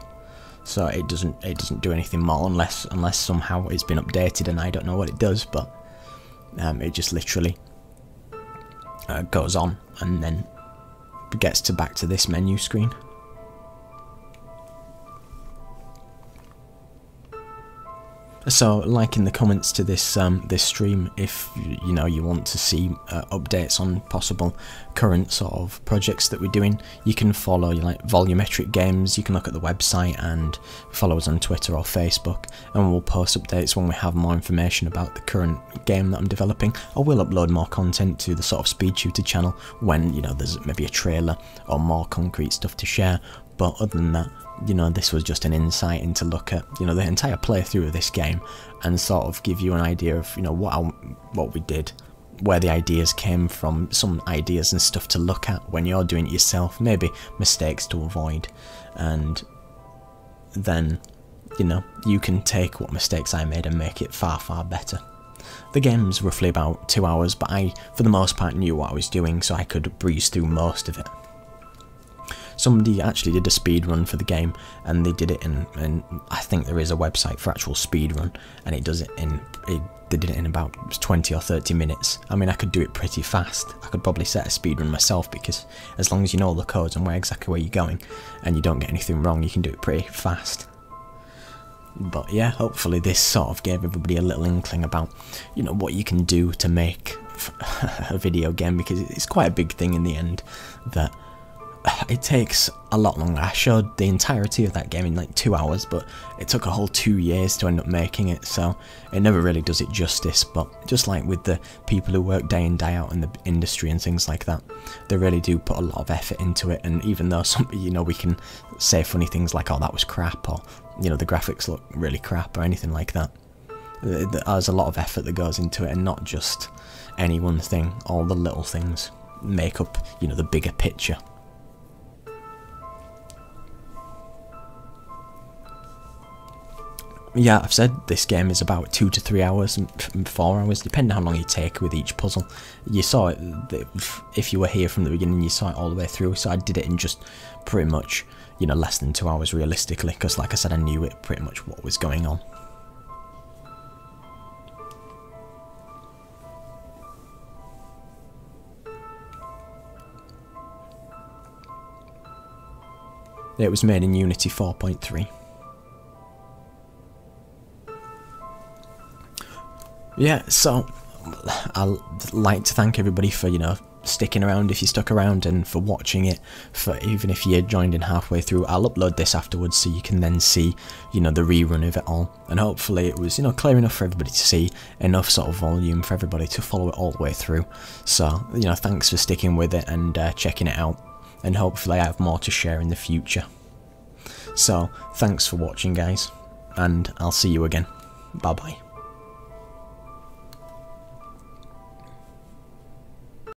so it doesn't do anything more unless somehow it's been updated and I don't know what it does, but it just literally goes on and then gets back to this menu screen. So, like in the comments to this this stream, if you know you want to see updates on possible current sort of projects that we're doing, you can follow like Volumetric Games. You can look at the website and follow us on Twitter or Facebook, and we'll post updates when we have more information about the current game that I'm developing. I will upload more content to the sort of Speed Shooter channel when, you know, there's maybe a trailer or more concrete stuff to share. But other than that, you know, this was just an insight into look at, you know, the entire playthrough of this game and sort of give you an idea of, you know, what we did, where the ideas came from, some ideas and stuff to look at when you're doing it yourself, maybe mistakes to avoid, and then, you know, you can take what mistakes I made and make it far, far better. The game's roughly about 2 hours, but I, for the most part, knew what I was doing, so I could breeze through most of it. Somebody actually did a speed run for the game, and they did it in, and I think there is a website for actual speed run, and it does it in, they did it in about 20 or 30 minutes. I mean, I could do it pretty fast. I could probably set a speed run myself, because as long as you know all the codes and exactly where you're going, and you don't get anything wrong, you can do it pretty fast. But yeah, hopefully this sort of gave everybody a little inkling about, you know, what you can do to make a video game, because it's quite a big thing in the end that it takes a lot longer. I showed the entirety of that game in like 2 hours, but it took a whole 2 years to end up making it, so it never really does it justice. But just like with the people who work day in day out in the industry and things like that, they really do put a lot of effort into it. And even though some, you know, we can say funny things like, oh, that was crap, or, you know, the graphics look really crap or anything like that, there's a lot of effort that goes into it, and not just any one thing. All the little things make up, you know, the bigger picture. Yeah, I've said this game is about 2 to 3 hours, 4 hours, depending on how long you take with each puzzle. You saw it, if you were here from the beginning, you saw it all the way through, so I did it in just pretty much, you know, less than 2 hours realistically, because like I said, I knew it pretty much what was going on. It was made in Unity 4.3. Yeah, so I'd like to thank everybody for, you know, sticking around if you stuck around, and for watching it, for even if you joined in halfway through. I'll upload this afterwards so you can then see, you know, the rerun of it all, and hopefully it was, you know, clear enough for everybody to see, enough sort of volume for everybody to follow it all the way through. So, you know, thanks for sticking with it and checking it out, and hopefully I have more to share in the future. So, thanks for watching, guys, and I'll see you again. Bye bye.